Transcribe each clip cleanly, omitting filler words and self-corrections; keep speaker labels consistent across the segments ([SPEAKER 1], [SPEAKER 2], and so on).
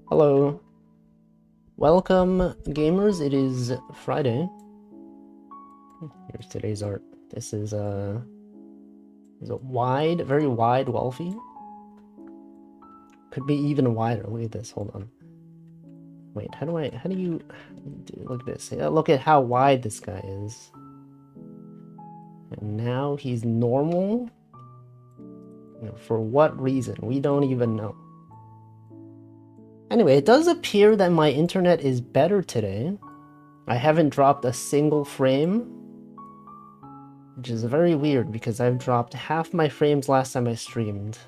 [SPEAKER 1] Hello. Welcome, gamers. It is Friday. Here's today's art. This is a wide, very wide Wolfie. Could be even wider. Look at this. Hold on. Wait, how do you look at this? Look at how wide this guy is. And now he's normal. For what reason? We don't even know. Anyway, it does appear that my internet is better today. I haven't dropped a single frame, which is very weird because I've dropped half my frames last time I streamed.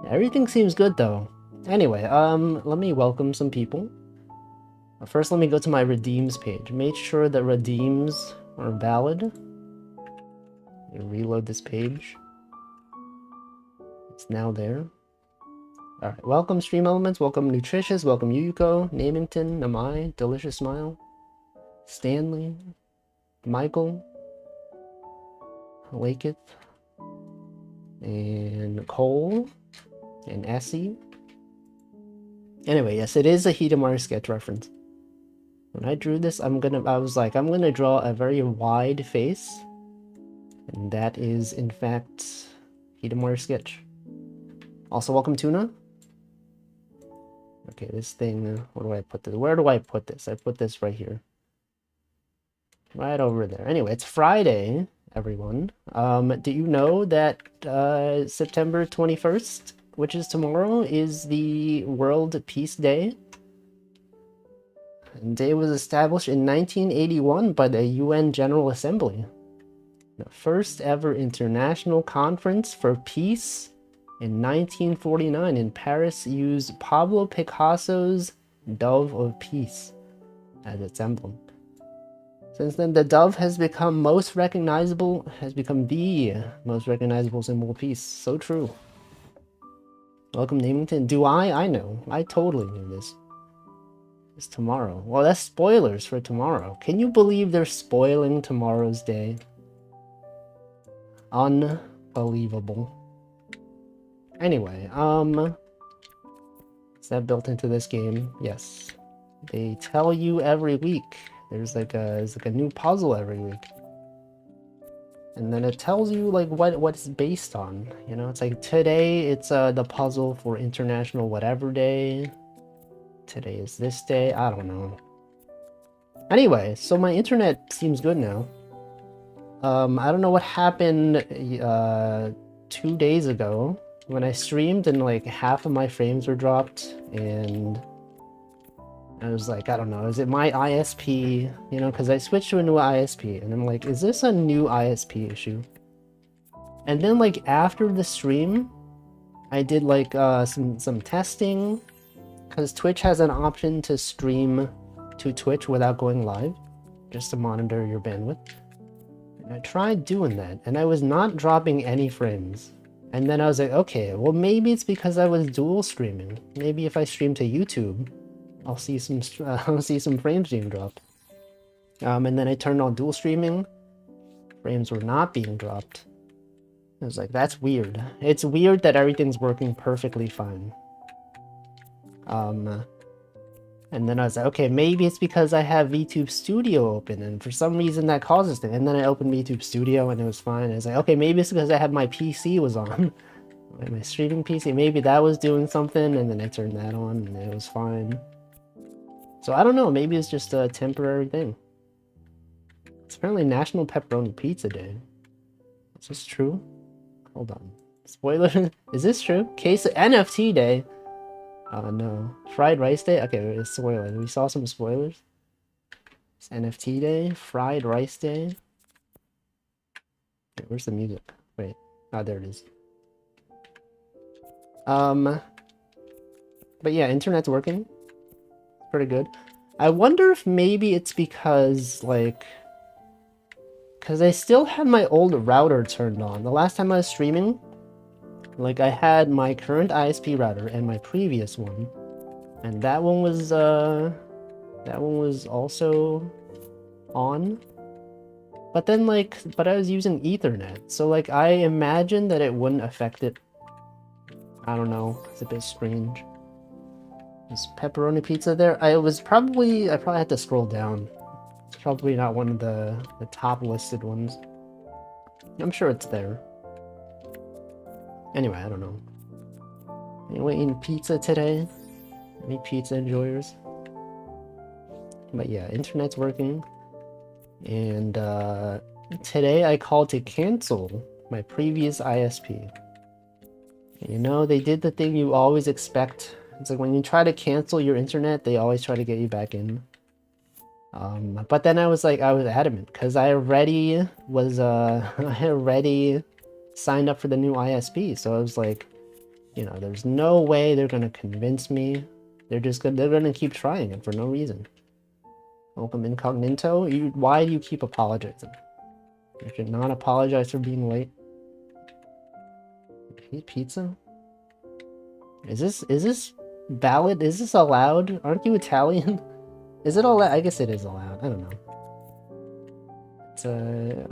[SPEAKER 1] Everything seems good though. Anyway, let me welcome some people. First, let me go to my redeems page. Make sure that redeems are valid. Reload this page. It's now there. Alright, welcome Stream Elements, welcome Nutritious, welcome Yuyuko, Namington, Namai, Delicious Smile, Stanley, Michael, Laketh, and Cole, and Essie. Anyway, yes, it is a Hidamari sketch reference. When I drew this, I was like, I'm gonna draw a very wide face, and that is, in fact, Hidamari sketch. Also, welcome Tuna. Okay, this thing, where do I put this? Where do I put this? I put this right here. Right over there. Anyway, it's Friday, everyone. Do you know that September 21st, which is tomorrow, is the World Peace Day? The day was established in 1981 by the UN General Assembly. The first ever international conference for peace in 1949 in Paris used Pablo Picasso's Dove of Peace as its emblem. Since then, the dove has become the most recognizable symbol of peace. So true. Welcome, Namington. Do I? I know. I totally knew this. It's tomorrow. Well, that's spoilers for tomorrow. Can you believe they're spoiling tomorrow's day? Unbelievable. Anyway, is that built into this game? Yes. They tell you every week. There's like a new puzzle every week. And then it tells you like what it's based on. You know, it's like today it's the puzzle for International Whatever Day. Today is this day. I don't know. Anyway, so my internet seems good now. I don't know what happened 2 days ago when I streamed and like half of my frames were dropped, and I was like, I don't know, is it my ISP? You know, because I switched to a new ISP, and I'm like, is this a new ISP issue? And then like after the stream, I did like some testing, because Twitch has an option to stream to Twitch without going live, just to monitor your bandwidth. And I tried doing that, and I was not dropping any frames. And then I was like, okay, well maybe it's because I was dual streaming. Maybe if I stream to YouTube, I'll see some frames being dropped. And then I turned on dual streaming. Frames were not being dropped. I was like, that's weird. It's weird that everything's working perfectly fine. And then I was like, okay, maybe it's because I have VTube Studio open, and for some reason that causes it. And then I opened VTube Studio and it was fine. I was like, okay, maybe it's because I had my PC was on. My streaming PC, maybe that was doing something, and then I turned that on and it was fine. So I don't know, maybe it's just a temporary thing. It's apparently National Pepperoni Pizza Day. Is this true? Hold on. Spoiler, is this true? Case NFT Day. No. Fried Rice Day? Okay, it's spoilers. We saw some spoilers. It's NFT Day, Fried Rice Day. Okay, where's the music? Wait. Ah, there it is. But yeah, internet's working. Pretty good. I wonder if maybe it's because, like... Because I still had my old router turned on. The last time I was streaming, like, I had my current ISP router and my previous one, and that one was also on. But then, like, I was using Ethernet, so, like, I imagine that it wouldn't affect it. I don't know, it's a bit strange. Is pepperoni pizza there? I probably had to scroll down. It's probably not one of the top listed ones. I'm sure it's there. Anyway, I don't know. Anyone eating pizza today? Any pizza enjoyers? But yeah, internet's working. And today I called to cancel my previous ISP. And you know, they did the thing you always expect. It's like when you try to cancel your internet, they always try to get you back in. But then I was adamant because I already was I already signed up for the new ISP, so I was like, you know, there's no way they're gonna convince me. They're gonna keep trying it for no reason. Welcome incognito. Why do you keep apologizing? You should not apologize for being late. Eat pizza? Is this valid? Is this allowed? Aren't you Italian? Is it allowed? I guess it is allowed. I don't know.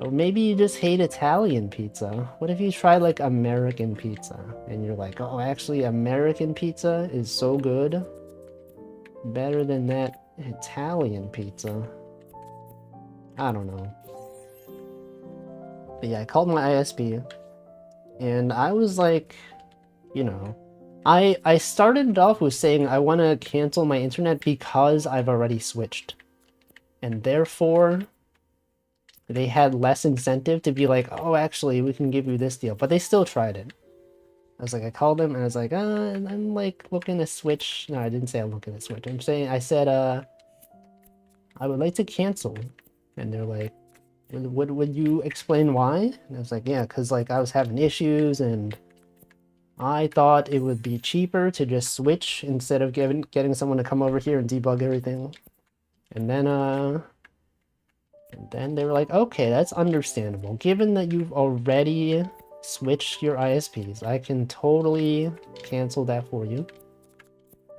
[SPEAKER 1] Or maybe you just hate Italian pizza. What if you try like American pizza and you're like, oh, actually American pizza is so good, better than that Italian pizza. I don't know. But yeah, I called my ISP and I was like, you know, I started it off with saying I want to cancel my internet because I've already switched, and therefore they had less incentive to be like, oh, actually we can give you this deal. But they still tried it. I was like, I called them and I was like, I'm like looking to switch. No, I didn't say I'm looking to switch. I said I would like to cancel. And they're like, would you explain why? And I was like, yeah, because like I was having issues and I thought it would be cheaper to just switch instead of getting someone to come over here and debug everything. And then they were like, okay, that's understandable. Given that you've already switched your ISPs, I can totally cancel that for you.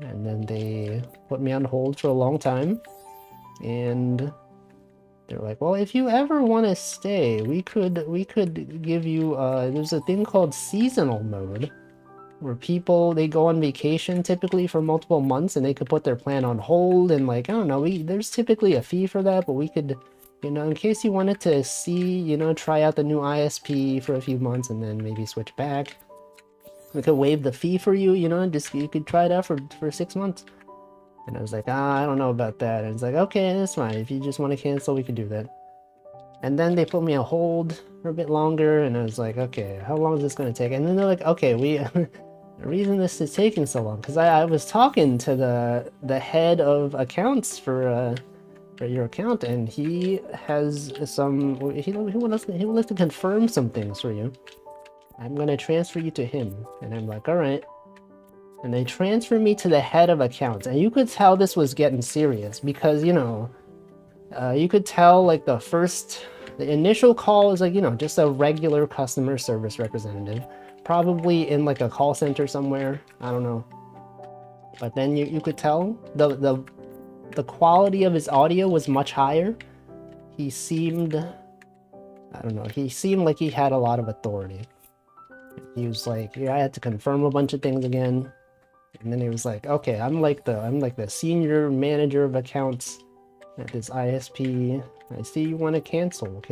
[SPEAKER 1] And then they put me on hold for a long time. And they're like, well, if you ever want to stay, we could give you, there's a thing called seasonal mode, where people, they go on vacation typically for multiple months and they could put their plan on hold, and like, I don't know, there's typically a fee for that, but we could, you know, in case you wanted to see, you know, try out the new ISP for a few months and then maybe switch back, we could waive the fee for you, you know, and just, you could try it out for 6 months. And I was like, I don't know about that. And it's like, okay, that's fine. If you just want to cancel, we can do that. And then they put me on hold for a bit longer, and I was like, okay, how long is this going to take? And then they're like, okay, the reason this is taking so long, because I was talking to the head of accounts for your account, and he has some, he would like to confirm some things for you. I'm going to transfer you to him. And I'm like, all right. And they transferred me to the head of accounts, and you could tell this was getting serious because, you know, you could tell like the initial call is like, you know, just a regular customer service representative, probably in like a call center somewhere, I don't know. But then you could tell the quality of his audio was much higher. He seemed, I don't know, he seemed like he had a lot of authority. He was like, yeah, I had to confirm a bunch of things again. And then he was like, okay, I'm like the senior manager of accounts at this ISP. I see you want to cancel.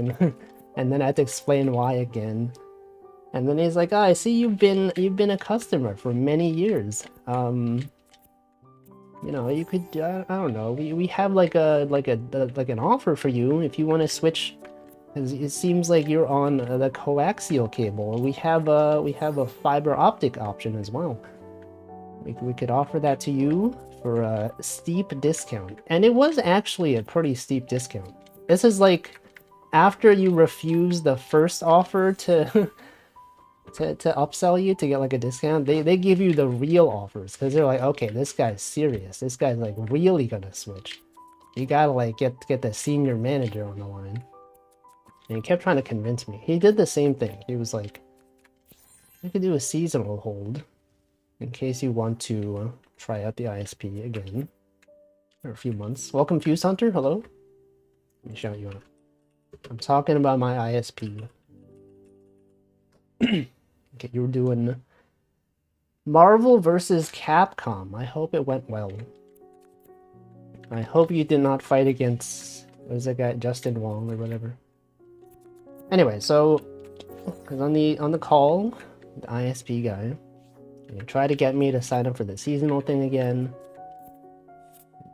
[SPEAKER 1] And then I had to explain why again. And then he's like, oh, I see you've been a customer for many years. You know, you could, I don't know, we have like an offer for you if you want to switch. It seems like you're on the coaxial cable. We have a fiber optic option as well. We could offer that to you for a steep discount. And it was actually a pretty steep discount. This is like after you refuse the first offer to to upsell you to get like a discount, they give you the real offers because they're like, okay, this guy's serious. This guy's like really gonna switch. You gotta like get the senior manager on the line. And he kept trying to convince me. He did the same thing. He was like, we could do a seasonal hold in case you want to try out the ISP again for a few months. Welcome, Fuse Hunter. Hello. Let me shout you out. I'm talking about my ISP. Okay, you were doing Marvel versus Capcom. I hope it went well. I hope you did not fight against, what was that guy, Justin Wong or whatever. Anyway, so because on the call, the ISP guy, he tried to get me to sign up for the seasonal thing again.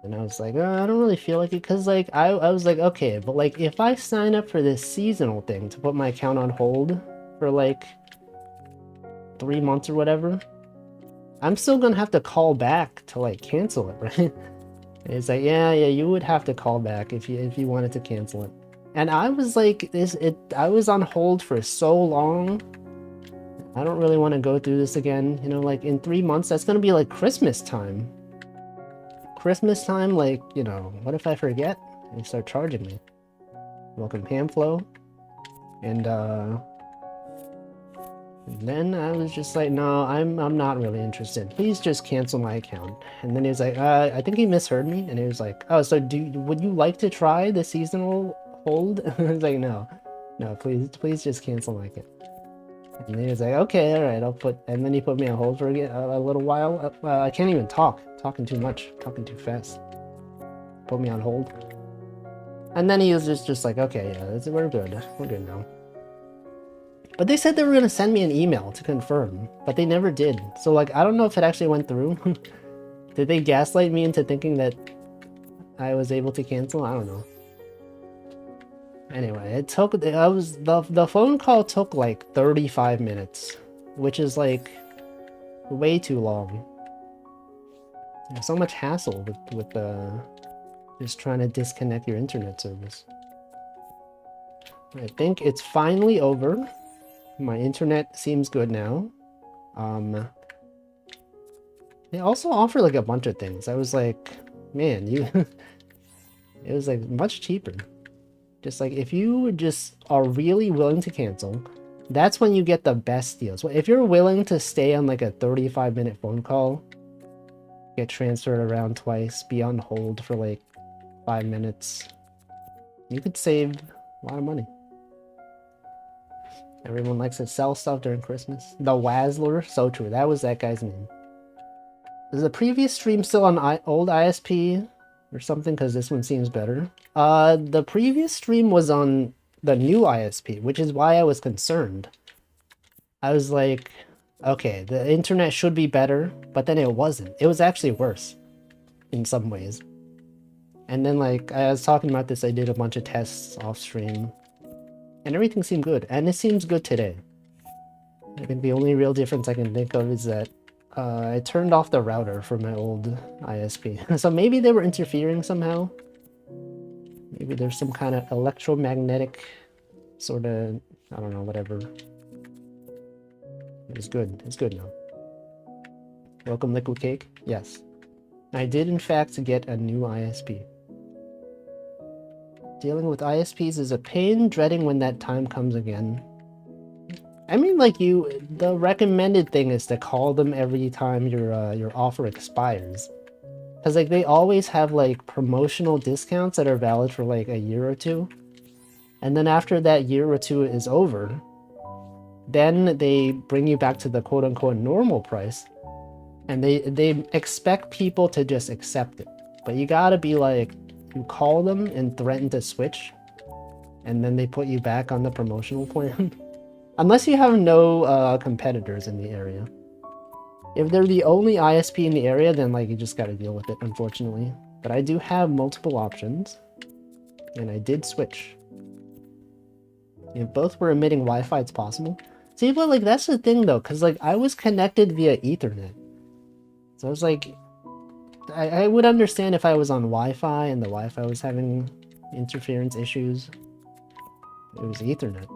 [SPEAKER 1] And I was like, oh, I don't really feel like it, because like I was like, okay, but like if I sign up for this seasonal thing to put my account on hold for like 3 months or whatever, I'm still gonna have to call back to like cancel it, right? And it's like, yeah, you would have to call back if you wanted to cancel it. And I was like, I was on hold for so long. I don't really want to go through this again. You know, like in 3 months, that's gonna be like Christmas time. Christmas time, like, you know, what if I forget? They start charging me. Welcome Pamflo. And then I was just like, no, I'm not really interested. Please just cancel my account. And then he was like, I think he misheard me. And he was like, oh, so would you like to try the seasonal hold? I was like, no, please just cancel my account. And he was like, okay, all right, I'll put, and then he put me on hold for a little while. I can't even talking too much, talking too fast. Put me on hold. And then he was just like, okay, yeah, we're good now. But they said they were going to send me an email to confirm, but they never did. So like, I don't know if it actually went through. Did they gaslight me into thinking that I was able to cancel? I don't know. Anyway, it took, the phone call took like 35 minutes, which is like way too long. There's so much hassle with just trying to disconnect your internet service. I think it's finally over. My internet seems good now. They also offer like a bunch of things. I was like, man, it was like much cheaper. Just like, if you just are really willing to cancel, that's when you get the best deals. If you're willing to stay on like a 35-minute phone call, get transferred around twice, be on hold for like 5 minutes, you could save a lot of money. Everyone likes to sell stuff during Christmas. The Wazzler, so true. That was that guy's name. Is the previous stream still on old ISP or something? Because this one seems better. The previous stream was on the new ISP, which is why I was concerned. I was like, okay, the internet should be better, but then it wasn't. It was actually worse in some ways. And then like, I was talking about this, I did a bunch of tests off stream, and everything seemed good, and it seems good today. I think the only real difference I can think of is that I turned off the router for my old ISP. So maybe they were interfering somehow. Maybe there's some kind of electromagnetic sort of, I don't know, whatever. It's good. It's good now. Welcome, Liquid Cake. Yes. I did, in fact, get a new ISP. Dealing with ISPs is a pain, dreading when that time comes again. I mean, like, the recommended thing is to call them every time your offer expires. Because, like, they always have, like, promotional discounts that are valid for, like, a year or two. And then after that year or two is over, then they bring you back to the quote-unquote normal price. And they expect people to just accept it. But you gotta be, like, you call them and threaten to switch. And then they put you back on the promotional plan. Unless you have no competitors in the area. If they're the only ISP in the area, then like you just gotta deal with it, unfortunately. But I do have multiple options, and I did switch. If both were emitting Wi-Fi, it's possible. See, but like that's the thing though, because like I was connected via Ethernet, so I was like, I would understand if I was on Wi-Fi and the Wi-Fi was having interference issues. It was Ethernet.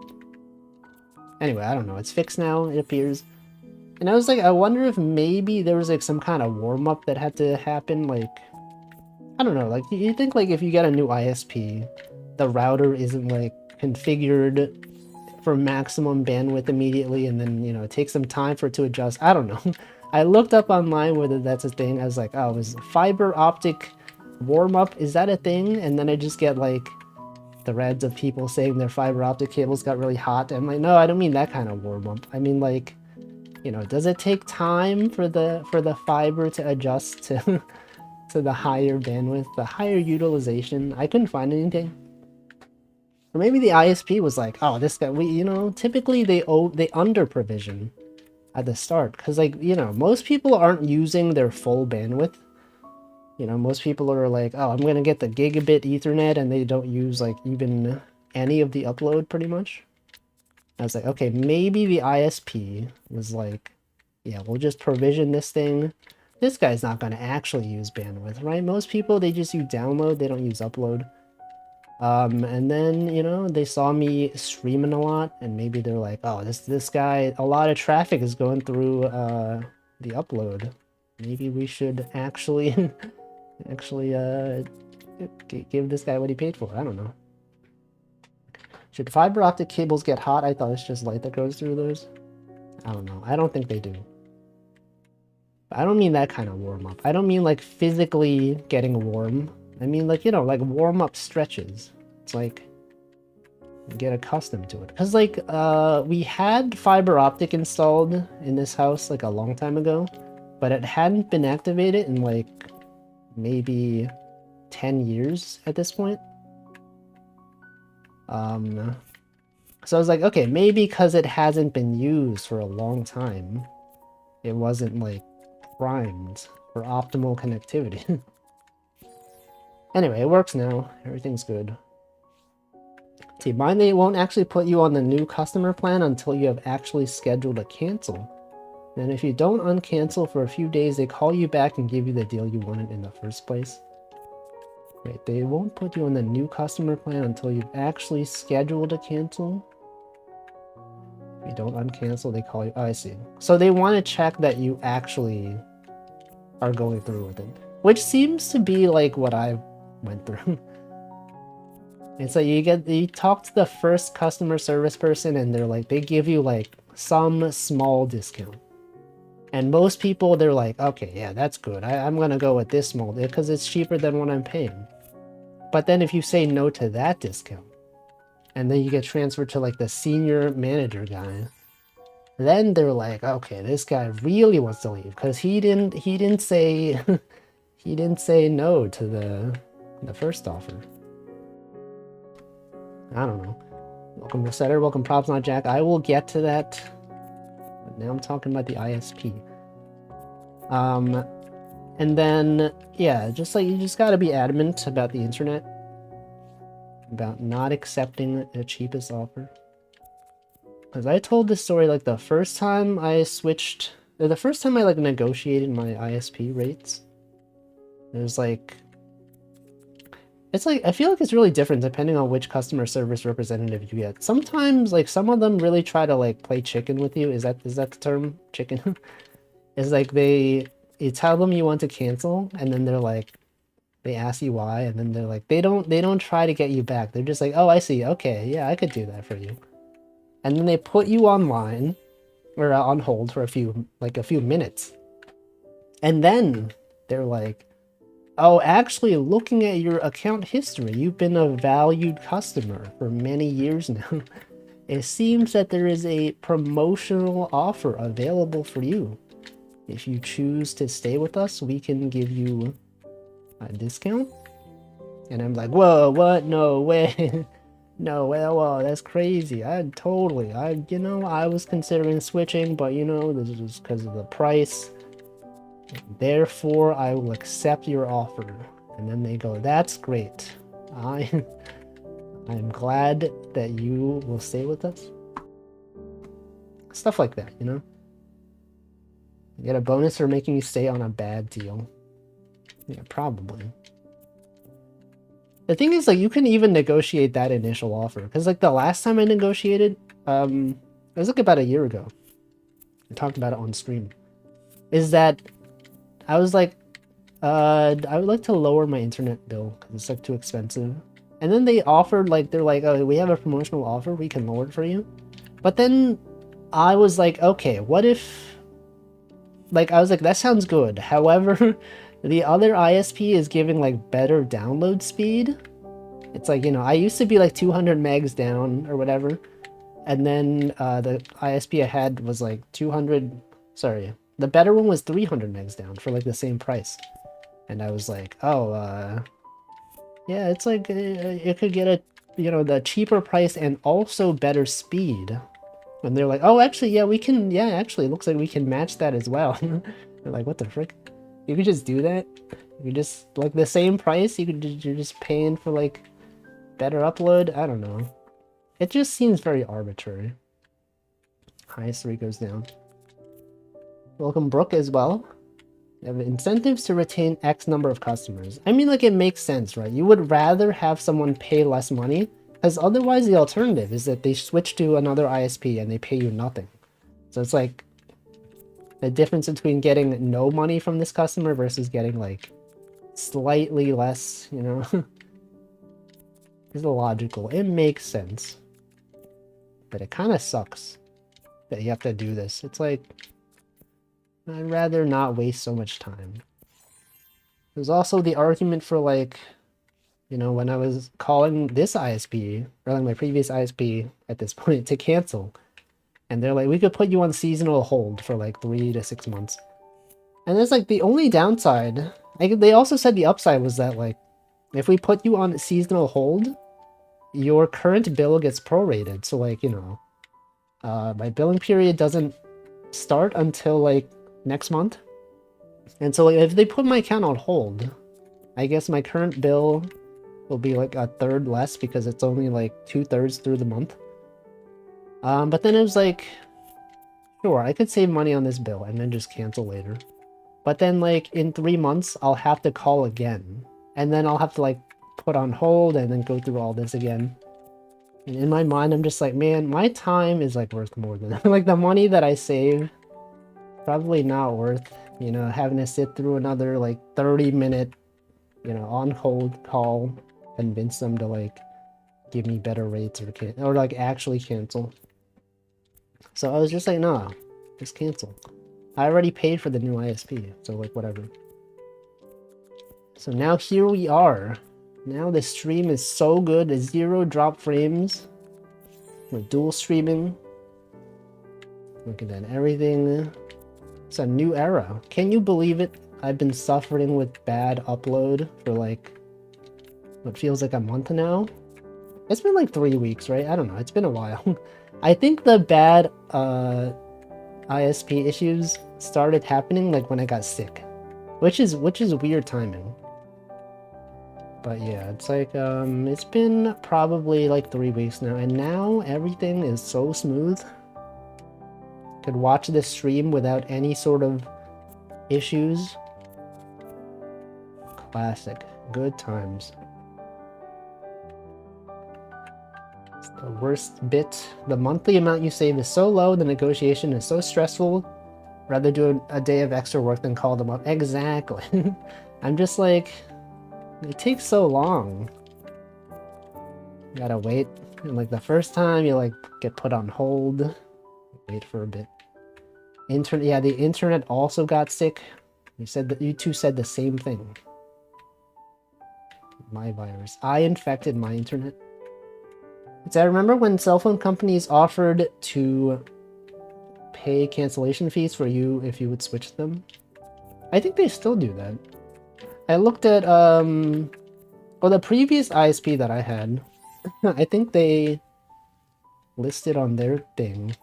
[SPEAKER 1] Anyway, I don't know. It's fixed now, it appears. And I was like, I wonder if maybe there was like some kind of warm-up that had to happen, like, I don't know, like, you think like if you get a new ISP, the router isn't like configured for maximum bandwidth immediately, and then, you know, it takes some time for it to adjust. I don't know. I looked up online whether that's a thing. I was like, oh, is fiber optic warm-up, is that a thing? And then I just get like threads of people saying their fiber optic cables got really hot. I'm like, no, I don't mean that kind of warm-up. I mean like, You know, does it take time for the fiber to adjust to to the higher bandwidth, the higher utilization? I couldn't find anything. Or maybe the ISP was like, oh, this guy, you know, typically they under provision at the start, because, like, you know, most people aren't using their full bandwidth. You know, most people are like, oh, I'm gonna get the gigabit Ethernet, and they don't use like even any of the upload pretty much. I was like, okay, maybe the ISP was like, yeah, we'll just provision this thing. This guy's not gonna actually use bandwidth, right? Most people, they just use download, they don't use upload. And then, you know, they saw me streaming a lot, and maybe they're like, oh, this guy, a lot of traffic is going through the upload. Maybe we should actually give this guy what he paid for. I don't know. Should fiber optic cables get hot? I thought it's just light that goes through those. I don't know. I don't think they do. I don't mean that kind of warm up. I don't mean like physically getting warm. I mean, like, you know, like warm up stretches. It's like get accustomed to it. Because, like, we had fiber optic installed in this house like a long time ago, but it hadn't been activated in like maybe 10 years at this point. So I was like, okay, maybe because it hasn't been used for a long time, it wasn't like primed for optimal connectivity. Anyway, it works now. Everything's good. See, mine, they won't actually put you on the new customer plan until you have actually scheduled a cancel. And if you don't uncancel for a few days, they call you back and give you the deal you wanted in the first place. Wait, they won't put you on the new customer plan until you've actually scheduled a cancel? If you don't uncancel, they call you... Oh, I see. So they want to check that you actually are going through with it. Which seems to be like what I went through. And so you talk to the first customer service person, and they're like, they give you like some small discount. And most people, they're like, okay, yeah, that's good. I'm gonna go with this small because it's cheaper than what I'm paying. But then if you say no to that discount, and then you get transferred to like the senior manager guy, then they're like, okay, this guy really wants to leave because he didn't say he didn't say no to the first offer. I don't know. Welcome to Setter, welcome Props Not Jack. I will get to that. But now I'm talking about the ISP. And then, yeah, just like, you just gotta be adamant about the internet. About not accepting the cheapest offer. Because I told this story, like, the first time I switched... The first time I, like, negotiated my ISP rates. There's, like... It's like, I feel like it's really different depending on which customer service representative you get. Sometimes, like, some of them really try to, like, play chicken with you. Is that the term? Chicken? It's like you tell them you want to cancel, and then they're like, they ask you why, and then they're like, they don't try to get you back. They're just like, oh, I see. Okay, yeah, I could do that for you. And then they put you online, or on hold for a few minutes. And then they're like, oh, actually, looking at your account history, you've been a valued customer for many years now. It seems that there is a promotional offer available for you. If you choose to stay with us, we can give you a discount. And I'm like, whoa, what? No way. No way. Whoa, that's crazy. I was considering switching, but this was because of the price. Therefore, I will accept your offer. And then they go, that's great. I'm glad that you will stay with us. Stuff like that, You get a bonus for making you stay on a bad deal. Yeah, probably. The thing is, like, you can even negotiate that initial offer. Because, like, the last time I negotiated, it was, like, about a year ago. I talked about it on stream. Is that I was like, I would like to lower my internet bill because it's, like, too expensive. And then they offered, like, they're like, oh, we have a promotional offer. We can lower it for you. But then I was like, okay, what if... Like, I was like, that sounds good. However, the other ISP is giving, like, better download speed. It's like, I used to be, like, 200 megs down or whatever. And then the ISP I had was, like, 200 Sorry, the better one was 300 megs down for like the same price. And I was like, oh, yeah, it's like it could get a, you know, the cheaper price and also better speed. And they're like, oh, actually, yeah, we can, yeah, actually, it looks like we can match that as well. They're like, what the frick? You could just do that? You just, like, the same price, you're just paying for, like, better upload? I don't know. It just seems very arbitrary. Highest rate goes down. Welcome, Brooke, as well. You have incentives to retain X number of customers. I mean, like, it makes sense, right? You would rather have someone pay less money, because otherwise the alternative is that they switch to another ISP and they pay you nothing. So it's like the difference between getting no money from this customer versus getting, like, slightly less, you know? It's illogical. It makes sense. But it kind of sucks that you have to do this. It's like, I'd rather not waste so much time. There's also the argument for, like, you know, when I was calling this ISP, or like my previous ISP at this point, to cancel. And they're like, we could put you on seasonal hold for like 3 to 6 months. And it's like the only downside, like they also said the upside was that like, if we put you on seasonal hold, your current bill gets prorated. So like, you know, my billing period doesn't start until like next month. And so like, if they put my account on hold, I guess my current bill will be like a third less because it's only like 2/3 through the month. But then it was like, sure, I could save money on this bill and then just cancel later. But then like in 3 months, I'll have to call again. And then I'll have to like put on hold and then go through all this again. And in my mind, I'm just like, man, my time is like worth more than like the money that I save. Probably not worth, you know, having to sit through another like 30-minute, you know, on hold call, convince them to like give me better rates or like actually cancel. So I was just like, nah, just cancel. I already paid for the new ISP, so like whatever. So now here we are. Now the stream is so good, there's 0 drop frames. We're dual streaming. Looking at everything. It's a new era. Can you believe it? I've been suffering with bad upload for like what feels like a month now. It's been like 3 weeks, right? I don't know. It's been a while. I think the bad ISP issues started happening like when I got sick, which is weird timing. But yeah, it's like it's been probably like 3 weeks now, and now everything is so smooth. Could watch this stream without any sort of issues. Classic. Good times. It's the worst bit. The monthly amount you save is so low, the negotiation is so stressful. Rather do a day of extra work than call them up. Exactly. I'm just like, it takes so long. You gotta wait. And like the first time you like get put on hold. Wait for a bit. Yeah, the internet also got sick. You said that you two said the same thing. My virus. I infected my internet. I remember when cell phone companies offered to pay cancellation fees for you if you would switch them. I think they still do that. I looked at the previous ISP that I had. I think they listed on their thing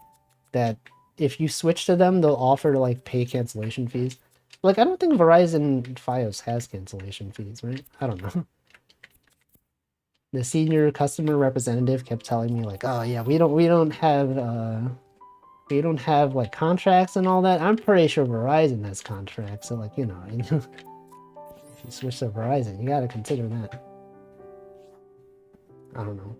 [SPEAKER 1] that if you switch to them, they'll offer to like pay cancellation fees. Like, I don't think Verizon Fios has cancellation fees, right? I don't know. The senior customer representative kept telling me like, oh yeah, we don't have like contracts and all that. I'm pretty sure Verizon has contracts, so like, you know, if you switch to Verizon, you gotta consider that. I don't know.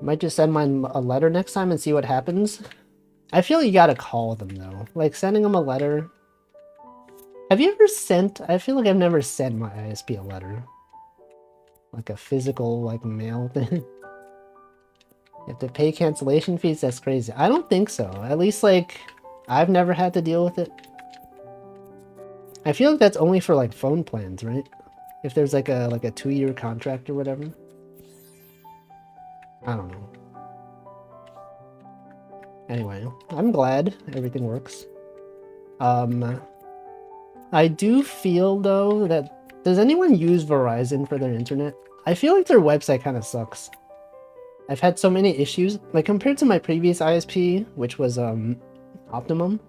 [SPEAKER 1] Might just send mine a letter next time and see what happens. I feel you gotta call them though. Like sending them a letter. Have you ever sent? I feel like I've never sent my ISP a letter. Like a physical, like mail thing. You have to pay cancellation fees? That's crazy. I don't think so. At least like, I've never had to deal with it. I feel like that's only for like phone plans, right? If there's like a 2-year contract or whatever. I don't know. Anyway, I'm glad everything works. I do feel though that, does anyone use Verizon for their internet? I feel like their website kind of sucks. I've had so many issues, like compared to my previous ISP, which was Optimum.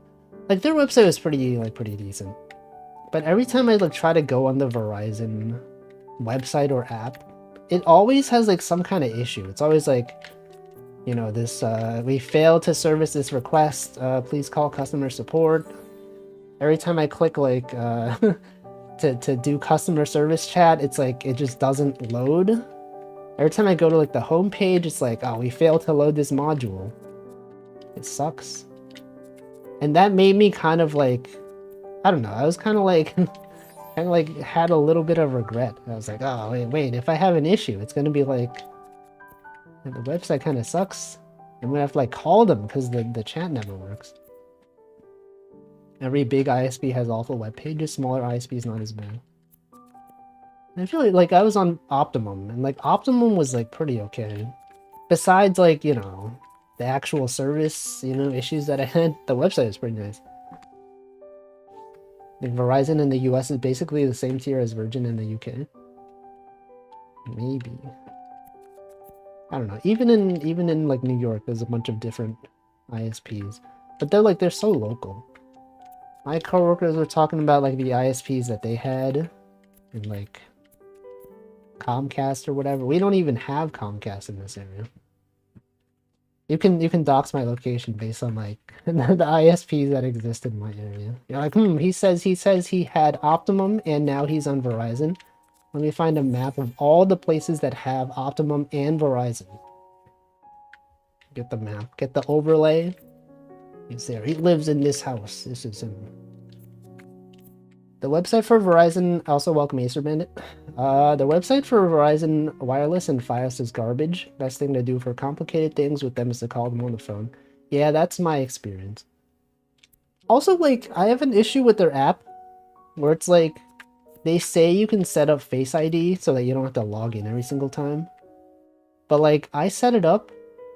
[SPEAKER 1] Like their website was pretty decent. But every time I like try to go on the Verizon website or app, it always has like some kind of issue. It's always like, you know, this we failed to service this request, please call customer support. Every time I click like to do customer service chat, it's like it just doesn't load. Every time I go to like the home page, it's like, oh, we failed to load this module. It sucks. And that made me kind of like, I don't know, I was kind of like had a little bit of regret. I was like, oh wait, if I have an issue, it's gonna be like the website kind of sucks. I'm gonna have to like call them because the chat never works. Every big ISP has awful web pages, smaller ISPs not as bad. And I feel like I was on Optimum, and like Optimum was like pretty okay. Besides like, you know, the actual service, you know, issues that I had, the website is pretty nice. Like Verizon in the US is basically the same tier as Virgin in the UK. Maybe. I don't know. Even in like New York, there's a bunch of different ISPs, but they're so local. My coworkers were talking about like the ISPs that they had, and like Comcast or whatever. We don't even have Comcast in this area. You can dox my location based on like the ISPs that exist in my area. You're like, he says he had Optimum and now he's on Verizon. Let me find a map of all the places that have Optimum and Verizon. Get the map, get the overlay. He's there. He lives in this house. This is him. The website for Verizon, also welcome Acer Bandit. The website for Verizon Wireless and Fios is garbage. Best thing to do for complicated things with them is to call them on the phone. Yeah, that's my experience. Also, like, I have an issue with their app where it's like, they say you can set up Face ID so that you don't have to log in every single time. But like, I set it up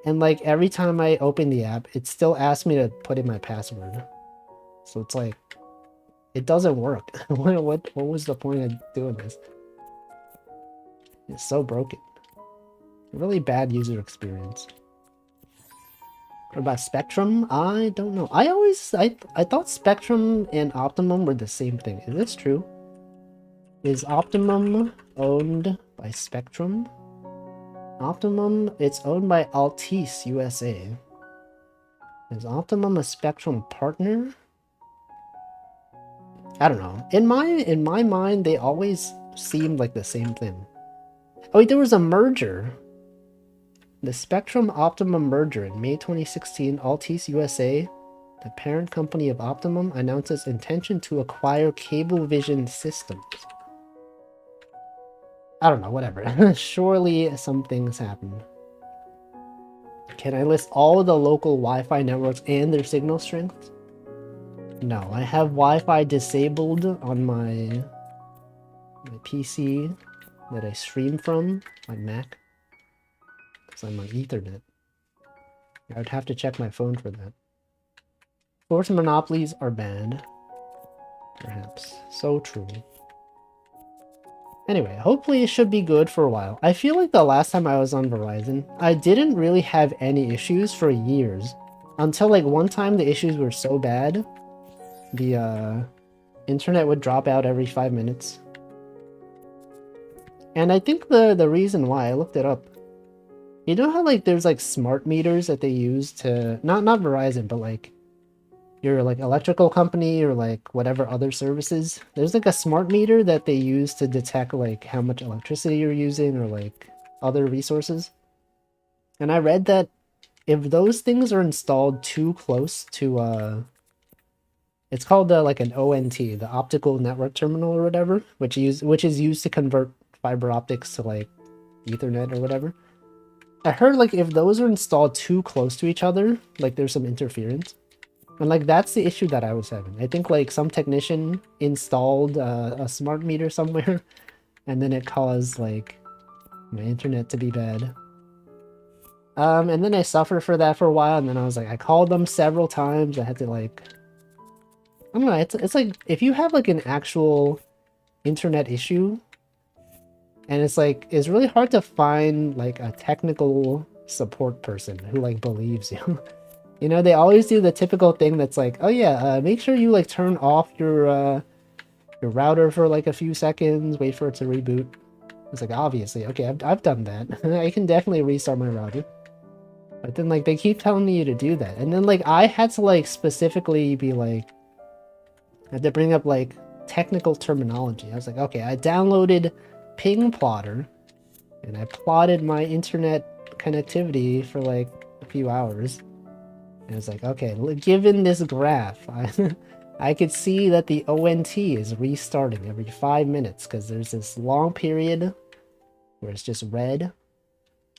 [SPEAKER 1] and like every time I open the app, it still asks me to put in my password. So it's like, it doesn't work. What was the point of doing this? It's so broken. Really bad user experience. What about Spectrum? I don't know. I thought Spectrum and Optimum were the same thing. Is this true? Is Optimum owned by Spectrum? Optimum, it's owned by Altice USA. Is Optimum a Spectrum partner? I don't know. In my mind, they always seemed like the same thing. Oh wait, there was a merger. The Spectrum Optimum merger in May 2016, Altice USA, the parent company of Optimum, announced its intention to acquire Cablevision Systems. I don't know, whatever. Surely some things happened. Can I list all the local Wi-Fi networks and their signal strengths? No, I have Wi-Fi disabled on my PC that I stream from, my Mac, because I'm on Ethernet. I would have to check my phone for that. Forced monopolies are bad. Perhaps. So true. Anyway, hopefully it should be good for a while. I feel like the last time I was on Verizon, I didn't really have any issues for years. Until like one time the issues were so bad, the internet would drop out every 5 minutes. And I think the reason why, I looked it up. You know how like there's like smart meters that they use to, not Verizon, but like your like electrical company or like whatever other services, there's like a smart meter that they use to detect like how much electricity you're using or like other resources. And I read that if those things are installed too close to it's called like an ONT, the optical network terminal or whatever, which is used to convert fiber optics to like Ethernet or whatever. I heard like if those are installed too close to each other, like there's some interference. And like that's the issue that I was having. I think like some technician installed a smart meter somewhere and then it caused like my internet to be bad. And then I suffered for that for a while, and then I was like, I called them several times. I had to like I don't know, it's like, if you have like an actual internet issue, and it's like, it's really hard to find like a technical support person who like believes you. You know, they always do the typical thing that's like, oh yeah, make sure you like turn off your router for like a few seconds, wait for it to reboot. It's like, obviously, okay, I've done that. I can definitely restart my router. But then like, they keep telling you to do that. And then like, I had to like specifically be like, I had to bring up like technical terminology. I was like, okay, I downloaded Ping Plotter and I plotted my internet connectivity for like a few hours. And it's like, okay, given this graph, I could see that the ONT is restarting every 5 minutes because there's this long period where it's just red.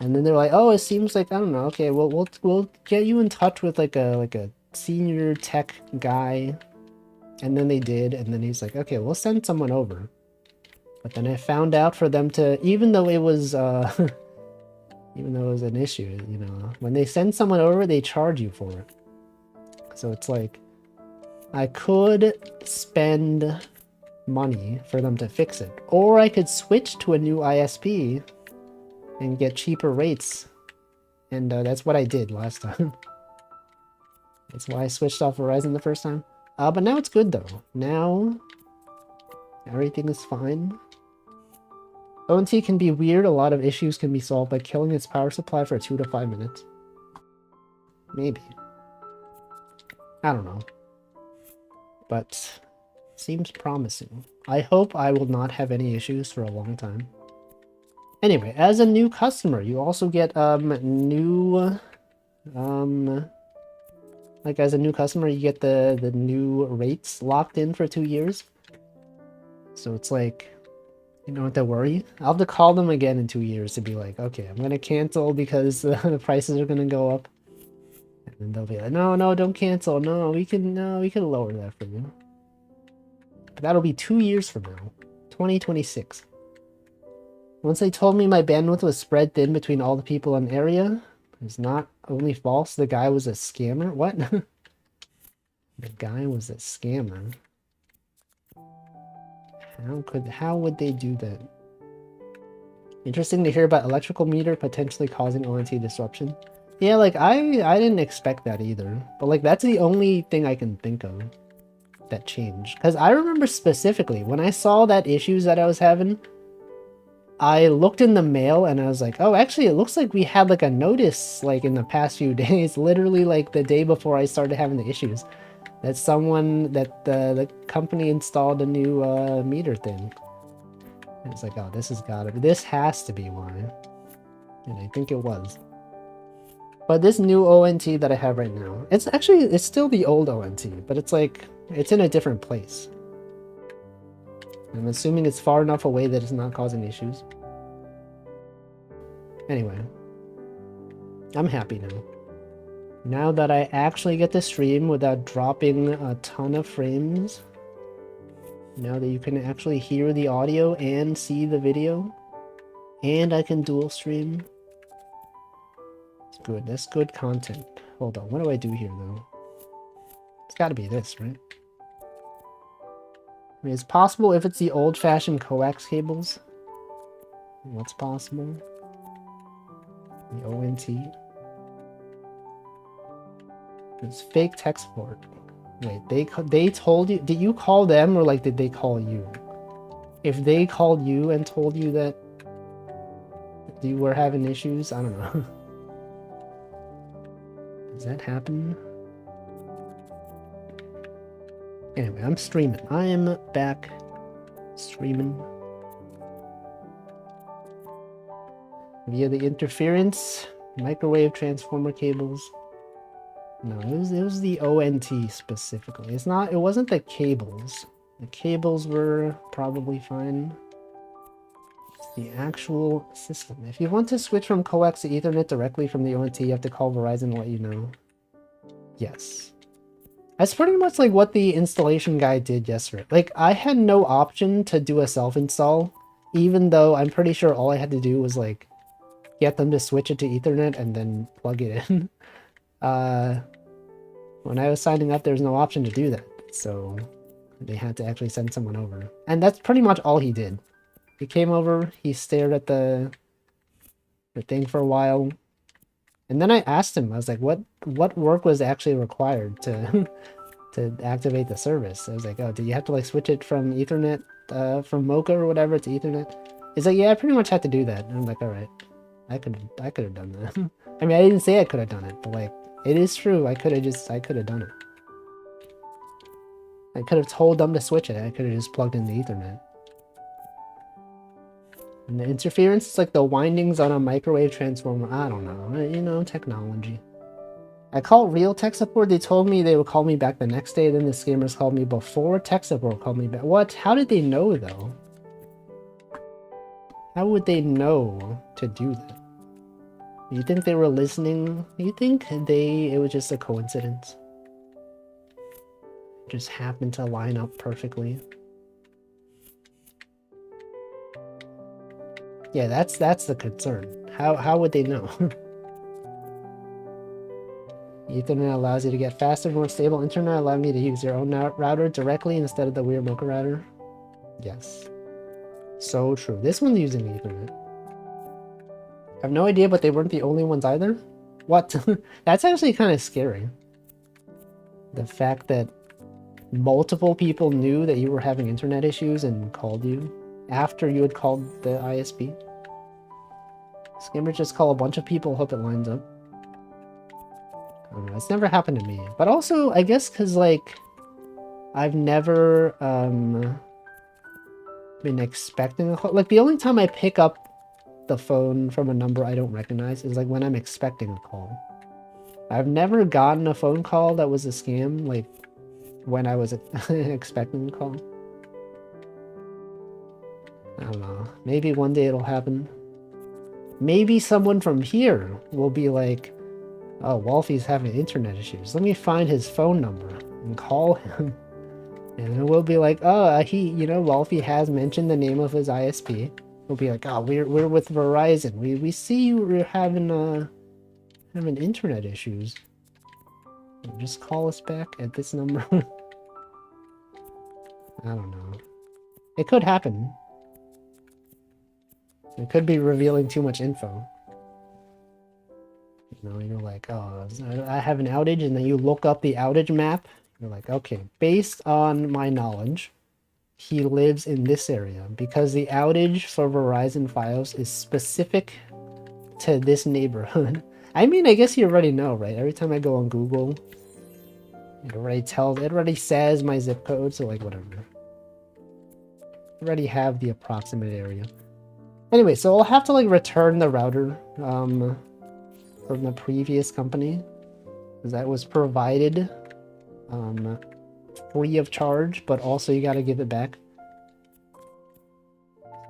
[SPEAKER 1] And then they're like, oh, it seems like, I don't know, okay, we'll get you in touch with like a senior tech guy. And then they did, and then he's like, okay, we'll send someone over. But then I found out for them to, even though it was even though it was an issue, you know, when they send someone over, they charge you for it. So it's like, I could spend money for them to fix it, or I could switch to a new ISP and get cheaper rates. And that's what I did last time. That's why I switched off Verizon the first time. But now it's good though. Now everything is fine. ONT can be weird. A lot of issues can be solved by killing its power supply for 2 to 5 minutes. Maybe. I don't know. But seems promising. I hope I will not have any issues for a long time. Anyway, as a new customer, you also get new like as a new customer, you get the new rates locked in for 2 years. So it's like, you don't have to worry. I'll have to call them again in 2 years to be like, okay, I'm gonna cancel because the prices are gonna go up. And then they'll be like, no, don't cancel. No, we can lower that for you. But that'll be 2 years from now, 2026. Once they told me my bandwidth was spread thin between all the people in the area, it's not only false, the guy was a scammer. What? The guy was a scammer. How would they do that? Interesting to hear about electrical meter potentially causing ONT disruption. Yeah, like I didn't expect that either. But like that's the only thing I can think of that changed. Because I remember specifically when I saw that issues that I was having, I looked in the mail and I was like, oh, actually, it looks like we had like a notice like in the past few days, literally like the day before I started having the issues, that the company installed a new meter thing. And it's like, oh, this has to be why. And I think it was. But this new ONT that I have right now, it's still the old ONT, but it's like, it's in a different place. I'm assuming it's far enough away that it's not causing issues. Anyway, I'm happy now. Now that I actually get to stream without dropping a ton of frames, now that you can actually hear the audio and see the video, and I can dual stream. It's good. That's good content. Hold on, what do I do here though? It's gotta be this, right? I mean, it's possible if it's the old-fashioned coax cables. What's possible? The ONT. It's fake tech support. Wait, they told you? Did you call them or like did they call you? If they called you and told you that you were having issues, I don't know. Does that happen? Anyway, I'm streaming. I am back streaming. Via the interference, microwave transformer cables. No, it was the ONT specifically. It wasn't the cables. The cables were probably fine. It's the actual system. If you want to switch from coax to Ethernet directly from the ONT, you have to call Verizon and let you know. Yes. That's pretty much like what the installation guy did yesterday. Like, I had no option to do a self-install, even though I'm pretty sure all I had to do was, like, get them to switch it to Ethernet and then plug it in. When I was signing up, there was no option to do that. So they had to actually send someone over. And that's pretty much all he did. He came over, he stared at the thing for a while. And then I asked him, I was like, what work was actually required to to activate the service? I was like, oh, did you have to like switch it from Ethernet, from Mocha or whatever to Ethernet? He's like, yeah, I pretty much had to do that. And I'm like, all right, I could have done that. I mean, I didn't say I could have done it, but like, it is true. I could have done it. I could have told them to switch it. I could have just plugged in the Ethernet. And the interference is like the windings on a microwave transformer. I don't know. You know, technology. I called real tech support. They told me they would call me back the next day. Then the scammers called me before tech support called me back. What? How did they know, though? How would they know to do that? You think they were listening? You think it was just a coincidence? Just happened to line up perfectly. Yeah, that's the concern. How would they know? Ethernet allows you to get faster, more stable internet, allowing you to use your own router directly instead of the weird Mocha router. Yes. So true. This one's using Ethernet. I have no idea, but they weren't the only ones either. What? That's actually kind of scary. The fact that multiple people knew that you were having internet issues and called you after you had called the ISP. Scammers just call a bunch of people, hope it lines up. I don't know, it's never happened to me. But also, I guess because, like, I've never been expecting a call. Like, the only time I pick up the phone from a number I don't recognize is, like, when I'm expecting a call. I've never gotten a phone call that was a scam, like, when I was expecting a call. I don't know. Maybe one day it'll happen. Maybe someone from here will be like, oh, Wolfie's having internet issues. Let me find his phone number and call him. And we'll be like, oh, you know, Wolfie has mentioned the name of his ISP. We'll be like, oh, we're with Verizon. We see you were having internet issues. Just call us back at this number. I don't know. It could happen. It could be revealing too much info. You know, you're like, oh, I have an outage, and then you look up the outage map. You're like, okay, based on my knowledge, he lives in this area because the outage for Verizon Fios is specific to this neighborhood. I mean, I guess you already know, right? Every time I go on Google, it already says my zip code, so like whatever. I already have the approximate area. Anyway, so I'll have to like return the router from the previous company, because that was provided free of charge, but also you got to give it back.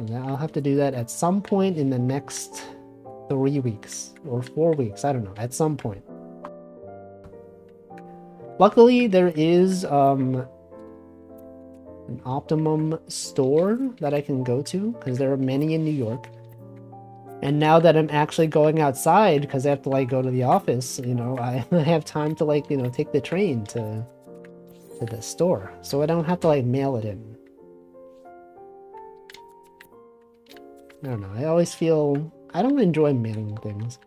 [SPEAKER 1] So I'll have to do that at some point in the next 3 weeks or 4 weeks. I don't know, at some point. Luckily, there is an Optimum store that I can go to, because there are many in New York. And now that I'm actually going outside, because I have to like go to the office, you know, I have time to like, you know, take the train to the store, so I don't have to like mail it in. I don't know, I always feel I don't enjoy mailing things.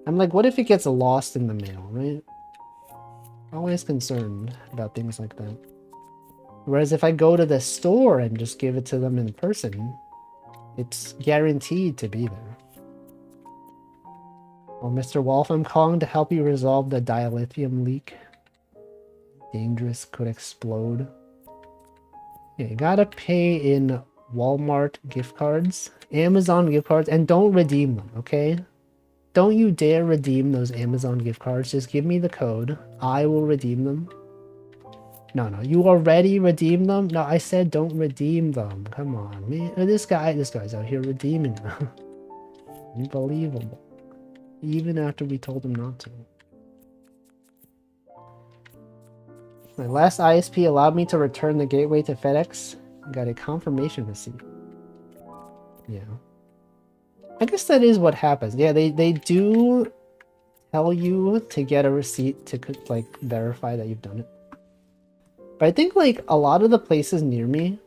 [SPEAKER 1] I'm like, what if it gets lost in the mail, right? Always concerned about things like that. Whereas if I go to the store and just give it to them in person, it's guaranteed to be there. Well, Mr. Wolf, I'm calling to help you resolve the dilithium leak. Dangerous, could explode. Yeah, you gotta pay in Walmart gift cards, Amazon gift cards, and don't redeem them, okay? Don't you dare redeem those Amazon gift cards. Just give me the code. I will redeem them. No, you already redeemed them? No, I said don't redeem them. Come on, man. This guy's out here redeeming them. Unbelievable. Even after we told him not to. My last ISP allowed me to return the gateway to FedEx. I got a confirmation receipt. Yeah. I guess that is what happens. Yeah, they do tell you to get a receipt to like verify that you've done it. But I think like a lot of the places near me,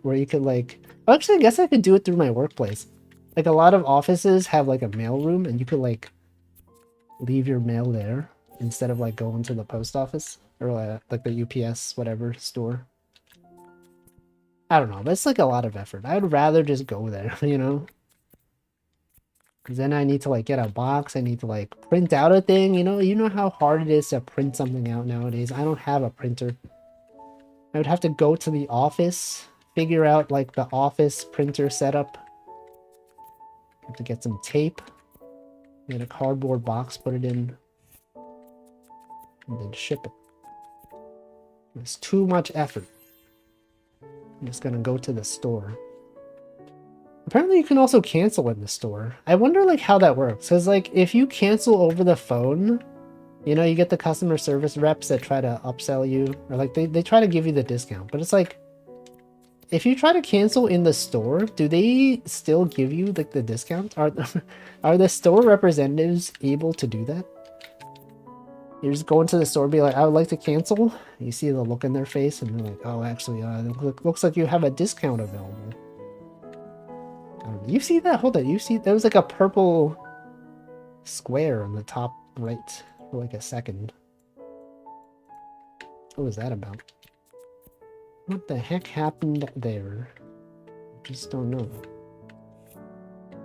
[SPEAKER 1] where you could like, well, actually I guess I could do it through my workplace. Like a lot of offices have like a mail room and you could like leave your mail there instead of like going to the post office or like the UPS whatever store. I don't know, but it's like a lot of effort. I would rather just go there, you know? Because then I need to like get a box, I need to like print out a thing, you know how hard it is to print something out nowadays. I don't have a printer. I would have to go to the office, figure out like the office printer setup. Have to get some tape, get a cardboard box, put it in, and then ship it. It's too much effort. I'm just gonna go to the store. Apparently you can also cancel in the store. I wonder like how that works. Because like if you cancel over the phone, you know, you get the customer service reps that try to upsell you. Or like they try to give you the discount. But it's like, if you try to cancel in the store, do they still give you like the discount? Are the store representatives able to do that? You just go into the store and be like, I would like to cancel. You see the look in their face and they're like, oh, actually, looks like you have a discount available. You see that? Hold on. You see there was like a purple square on the top right for like a second. What was that about? What the heck happened there? Just don't know.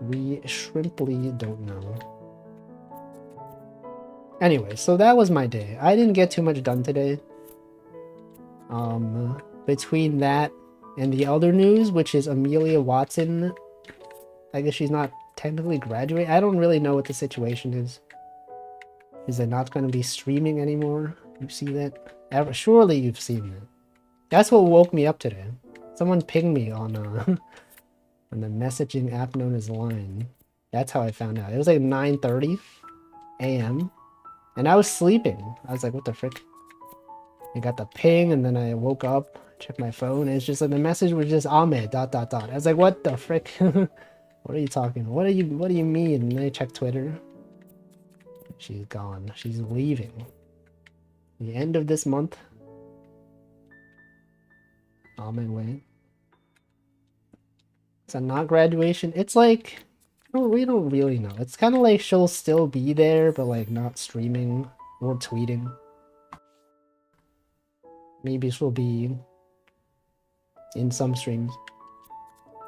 [SPEAKER 1] We shrimply don't know. Anyway, so that was my day. I didn't get too much done today. Between that and the other news, which is Amelia Watson, I guess she's not technically graduating. I don't really know what the situation is. Is it not going to be streaming anymore? You see that? Surely you've seen that. That's what woke me up today. Someone pinged me on on the messaging app known as Line. That's how I found out. It was like 9:30 a.m. and I was sleeping. I was like, what the frick? I got the ping and then I woke up, checked my phone, and it's just like the message was just Ahmed ... I was like, what the frick? What are you talking about? What do you mean? And then I checked Twitter. She's gone. She's leaving. The end of this month. On my way. So not graduation. It's like, we don't really know. It's kind of like she'll still be there, but like not streaming or tweeting. Maybe she'll be in some streams.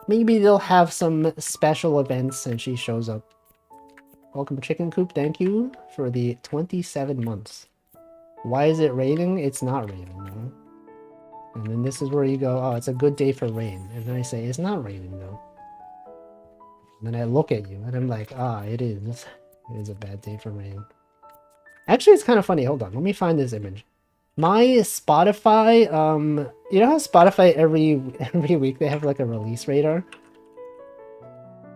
[SPEAKER 1] Maybe they'll have some special events and she shows up. Welcome Chicken Coop, thank you for the 27 months. Why is it raining? It's not raining, no. And then this is where you go, oh, it's a good day for rain. And then I say, it's not raining though. And then I look at you and I'm like, ah, it is. It is a bad day for rain. Actually, it's kind of funny. Hold on, let me find this image. My Spotify, you know how Spotify every week they have like a release radar?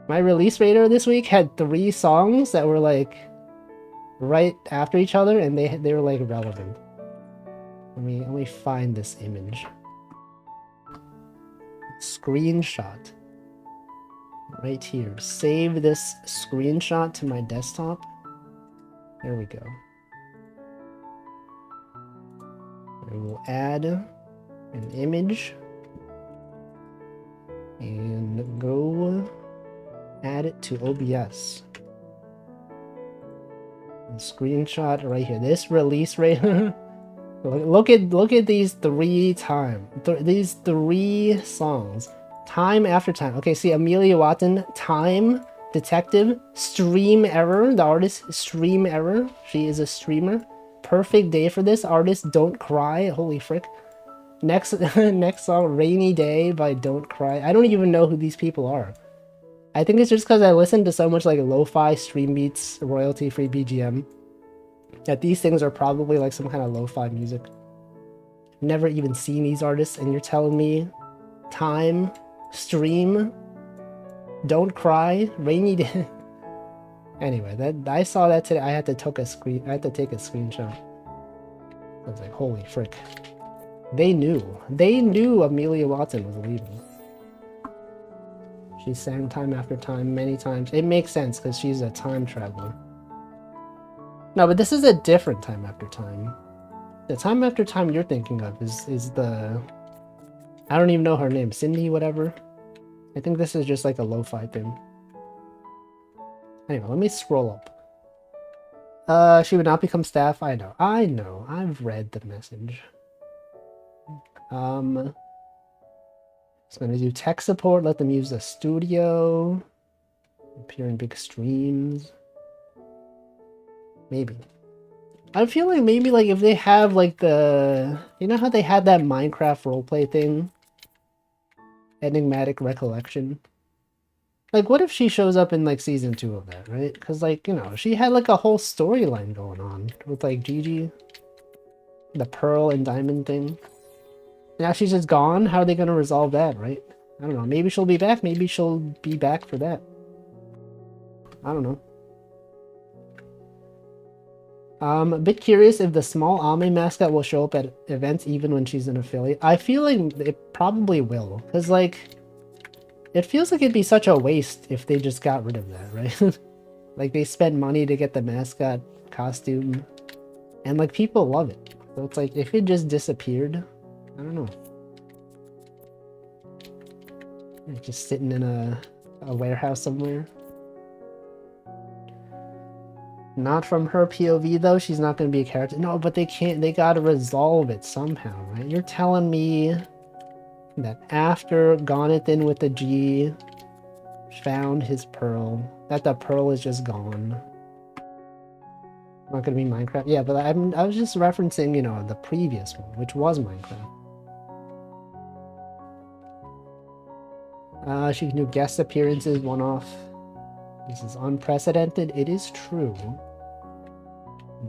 [SPEAKER 1] My release radar this week had 3 songs that were like right after each other and they were like relevant. Let me find this image. Screenshot. Right here. Save this screenshot to my desktop. There we go. I will add an image and go add it to OBS. And screenshot right here. This release rate. look at these 3 these 3 songs. Time after time. Okay, see Amelia Watson, Time, Detective, Stream Error. The artist Stream Error. She is a streamer. Perfect day for this artist. Don't Cry. Holy frick. Next song, Rainy Day by Don't Cry. I don't even know who these people are. I think it's just because I listen to so much like lo-fi stream beats, royalty-free BGM, that these things are probably like some kind of lo-fi music. Never even seen these artists, and you're telling me Time, Stream, Don't Cry, Rainy Day. Anyway, I saw that today. I had to take a screenshot. I was like, holy frick. They knew Amelia Watson was leaving. She sang Time After Time many times. It makes sense because she's a time traveler. No, but this is a different Time After Time. The time after time you're thinking of is the... I don't even know her name. Cindy, whatever. I think this is just like a lo-fi thing. Anyway, let me scroll up. She would not become staff. I know. I've read the message. It's gonna do tech support. Let them use the studio. Appear in big streams. Maybe. I feel like maybe like if they have like the... You know how they had that Minecraft roleplay thing? Enigmatic Recollection? Like, what if she shows up in, like, season 2 of that, right? Because, like, you know, she had, like, a whole storyline going on with, like, Gigi. The Pearl and Diamond thing. Now she's just gone? How are they going to resolve that, right? I don't know. Maybe she'll be back. Maybe she'll be back for that. I don't know. A bit curious if the small Ame mascot will show up at events even when she's an affiliate. I feel like it probably will. Because, like... It feels like it'd be such a waste if they just got rid of that, right? Like, they spent money to get the mascot costume, and, like, people love it. So it's like, if it just disappeared, I don't know. Like, just sitting in a warehouse somewhere. Not from her POV, though. She's not going to be a character. No, but they can't. They got to resolve it somehow, right? You're telling me that after Gonathan with the G found his pearl, that the pearl is just gone. Not gonna be Minecraft. Yeah, but I was just referencing, you know, the previous one, which was Minecraft. She can do guest appearances, one-off. This is unprecedented. It is true.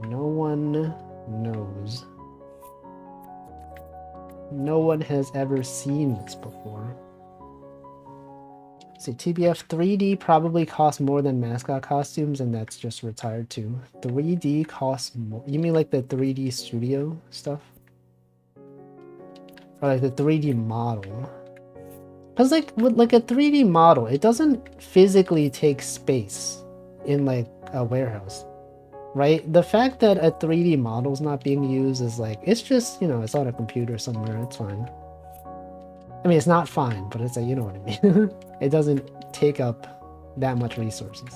[SPEAKER 1] No one knows. No one has ever seen this before. See, TBF 3D probably costs more than mascot costumes, and that's just retired too. 3D costs more. You mean like the 3D studio stuff? Or like the 3D model? Because like with like a 3D model, it doesn't physically take space in like a warehouse. Right? The fact that a 3D model's not being used is like, it's just, you know, it's on a computer somewhere, it's fine. I mean, it's not fine, but it's like, you know what I mean. It doesn't take up that much resources.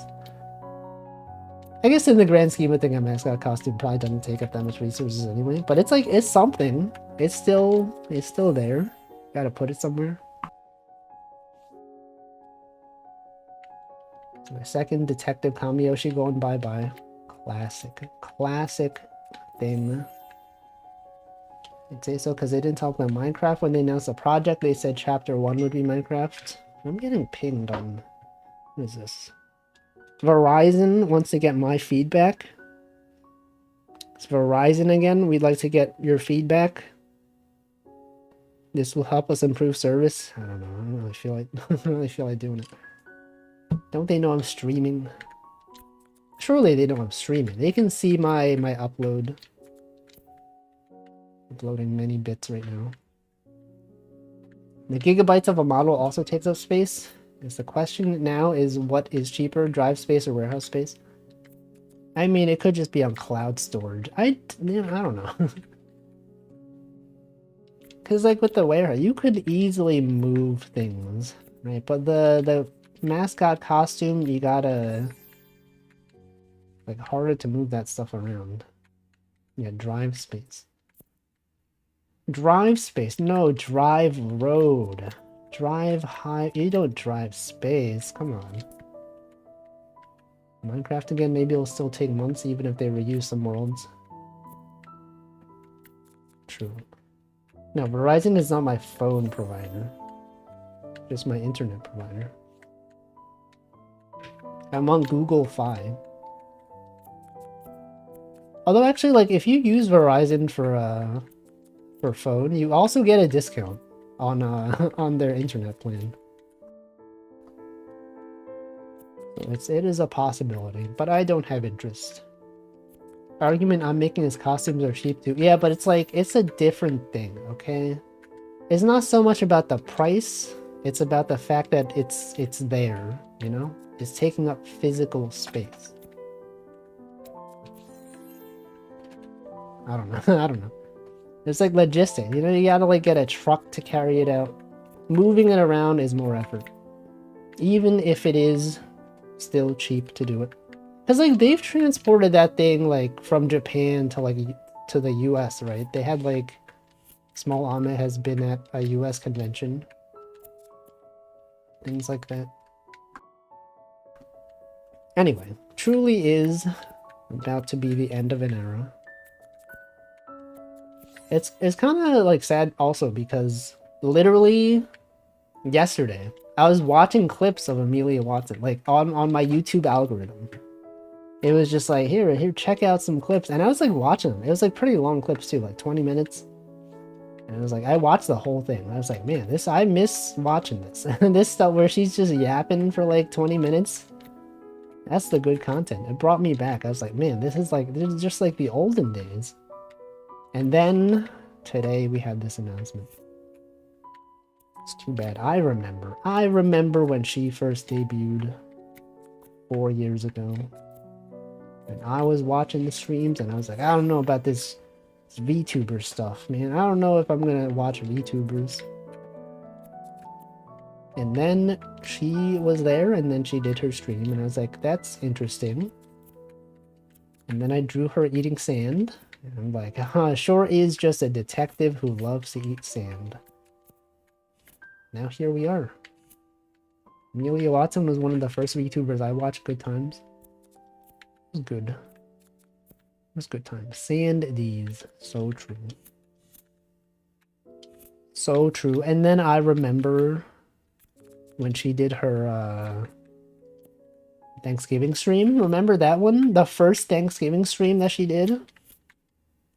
[SPEAKER 1] I guess in the grand scheme of things, a mascot costume probably doesn't take up that much resources anyway, but it's like, it's something. It's still there. Gotta put it somewhere. So my second Detective Kamiyoshi going bye-bye. Classic thing. I'd say so because they didn't talk about Minecraft when they announced the project. They said chapter 1 would be Minecraft. I'm getting pinged on... What is this? Verizon wants to get my feedback. It's Verizon again. We'd like to get your feedback. This will help us improve service. I don't know. I don't really feel like I don't really feel like doing it. Don't they know I'm streaming? Surely they know I'm streaming. They can see my upload. Uploading many bits right now. The gigabytes of a model also takes up space. Is the question now is what is cheaper, drive space or warehouse space? I mean, it could just be on cloud storage. I don't know. Because like with the warehouse, you could easily move things, right? But the mascot costume, you gotta... Like, harder to move that stuff around. Yeah, drive space. Drive space. No, drive road. Drive high. You don't drive space. Come on. Minecraft again, maybe it'll still take months even if they reuse some worlds. True. No, Verizon is not my phone provider. Just my internet provider. I'm on Google Fi. Although actually, like, if you use Verizon for phone, you also get a discount on on their internet plan. So it is a possibility, but I don't have interest. Argument I'm making is costumes are cheap too. Yeah, but it's like, it's a different thing, okay? It's not so much about the price, it's about the fact that it's there, you know? It's taking up physical space. I don't know. I don't know. It's like logistics, you know, you gotta like get a truck to carry it out. Moving it around is more effort. Even if it is still cheap to do it. Because like they've transported that thing like from Japan to like to the US, right? They had like Small Ame has been at a US convention. Things like that. Anyway, truly is about to be the end of an era. It's kind of like sad also because literally yesterday I was watching clips of Amelia Watson like on my YouTube algorithm. It was just like here check out some clips, and I was like watching them. It was like pretty long clips too, like 20 minutes. And it was like I watched the whole thing. I was like, man, I miss watching this. This stuff where she's just yapping for like 20 minutes. That's the good content. It brought me back. I was like, man, this is just like the olden days. And then today we had this announcement. It's too bad. I remember when she first debuted 4 years ago. And I was watching the streams and I was like, I don't know about this VTuber stuff, man. I don't know if I'm gonna watch VTubers. And then she was there and then she did her stream and I was like, that's interesting. And then I drew her eating sand. And I'm like, sure is just a detective who loves to eat sand. Now here we are. Amelia Watson was one of the first VTubers I watched. Good times. It was good. It was good times. Sand these. So true. So true. And then I remember when she did her Thanksgiving stream. Remember that one? The first Thanksgiving stream that she did?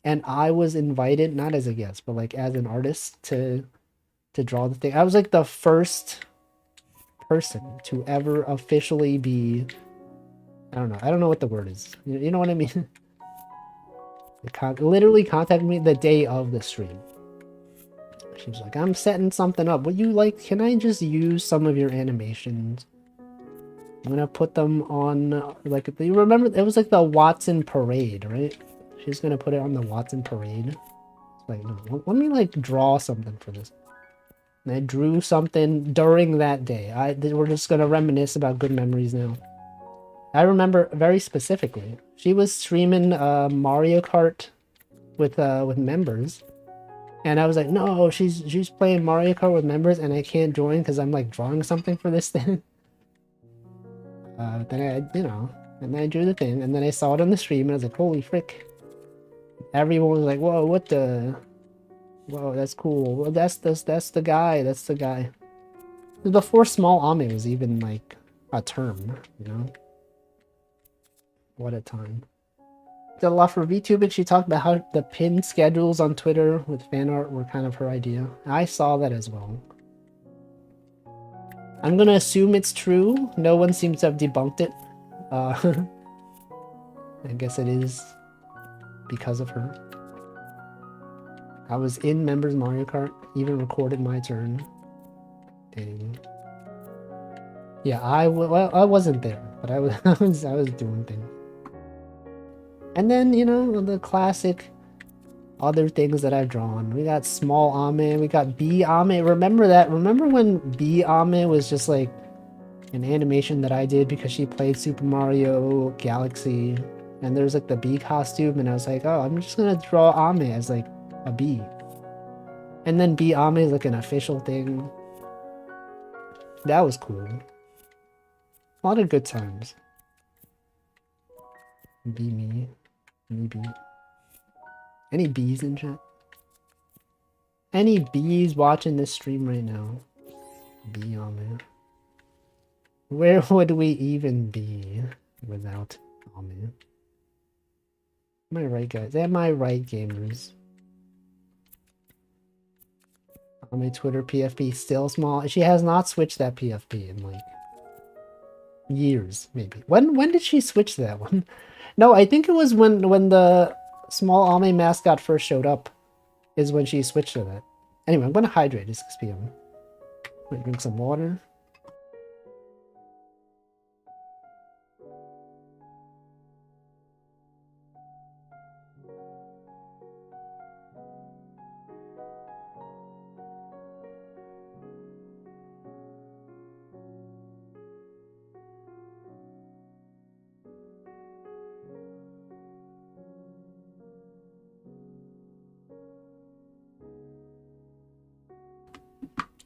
[SPEAKER 1] And I was invited, not as a guest, but like as an artist to draw the thing. I was like the first person to ever officially be, I don't know what the word is. You know what I mean? Literally contacted me the day of the stream. She was like, I'm setting something up. Would you like, can I just use some of your animations? I'm gonna put them on, like, you remember, it was like the Watson Parade, right? She's gonna put it on the Watson Parade. It's like, no, let me like draw something for this. And I drew something during that day. We're just gonna reminisce about good memories now. I remember very specifically. She was streaming Mario Kart with members. And I was like, no, she's playing Mario Kart with members and I can't join because I'm like drawing something for this thing. Then I, and then I drew the thing and then I saw it on the stream and I was like, holy frick. Everyone was like, whoa, what the... Whoa, that's cool. Well, that's the guy. That's the guy. Before Small Ame was even like a term, you know? What a time. Did a lot for VTube, and she talked about how the pin schedules on Twitter with fan art were kind of her idea. I saw that as well. I'm gonna assume it's true. No one seems to have debunked it. I guess it is because of her. I was in Members Mario Kart, even recorded my turn. Dang. Yeah, I wasn't there, but I was doing things. And then, the classic other things that I've drawn. We got Small Ame, we got B Ame. Remember that? Remember when B Ame was just like an animation that I did because she played Super Mario Galaxy, and there's like the bee costume, and I was like, oh, I'm just gonna draw Ame as like a bee. And then B Ame is like an official thing. That was cool. A lot of good times. Be me. Me bee. Any bees in chat? Any bees watching this stream right now? Bee Ame. Where would we even be without Ame? Am I right, guys? Am I right, gamers? Ame Twitter PFP still small. She has not switched that PFP in like years, maybe. When did she switch that one? No, I think it was when the Small Ame mascot first showed up is when she switched to that. Anyway, I'm gonna hydrate. It's 6 p.m. I'm gonna drink some water.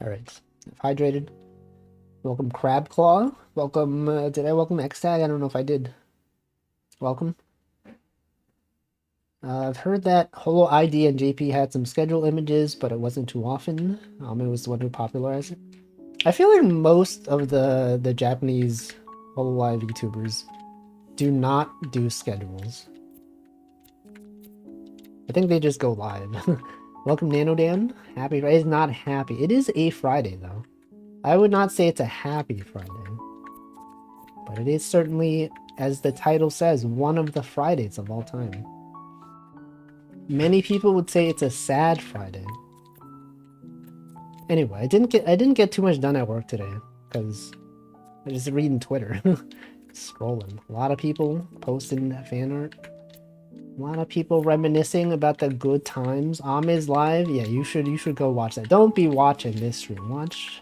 [SPEAKER 1] Alright. Hydrated. Welcome Crab Claw. Welcome, did I welcome X-Tag? I don't know if I did. Welcome. I've heard that Holo ID and JP had some schedule images, but it wasn't too often. It was the one who popularized it. I feel like most of the Japanese HoloLive YouTubers do not do schedules. I think they just go live. Welcome NanoDan. Happy Friday. It's not happy. It is a Friday though. I would not say it's a happy Friday. But it is certainly, as the title says, one of the Fridays of all time. Many people would say it's a sad Friday. Anyway, I didn't get too much done at work today because I was just reading Twitter, scrolling. A lot of people posting fan art. A lot of people reminiscing about the good times. Ame's live. Yeah, you should go watch that. Don't be watching this stream. Watch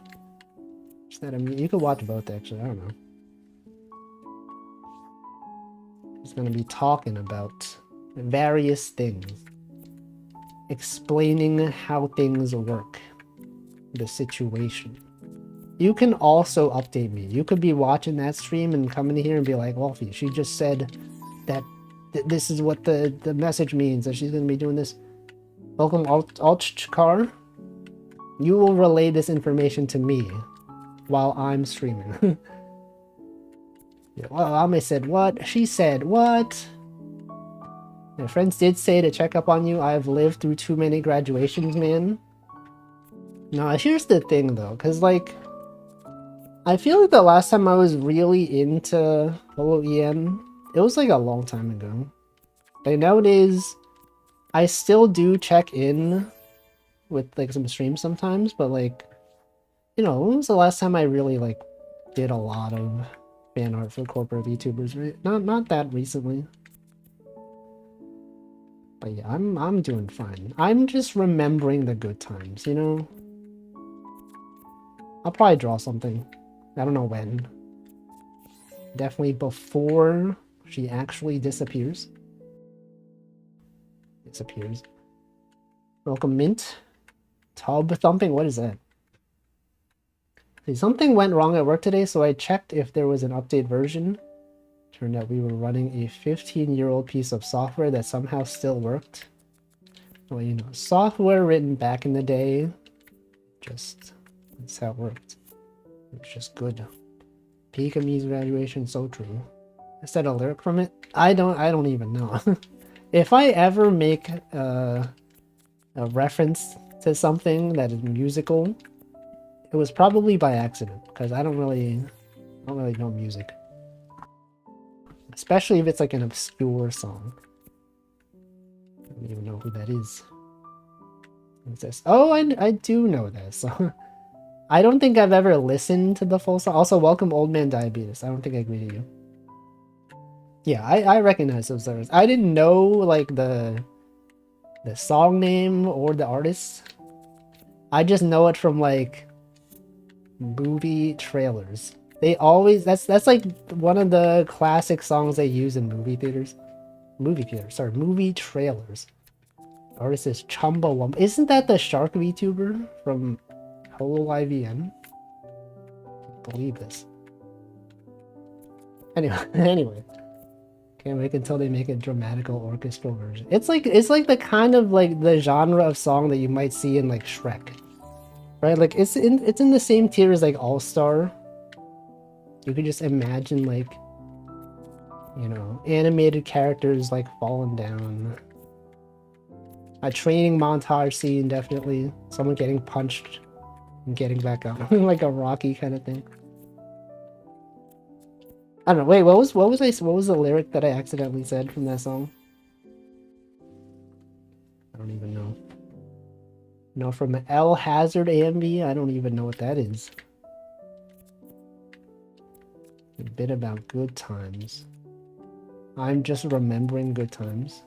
[SPEAKER 1] that. I mean, you could watch both actually. I don't know. He's gonna be talking about various things, explaining how things work, the situation. You can also update me. You could be watching that stream and come in here and be like, Wolfie, she just said that this is what the message means, that she's going to be doing this. Welcome, Altchkar. You will relay this information to me while I'm streaming. Yeah, well, Ame said what? She said what? My friends did say to check up on you. I've lived through too many graduations, man. No, here's the thing though, because like, I feel like the last time I was really into Holo EM, it was like a long time ago. Like nowadays, I still do check in with like some streams sometimes, but like, you know, when was the last time I really like did a lot of fan art for corporate VTubers, right? Not that recently. But yeah, I'm doing fine. I'm just remembering the good times, you know? I'll probably draw something. I don't know when. Definitely before she actually disappears. Disappears. Welcome, Mint. Tub thumping? What is that? See, something went wrong at work today, so I checked if there was an update version. Turned out we were running a 15-year-old piece of software that somehow still worked. Well, you know, software written back in the day, just that's how it worked. It's just good. Pikami's graduation, so true. Is that a lyric from it? I don't even know. If I ever make a reference to something that is musical, it was probably by accident, because I don't really know music. Especially if it's like an obscure song. I don't even know who that is. What's this? Oh, I do know this. I don't think I've ever listened to the full song. Also, welcome Old Man Diabetes. I don't think I greeted you. Yeah, I recognize those lyrics. I didn't know like the song name or the artist. I just know it from like movie trailers. They always that's like one of the classic songs they use in movie theaters. Movie trailers. The artist is Chumbawamba. Isn't that the shark VTuber from HoloLive EM? I can't believe this. Anyway. Can't wait until they make a dramatical orchestral version. It's like the kind of like the genre of song that you might see in like Shrek. Right? Like it's in the same tier as like All-Star. You could just imagine like, you know, animated characters like falling down. A training montage scene, definitely. Someone getting punched and getting back up. Like a Rocky kind of thing. I don't know. Wait, what was the lyric that I accidentally said from that song? I don't even know. No, from L Hazard AMV? I don't even know what that is. A bit about good times. I'm just remembering good times.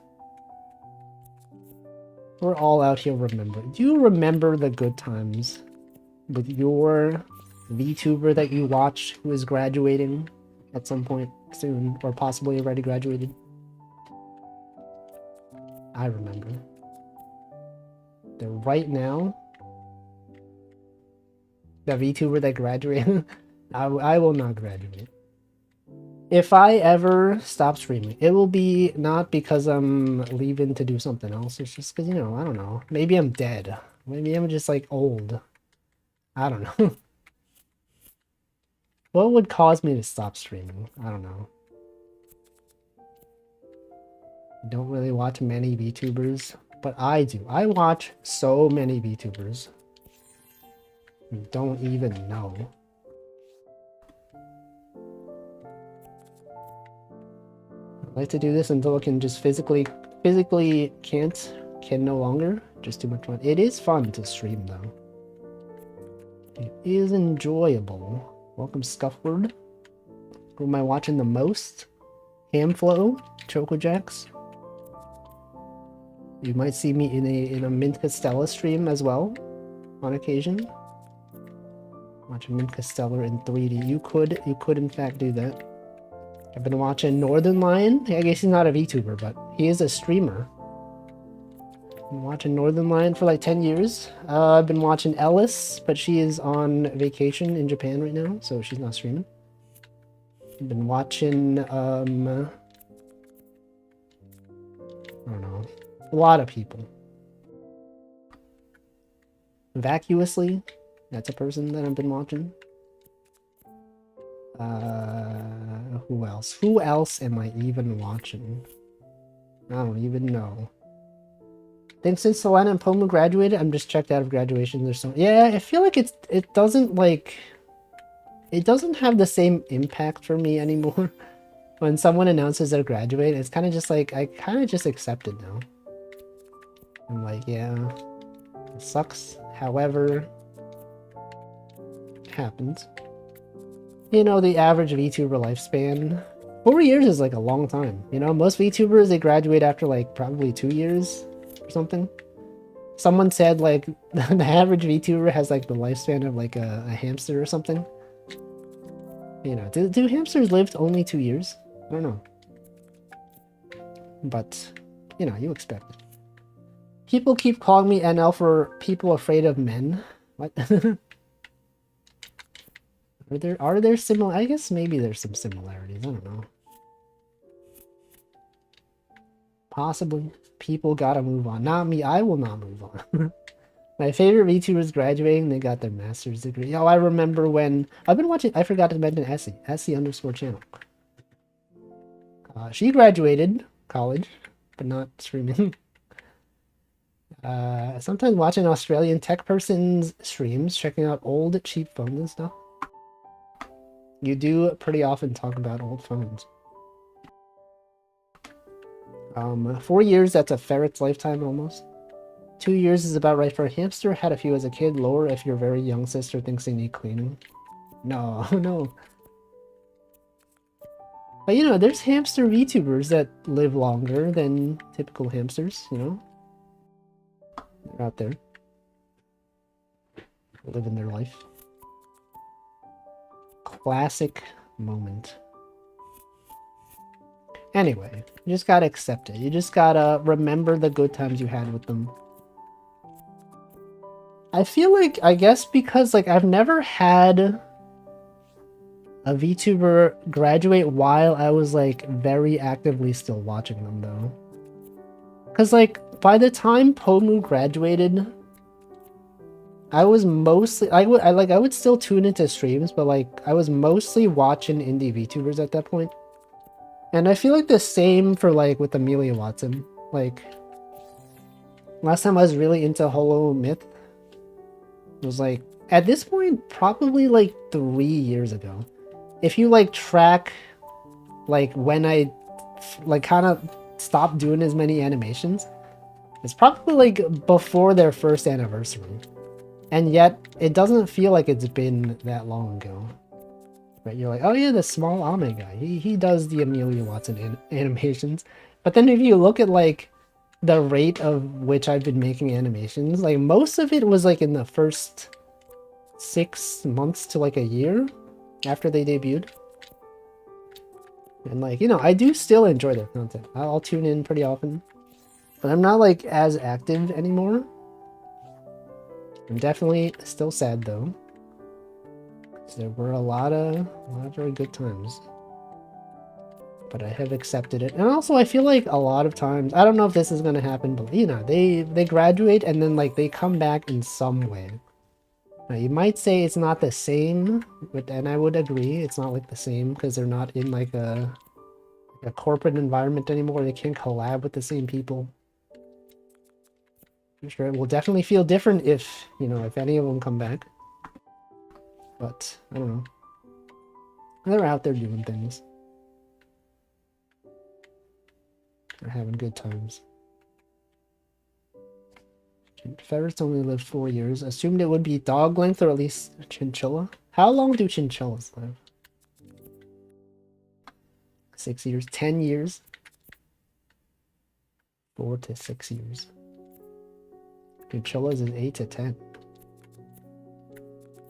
[SPEAKER 1] We're all out here remembering. Do you remember the good times with your VTuber that you watched who is graduating at some point soon, or possibly already graduated? I remember. That right now, The VTuber that graduated. I will not graduate. If I ever stop streaming, it will be not because I'm leaving to do something else. It's just because, you know, I don't know. Maybe I'm dead. Maybe I'm just like old. I don't know. What would cause me to stop streaming? I don't know. I don't really watch many VTubers, but I do. I watch so many VTubers. You don't even know. I like to do this until I can just physically can no longer. Just too much fun. It is fun to stream though. It is enjoyable. Welcome Scuffward. Who am I watching the most? Hamflow, Choco Jacks. You might see me in a Mint Castella stream as well, on occasion. Watching Mint Castella in 3D. You could in fact do that. I've been watching Northern Lion. I guess he's not a VTuber, but he is a streamer. I've been watching Northern Lion for like 10 years. I've been watching Ellis, but she is on vacation in Japan right now, so she's not streaming. I've been watching, I don't know, a lot of people. Vacuously, that's a person that I've been watching. Who else? Who else am I even watching? I don't even know. I think since Selena and Poma graduated, I'm just checked out of graduation. There's so yeah, I feel like it doesn't have the same impact for me anymore. When someone announces they're graduating, it's kind of just like I kind of just accept it now. I'm like, yeah, it sucks. However, it happens. You know, the average VTuber lifespan, 4 years is like a long time. You know, most VTubers, they graduate after like probably 2 years or something. Someone said like the average VTuber has like the lifespan of like a hamster or something. You know, do hamsters live only 2 years? I don't know. But, you know, you expect it. People keep calling me NL for people afraid of men. What? Are there similar? I guess maybe there's some similarities. I don't know. Possibly. People gotta move on. Not me. I will not move on. My favorite VTubers graduating, they got their master's degree. Oh, I remember when I've been watching. I forgot to mention Essie. Essie_channel. She graduated college, but not streaming. Sometimes watching Australian tech person's streams, checking out old cheap phones and stuff. You do pretty often talk about old phones. 4 years, that's a ferret's lifetime almost. 2 years is about right for a hamster. Had a few as a kid. Lower if your very young sister thinks they need cleaning. No, no. But you know, there's hamster VTubers that live longer than typical hamsters, you know? They're out there. Living their life. Classic moment. Anyway, you just gotta accept it. You just gotta remember the good times you had with them. I feel like, I guess because like I've never had a VTuber graduate while I was like very actively still watching them though. Cause like by the time Pomu graduated, I was mostly I would still tune into streams, but like I was mostly watching indie VTubers at that point. And I feel like the same for like with Amelia Watson. Like last time I was really into Holo Myth was like at this point probably like 3 years ago. If you like track like when I like kind of stopped doing as many animations, it's probably like before their first anniversary. And yet, it doesn't feel like it's been that long ago. Right? You're like, oh yeah, the small Ame guy. He does the Amelia Watson animations. But then if you look at like the rate of which I've been making animations, like most of it was like in the first 6 months to like a year after they debuted. And like, you know, I do still enjoy their content. I'll tune in pretty often. But I'm not like as active anymore. I'm definitely still sad though. There were a lot of very good times. But I have accepted it. And also I feel like a lot of times, I don't know if this is gonna happen, but you know, they graduate and then like they come back in some way. Now, you might say it's not the same, and I would agree, it's not like the same because they're not in like a corporate environment anymore. They can't collab with the same people. I'm sure it will definitely feel different if, you know, if any of them come back. But, I don't know. They're out there doing things. They're having good times. Ferrets only live 4 years. Assumed it would be dog length or at least a chinchilla. How long do chinchillas live? 6 years. 10 years? 4 to 6 years. Chinchillas is 8 to 10.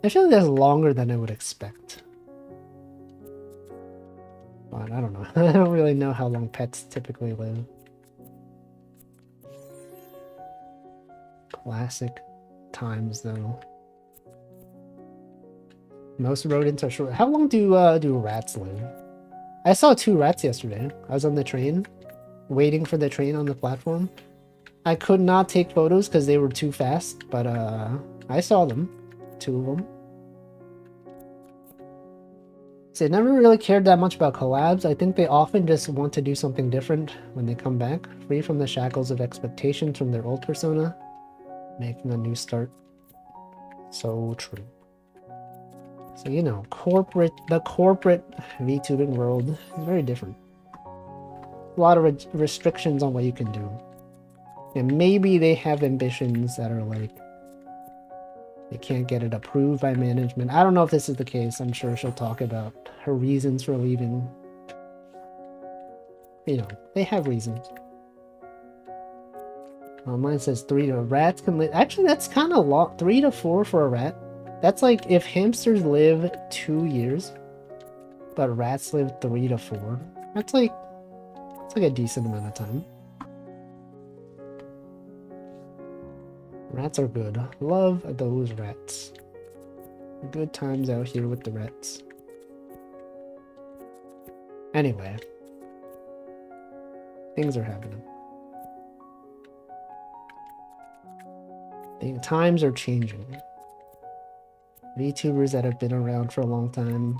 [SPEAKER 1] I feel like that's longer than I would expect. But I don't know. I don't really know how long pets typically live. Classic times though. Most rodents are short. How long do rats live? I saw 2 rats yesterday. I was on the train, waiting for the train on the platform. I could not take photos because they were too fast, but I saw them. 2 of them. So I never really cared that much about collabs. I think they often just want to do something different when they come back, free from the shackles of expectations from their old persona, making a new start. So true. So, you know, the corporate VTubing world is very different. A lot of restrictions on what you can do. And maybe they have ambitions that are like, they can't get it approved by management. I don't know if this is the case. I'm sure she'll talk about her reasons for leaving. You know, they have reasons. Mine says 3 to rats can live. Actually, that's kind of long. 3 to 4 for a rat. That's like if hamsters live 2 years, but rats live 3 to 4. That's like a decent amount of time. Rats are good. Love those rats. Good times out here with the rats. Anyway. Things are happening. Times are changing. VTubers that have been around for a long time.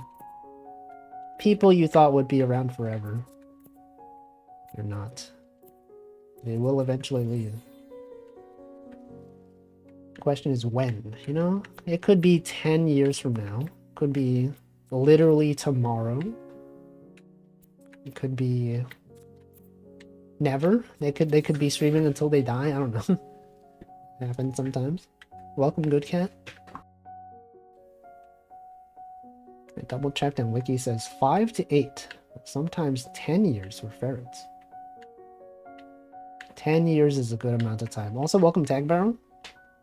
[SPEAKER 1] People you thought would be around forever. They're not. They will eventually leave. Question is when, you know? It could be 10 years from now. Could be literally tomorrow. It could be never. They could be streaming until they die. I don't know. It happens sometimes. Welcome, Good Cat. I double checked and Wiki says 5 to 8. Sometimes 10 years for ferrets. 10 years is a good amount of time. Also, welcome, Tag Barrel.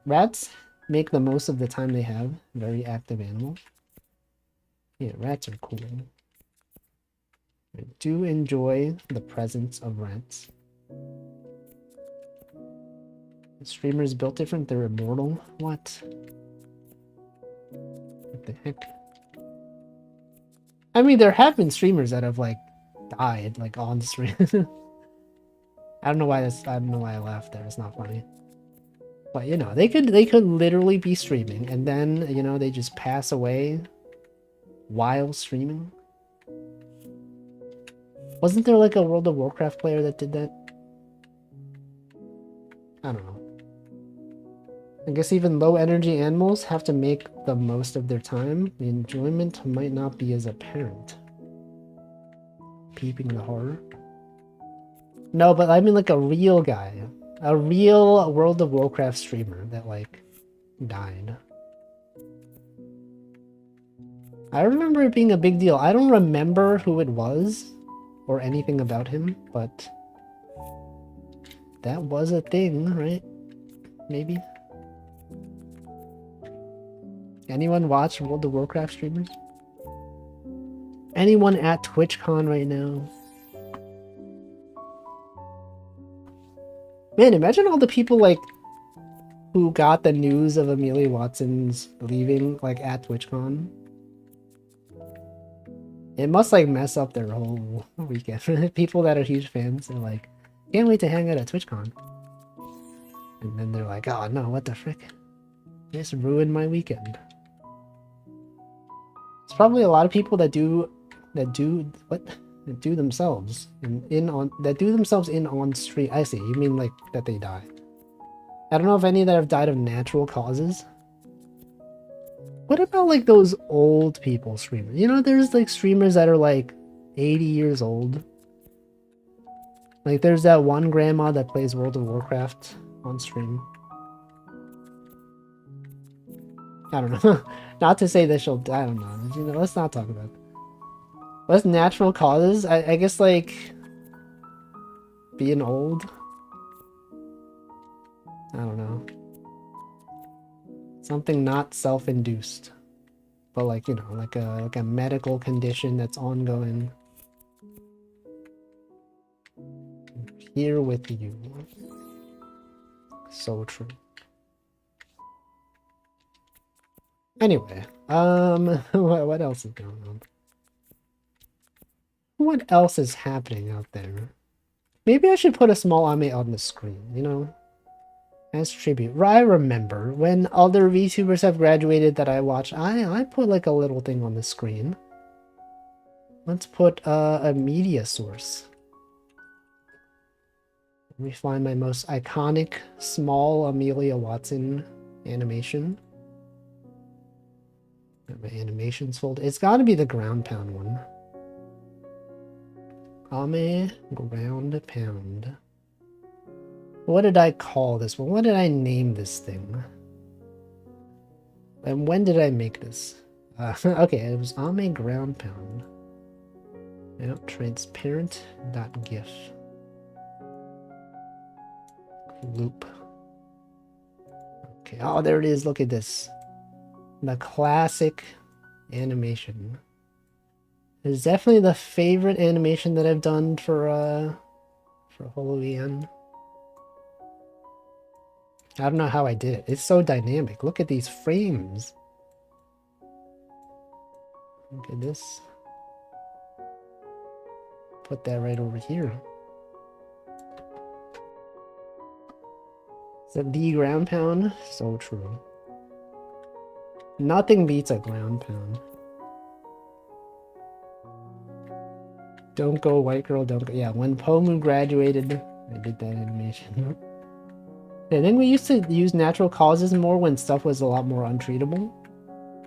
[SPEAKER 1] Rats make the most of the time they have. Very active animals. Yeah, rats are cool. I do enjoy the presence of rats. The streamers built different, they're immortal. What? What the heck? I mean, there have been streamers that have like died like on stream. I don't know why I laughed there. It's not funny. But you know, they could literally be streaming and then, you know, they just pass away while streaming. Wasn't there like a World of Warcraft player that did that? I don't know. I guess even low energy animals have to make the most of their time. The enjoyment might not be as apparent. Peeping the horror. No, but I mean like a real guy. A real World of Warcraft streamer that like died. I remember it being a big deal. I don't remember who it was or anything about him, but that was a thing, right? Maybe. Anyone watch World of Warcraft streamers? Anyone at TwitchCon right now? Man, imagine all the people like who got the news of Amelia Watson's leaving like at TwitchCon. It must like mess up their whole weekend. People that are huge fans are like, can't wait to hang out at TwitchCon. And then they're like, oh no, what the frick? This ruined my weekend. There's probably a lot of people that do themselves in on stream. I see, you mean like that they die. I don't know if any that have died of natural causes. What about like those old people streamers? You know, there's like streamers that are like 80 years old. Like there's that one grandma that plays World of Warcraft on stream. I don't know. Not to say that she'll, I don't know. You know, let's not talk about that. What's natural causes? I guess like being old. I don't know. Something not self-induced, but like, you know, like a medical condition that's ongoing. Here with you. So true. Anyway, what else is going on? What else is happening out there? Maybe I should put a small Ame on the screen, you know? As tribute. I remember when other VTubers have graduated that I watch, I put like a little thing on the screen. Let's put a media source. Let me find my most iconic small Amelia Watson animation. Got my animations folder. It's got to be the ground pound one. Ame ground pound. What did I call this one? What did I name this thing? And when did I make this? Okay, it was Ame ground pound. Yep, transparent.gif. Loop. Okay, oh, there it is. Look at this. The classic animation. It's definitely the favorite animation that I've done for Halloween. I don't know how I did it. It's so dynamic. Look at these frames. Look at this. Put that right over here. Is that the ground pound? So true. Nothing beats a ground pound. Don't go, white girl, don't go. Yeah, when Pomu graduated, I did that animation. I think we used to use natural causes more when stuff was a lot more untreatable.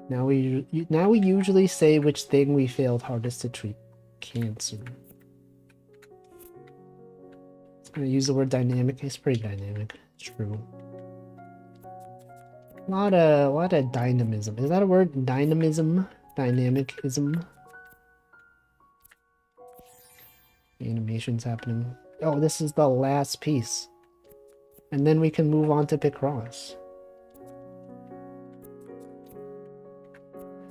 [SPEAKER 1] Now we usually say which thing we failed hardest to treat. Cancer. I'm gonna use the word dynamic. It's pretty dynamic. It's true. A lot of dynamism. Is that a word? Dynamism? Dynamicism? Animations happening. Oh, this is the last piece. And then we can move on to Picross.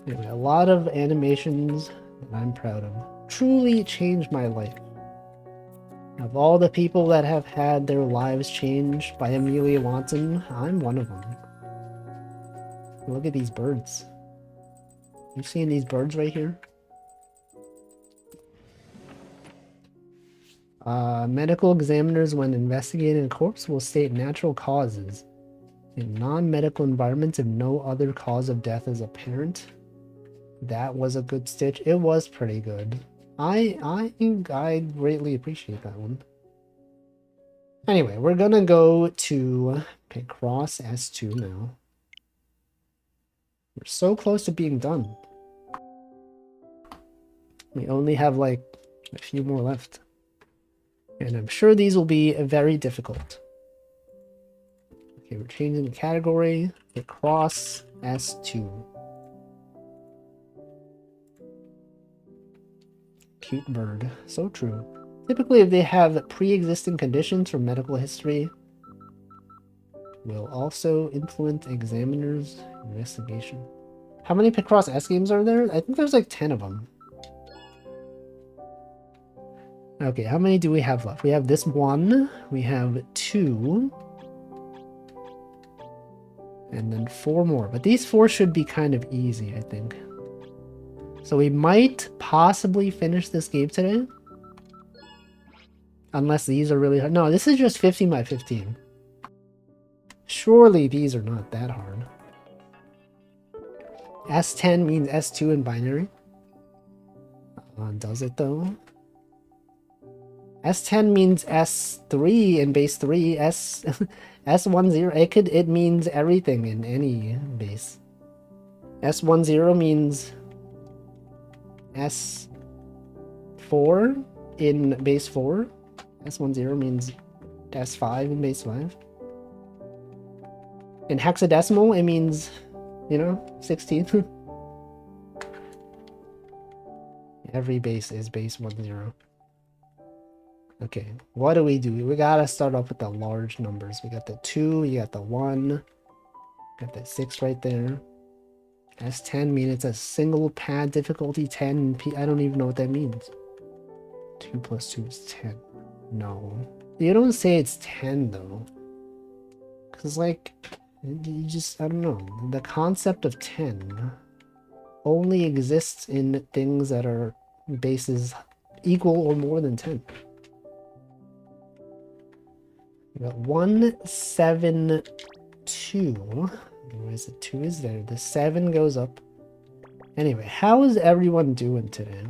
[SPEAKER 1] Anyway, a lot of animations that I'm proud of. Truly changed my life. Of all the people that have had their lives changed by Amelia Watson, I'm one of them. Look at these birds. You seeing these birds right here? Medical examiners, when investigating a corpse, will state natural causes in non-medical environments if no other cause of death is apparent. That was a good stitch. It was pretty good. I greatly appreciate that one. Anyway, we're gonna go to Picross S2 now. We're so close to being done. We only have like a few more left. And I'm sure these will be very difficult. Okay, we're changing the category. Picross S2. Cute bird. So true. Typically, if they have pre-existing conditions or medical history, will also influence examiners' investigation. How many Picross S games are there? I think there's like 10 of them. Okay, how many do we have left? We have this one, we have 2, and then 4 more. But these 4 should be kind of easy, I think. So we might possibly finish this game today. Unless these are really hard. No, this is just 15 by 15. Surely these are not that hard. S10 means S2 in binary. Does it though? S10 means S3 in base 3. S10 it means everything in any base. S10 means S4 in base 4. S10 means S5 in base 5. In hexadecimal, it means, you know, 16. Every base is base 10. Okay, what do? We gotta start off with the large numbers. We got the 2, you got the 1, got the 6 right there. S10 means it's a single pad difficulty 10. I don't even know what that means. 2 plus 2 is 10. No. You don't say it's 10 though. Because like, you just, I don't know. The concept of 10 only exists in things that are bases equal or more than 10. We got 172. Where's the 2 is there? The 7 goes up. Anyway, how is everyone doing today?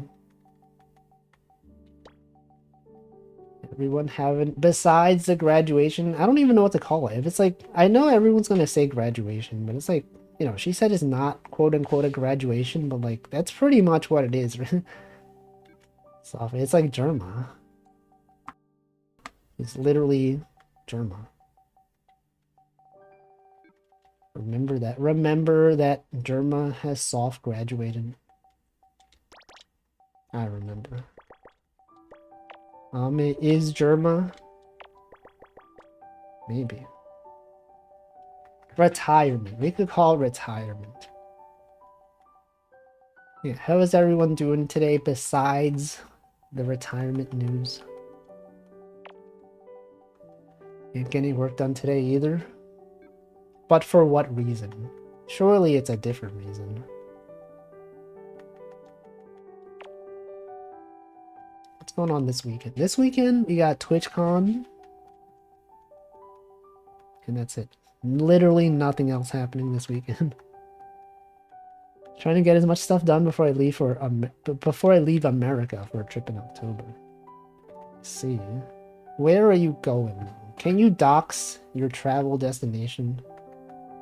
[SPEAKER 1] Everyone having, besides the graduation, I don't even know what to call it. If it's like, I know everyone's gonna say graduation, but it's like, you know, she said it's not quote unquote a graduation, but like, that's pretty much what it is. So it's like Germa. It's literally Germa. Remember that. Remember that Germa has soft graduated. I remember. Is Germa? Maybe. Retirement. We could call it retirement. Yeah, how is everyone doing today besides the retirement news? Ain't getting work done today either. But for what reason? Surely it's a different reason. What's going on this weekend? This weekend, we got TwitchCon. And that's it. Literally nothing else happening this weekend. Trying to get as much stuff done before I leave for America for a trip in October. Let's see. Where are you going? Can you dox your travel destination?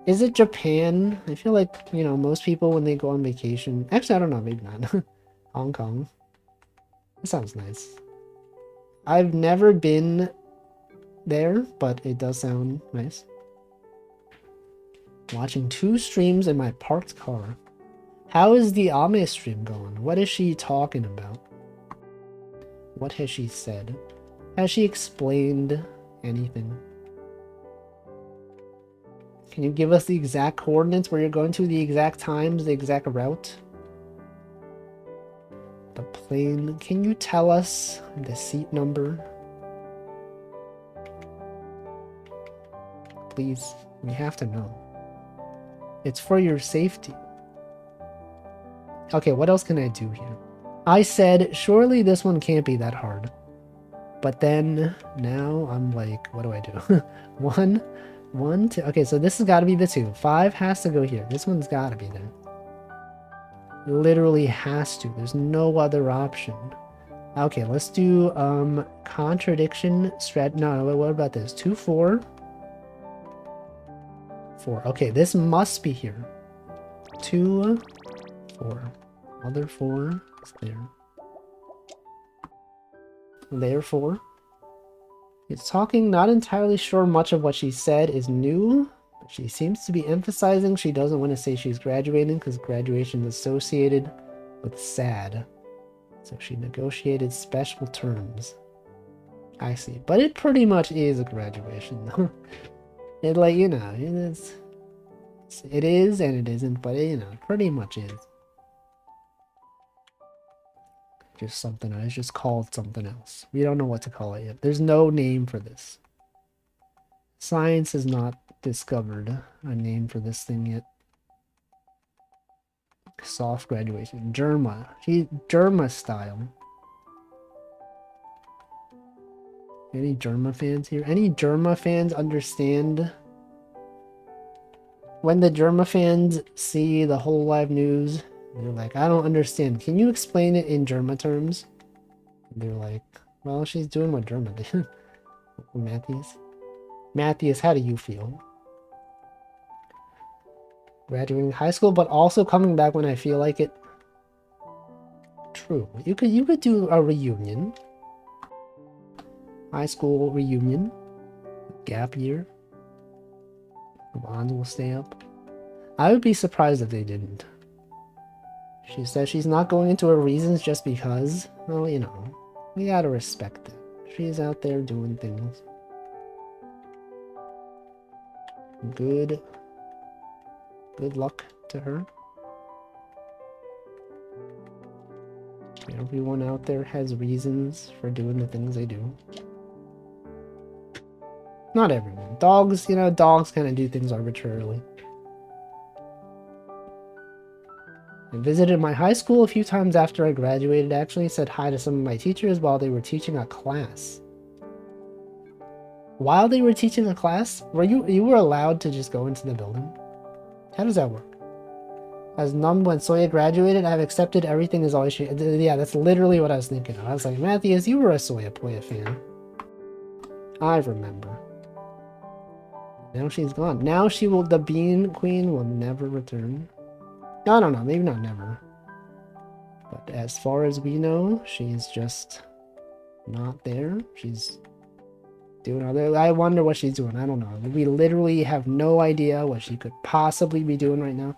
[SPEAKER 1] Is it Japan? I feel like, you know, most people when they go on vacation... Actually, I don't know. Maybe not. Hong Kong. That sounds nice. I've never been there, but it does sound nice. Watching 2 streams in my parked car. How is the Ame stream going? What is she talking about? What has she said? Has she explained anything? Can you give us the exact coordinates where you're going to, the exact times, the exact route? The plane. Can you tell us the seat number? Please, we have to know. It's for your safety. Okay, what else can I do here? I said, surely this one can't be that hard. But then, now I'm like, what do I do? 1, 2. Okay, so this has got to be the 2. 5 has to go here. This one's got to be there. Literally has to. There's no other option. Okay, let's do contradiction strat. No, what about this? 2, 4. 4. Okay, this must be here. 2, 4. Other 4 is there. Therefore, it's talking, not entirely sure much of what she said is new, but she seems to be emphasizing she doesn't want to say she's graduating because graduation is associated with sad. So she negotiated special terms. I see. But it pretty much is a graduation, though. It, like, you know, it is and it isn't, but it, you know, pretty much is. Just something else. It's just called something else. We don't know what to call it yet. There's no name for this. Science has not discovered a name for this thing yet. Soft graduation. Germa. She Germa style. Any Germa fans here? Any Germa fans understand? When the Germa fans see the whole live news, they're like, I don't understand. Can you explain it in Germa terms? And they're like, well, she's doing what Germa did. Matthias? Matthias, how do you feel? Graduating high school, but also coming back when I feel like it. True. You could do a reunion. High school reunion. Gap year. The bonds will stay up. I would be surprised if they didn't. She says she's not going into her reasons just because. Well, you know, we gotta respect it. She's out there doing things. Good luck to her. Everyone out there has reasons for doing the things they do. Not everyone. Dogs, you know, dogs kind of do things arbitrarily. I visited my high school a few times after I graduated, actually. Said hi to some of my teachers while they were teaching a class. While they were teaching a class? You were allowed to just go into the building? How does that work? As numb when Soya graduated, I've accepted everything as always. Yeah, that's literally what I was thinking of. I was like, Matthias, you were a Soya fan. I remember. Now she's gone. Now she will, the Bean Queen will never return. I don't know, maybe not never. But as far as we know, she's just not there. She's doing other, I wonder what she's doing. I don't know. We literally have no idea what she could possibly be doing right now.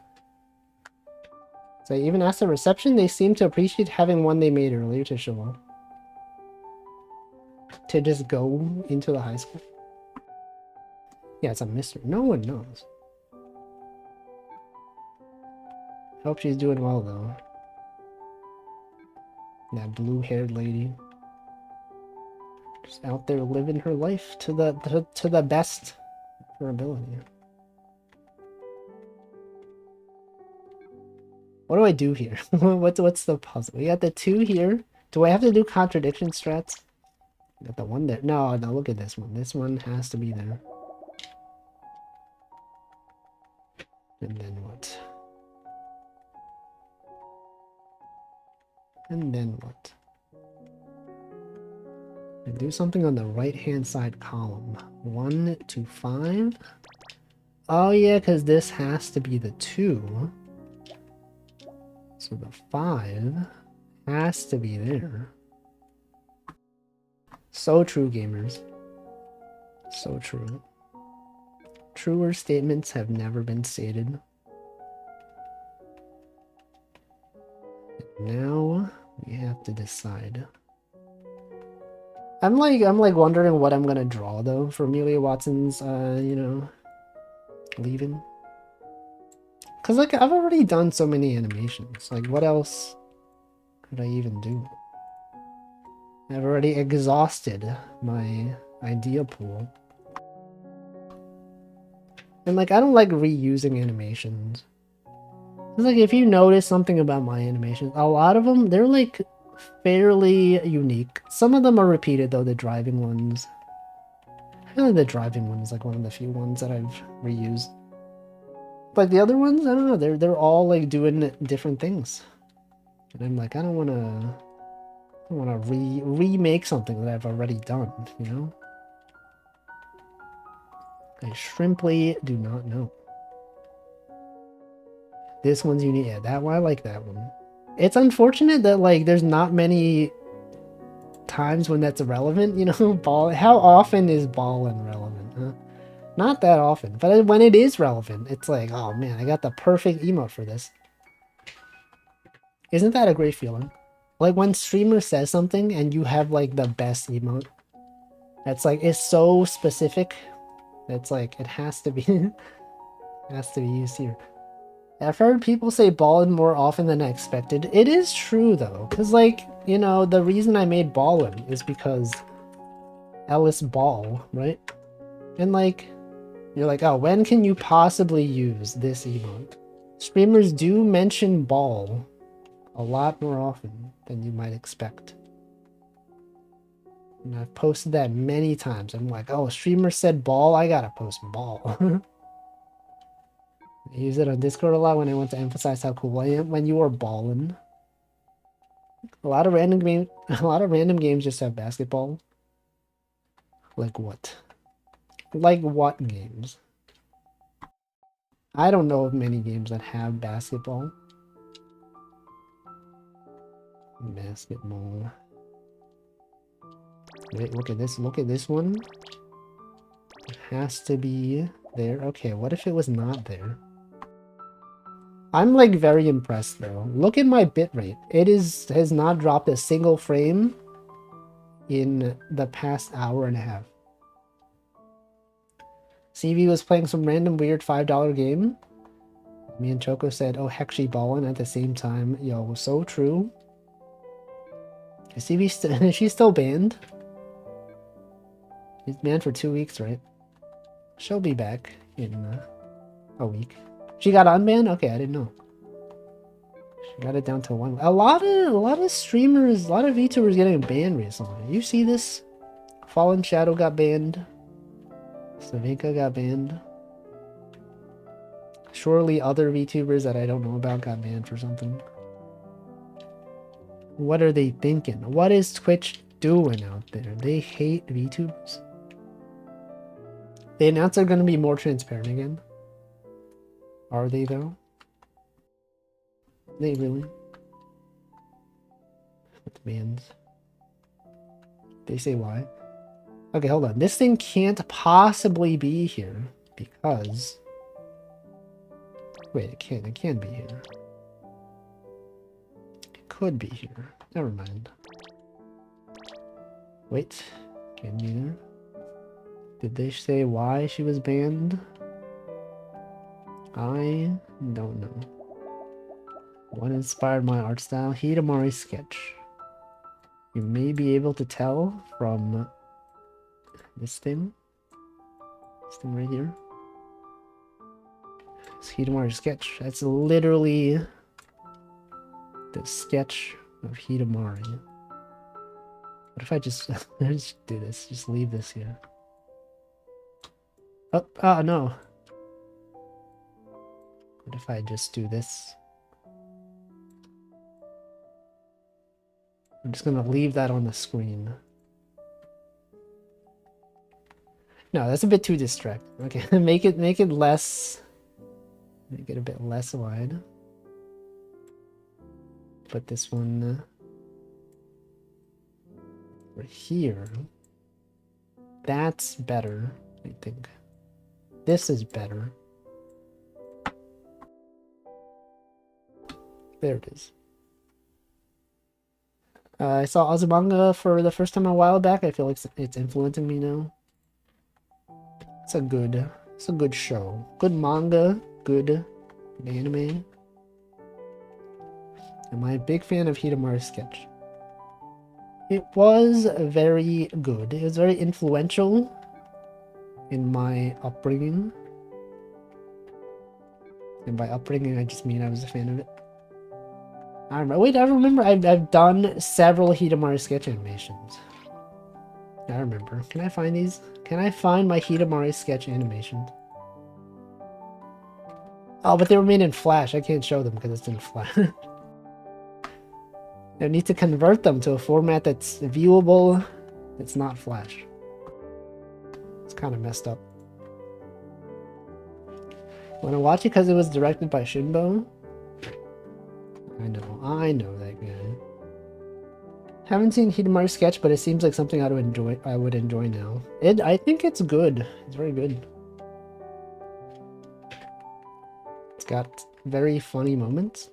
[SPEAKER 1] So even at the reception, they seem to appreciate having one they made earlier to show up. To just go into the high school. Yeah, it's a mystery. No one knows. Hope she's doing well, though. That blue-haired lady. Just out there living her life to the best of her ability. What do I do here? What's the puzzle? We got the 2 here. Do I have to do contradiction strats? Got the 1 there. No, look at this one. This one has to be there. And then what? And then what? And do something on the right-hand side column. 1 to 5. Oh yeah, because this has to be the 2. So the 5 has to be there. So true, gamers. So true. Truer statements have never been stated. Now we have to decide. I'm like wondering what I'm gonna draw though for Amelia Watson's you know, leaving. Cause like I've already done so many animations. Like what else could I even do? I've already exhausted my idea pool. And like I don't like reusing animations. It's like if you notice something about my animations, a lot of them, they're like fairly unique. Some of them are repeated though, the driving ones. I feel like the driving one is like one of the few ones that I've reused. But the other ones, I don't know, they're all like doing different things. And I'm like, I don't wanna remake something that I've already done, you know? I simply do not know. This one's unique. Yeah, that one, I like that one. It's unfortunate that like there's not many times when that's irrelevant, you know? Ball. How often is ballin' relevant? Huh? Not that often, but when it is relevant, it's like, oh man, I got the perfect emote for this. Isn't that a great feeling? Like when streamer says something and you have like the best emote. That's like, it's so specific. It's like, it has to be, has to be used here. I've heard people say ballin' more often than I expected. It is true though, because like, you know, the reason I made ballin' is because Ellis Ball, right? And like, you're like, oh, when can you possibly use this emote? Streamers do mention ball a lot more often than you might expect. And I've posted that many times. I'm like, oh, a streamer said ball, I gotta post ball. I use it on Discord a lot when I want to emphasize how cool I am when you are ballin'. A lot of random games just have basketball. Like what? Like what games? I don't know of many games that have basketball. Basketball. Wait, look at this. Look at this one. It has to be there. Okay, what if it was not there? I'm like very impressed though. Look at my bitrate. It has not dropped a single frame in the past hour and a half. CV was playing some random weird $5 game. Me and Choco said, oh, heck, she ballin' at the same time. Yo, so true. Is CV she's still banned? She's banned for 2 weeks, right? She'll be back in a week. She got unbanned? Okay, I didn't know. She got it down to 1. A lot of streamers, a lot of VTubers getting banned recently. You see this? Fallen Shadow got banned. Savinka got banned. Surely other VTubers that I don't know about got banned for something. What are they thinking? What is Twitch doing out there? They hate VTubers. They announced they're going to be more transparent again. Are they though? They really? With the bans. They say why? Okay, hold on. This thing can't possibly be here because... Wait, it can be here. It could be here. Never mind. Wait, can be there. Did they say why she was banned? I don't know. What inspired my art style? Hidamari sketch. You may be able to tell from this thing. This thing right here. It's Hidamari sketch. That's literally the sketch of Hidamari. What if I just, just do this? Just leave this here. Oh, no. What if I just do this? I'm just gonna leave that on the screen. No, that's a bit too distracting. Okay, make it less. Make it a bit less wide. Put this one right here. That's better, I think. This is better. There it is. I saw Azumanga for the first time a while back. I feel like it's influencing me now. It's a good show. Good manga, good anime. Am I a big fan of Hidamari's sketch? It was very good. It was very influential in my upbringing. And by upbringing, I just mean I was a fan of it. I remember I've done several Hidamari sketch animations. I remember. Can I find these? Can I find my Hidamari sketch animations? Oh, but they were made in Flash. I can't show them because it's in Flash. I need to convert them to a format that's viewable. It's not Flash. It's kind of messed up. Want to watch it because it was directed by Shinbo? I know that guy. Haven't seen Hidamari's sketch, but it seems like something I would enjoy now. I think it's good. It's very good. It's got very funny moments.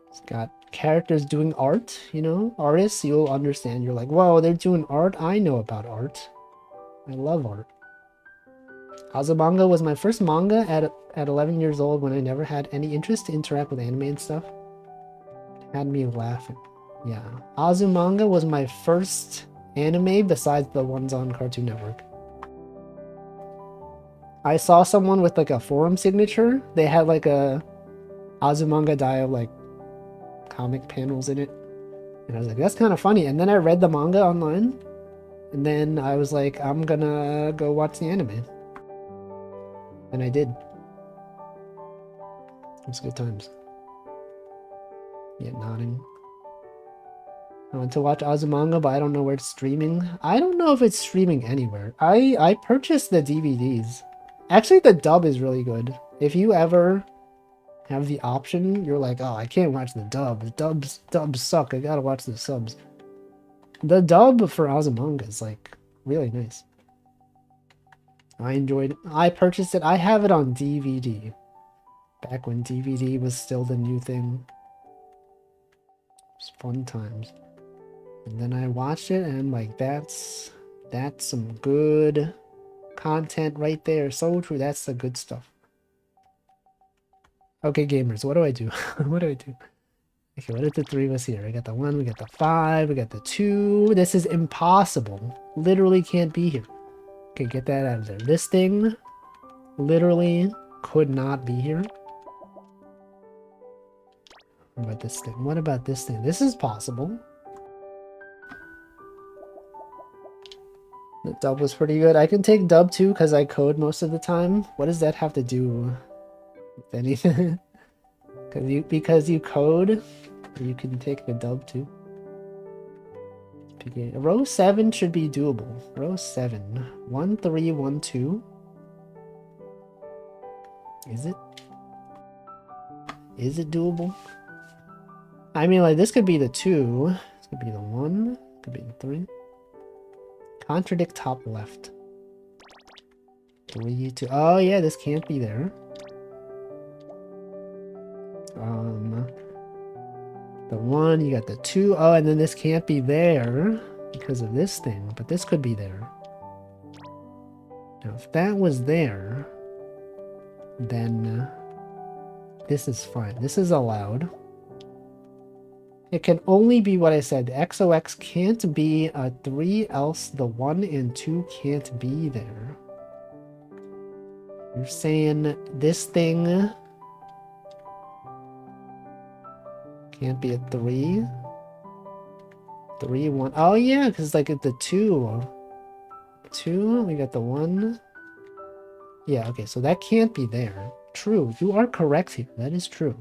[SPEAKER 1] It's got characters doing art, you know? Artists, you'll understand. You're like, whoa, they're doing art? I know about art. I love art. Azumanga was my first manga at 11 years old when I never had any interest to interact with anime and stuff. It had me laughing. Yeah. Azumanga was my first anime besides the ones on Cartoon Network. I saw someone with like a forum signature. They had like a Azumanga Daioh like comic panels in it. And I was like, that's kind of funny. And then I read the manga online. And then I was like, I'm gonna go watch the anime. And I did. It was good times. Yeah, nodding. I want to watch Azumanga, but I don't know where it's streaming. I don't know if it's streaming anywhere. I purchased the DVDs. Actually, the dub is really good. If you ever have the option, you're like, oh, I can't watch the dub. The dubs suck. I gotta watch the subs. The dub for Azumanga is like really nice. I enjoyed it. I purchased it. I have it on DVD. Back when DVD was still the new thing. It was fun times. And then I watched it and I'm like, that's some good content right there. So true. That's the good stuff. Okay, gamers, what do I do? What do I do? Okay, what are the three of us here? I got the 1, we got the 5, we got the 2. This is impossible. Literally can't be here. Okay, get that out of there. This thing literally could not be here. What about this thing? What about this thing? This is possible. The dub was pretty good. I can take dub too because I code most of the time. What does that have to do with anything? because you code, you can take the dub too. Row 7 should be doable. Row 7. 1, 3, 1, 2. Is it? Is it doable? I mean, like, this could be the 2. This could be the 1. Could be the 3. Contradict top left. 3, 2. Oh, yeah, this can't be there. The 1, you got the 2. Oh, and then this can't be there because of this thing, but this could be there. Now, if that was there, then this is fine. This is allowed. It can only be what I said. The XOX can't be a 3, else the 1 and 2 can't be there. You're saying this thing can't be a 3? 3, 1. Oh, yeah, because like at the 2. 2, we got the 1. Yeah, okay, so that can't be there. True, you are correct here. That is true.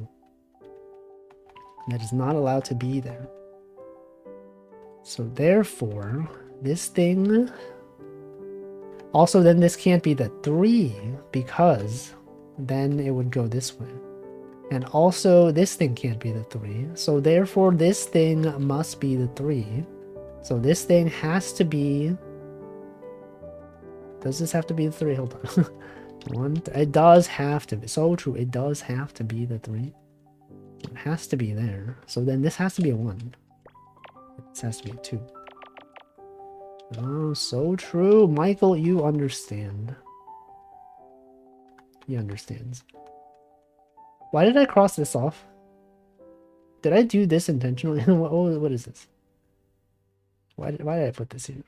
[SPEAKER 1] That is not allowed to be there. So therefore, this thing... Also, then this can't be the 3, because then it would go this way. And also, this thing can't be the 3. So therefore, this thing must be the 3. So this thing has to be... Does this have to be the 3? Hold on. 1, it does have to be. So true. It does have to be the 3. It has to be there. So then this has to be a 1. This has to be a 2. Oh, so true. Michael, you understand. He understands. Why did I cross this off? Did I do this intentionally? What is this? Why did I put this here?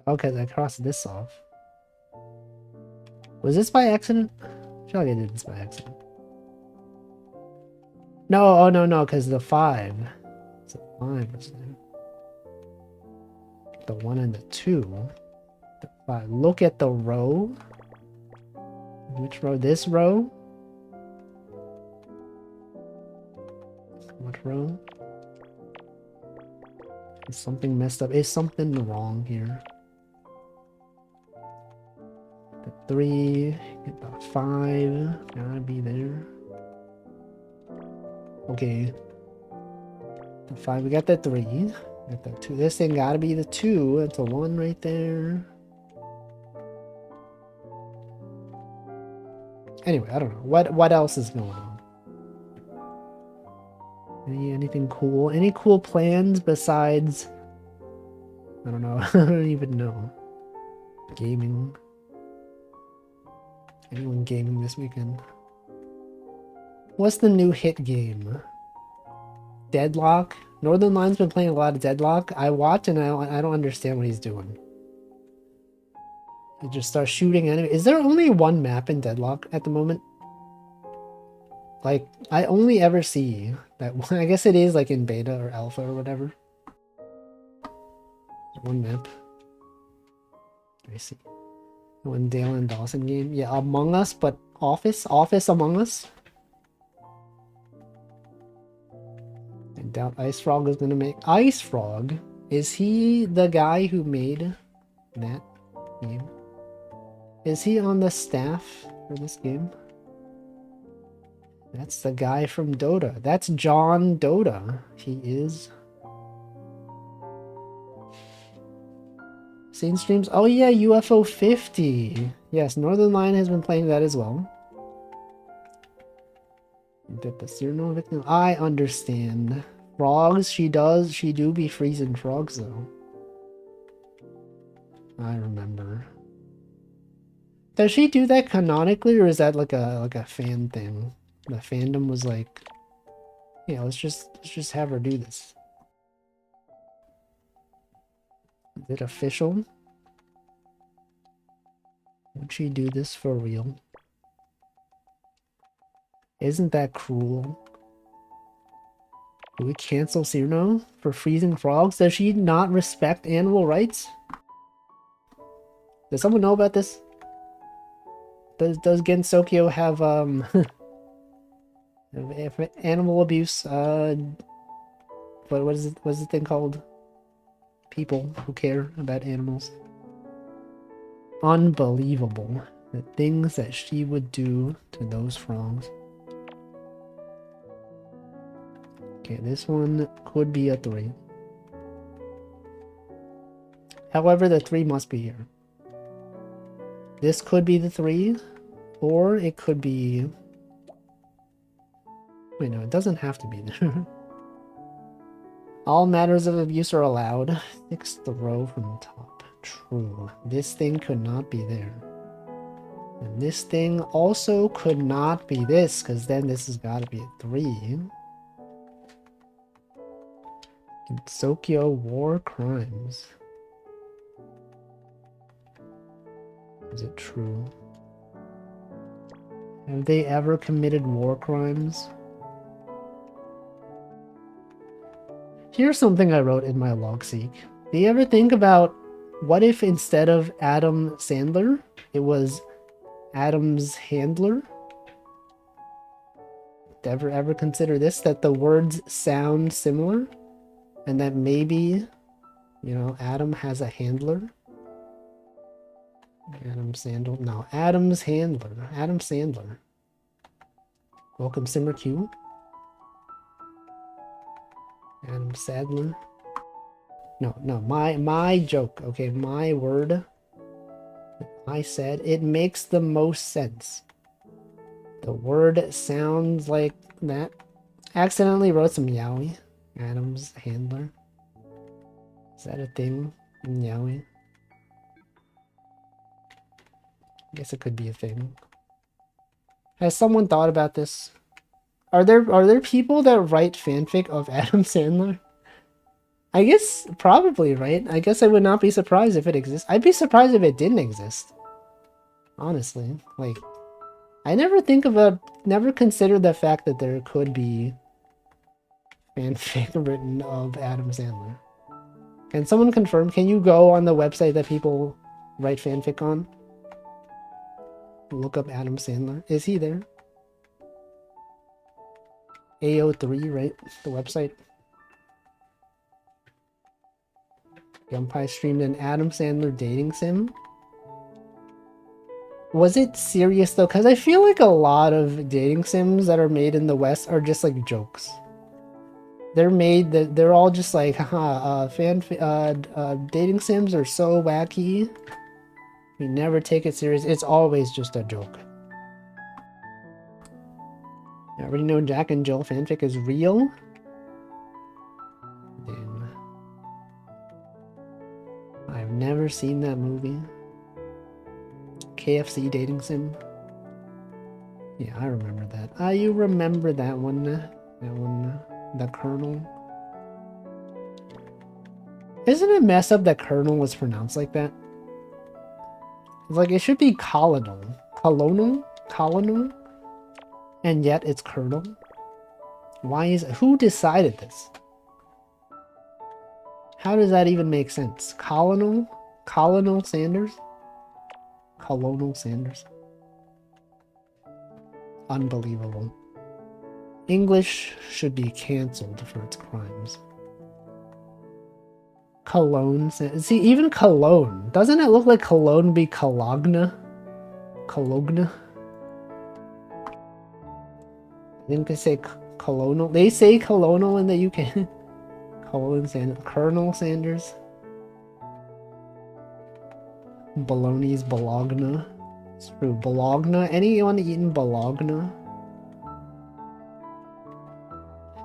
[SPEAKER 1] Okay, I crossed this off. Was this by accident? I feel like I did this by accident. No, oh no, because the 5. It's a 5 was there. The 1 and the 2. The 5. Look at the row. Which row? This row? What row? Is something messed up? Is something wrong here? The 3, get the 5, gotta be there. Okay. The 5, we got the 3, got the 2. This thing gotta be the 2. That's a 1 right there. Anyway, I don't know. What else is going on? Anything cool? Any cool plans besides... I don't know. I don't even know. Gaming. Anyone gaming this weekend? What's the new hit game? Deadlock? Northern Line's been playing a lot of Deadlock. I watch and I don't understand what he's doing. You just start shooting enemies. Is there only one map in Deadlock at the moment? Like, I only ever see that one. I guess it is like in beta or alpha or whatever. One map. Let me see. One Dale and Dawson game. Yeah, Among Us, but Office Among Us. I doubt Ice Frog is gonna make Ice Frog. Is he the guy who made that game? Is he on the staff for this game? That's the guy from Dota. That's John Dota. He is. Seen streams? Oh yeah, UFO 50. Yes, Northern Lion has been playing that as well. Cyrano victim. I understand. Frogs, she do be freezing frogs though. I remember. Does she do that canonically, or is that like a fan thing? The fandom was like, yeah, let's just have her do this. Is it official? Would she do this for real? Isn't that cruel? Do we cancel Cyrano for freezing frogs? Does she not respect animal rights? Does someone know about this? Does Gensokyo have animal abuse? What is the thing called? People who care about animals. Unbelievable. The things that she would do to those frogs. Okay, this one could be a 3. However, the 3 must be here. This could be the 3, or it could be... Wait, no, it doesn't have to be there. All matters of abuse are allowed. 6th row from the top. True. This thing could not be there. And this thing also could not be this, because then this has got to be a 3. Sokyo war crimes. Is it true? Have they ever committed war crimes? Here's something I wrote in my logseek. Do you ever think about what if instead of Adam Sandler, it was Adam's handler? Ever consider this? That the words sound similar? And that maybe, you know, Adam has a handler? Adam Sandler? No, Adam's handler. Adam Sandler. Welcome, Simmer Q. Adam Sadler. No, my joke, okay? My word. I said it makes the most sense. The word sounds like that. Accidentally wrote some yaoi. Adam's handler. Is that a thing in yaoi? I guess it could be a thing. Has someone thought about this? Are there people that write fanfic of Adam Sandler? I guess probably, right? I guess I would not be surprised if it exists. I'd be surprised if it didn't exist. Honestly, like, I never considered the fact that there could be fanfic written of Adam Sandler. Can someone confirm? Can you go on the website that people write fanfic on? Look up Adam Sandler. Is he there? AO3, right? The website. Gunpie streamed an Adam Sandler dating sim. Was it serious though? Because I feel like a lot of dating sims that are made in the West are just like jokes. They're all just like, haha, dating sims are so wacky. We never take it serious. It's always just a joke. I already know Jack and Jill fanfic is real. Damn. I've never seen that movie. KFC dating sim. Yeah, I remember that. You remember that one? That one, the Colonel. Isn't it messed up that Colonel was pronounced like that? It's like it should be colonel. Colonel? Colonel? And yet it's colonel? Why is... Who decided this? How does that even make sense? Colonel? Colonel Sanders? Colonel Sanders? Unbelievable. English should be cancelled for its crimes. Cologne. See, even Cologne. Doesn't it look like Cologne be Cologne? Cologne? I think they say colonel. They say colonel in the UK. Colonel Sanders. Bologna's Bologna. It's true. Bologna. Anyone eating Bologna?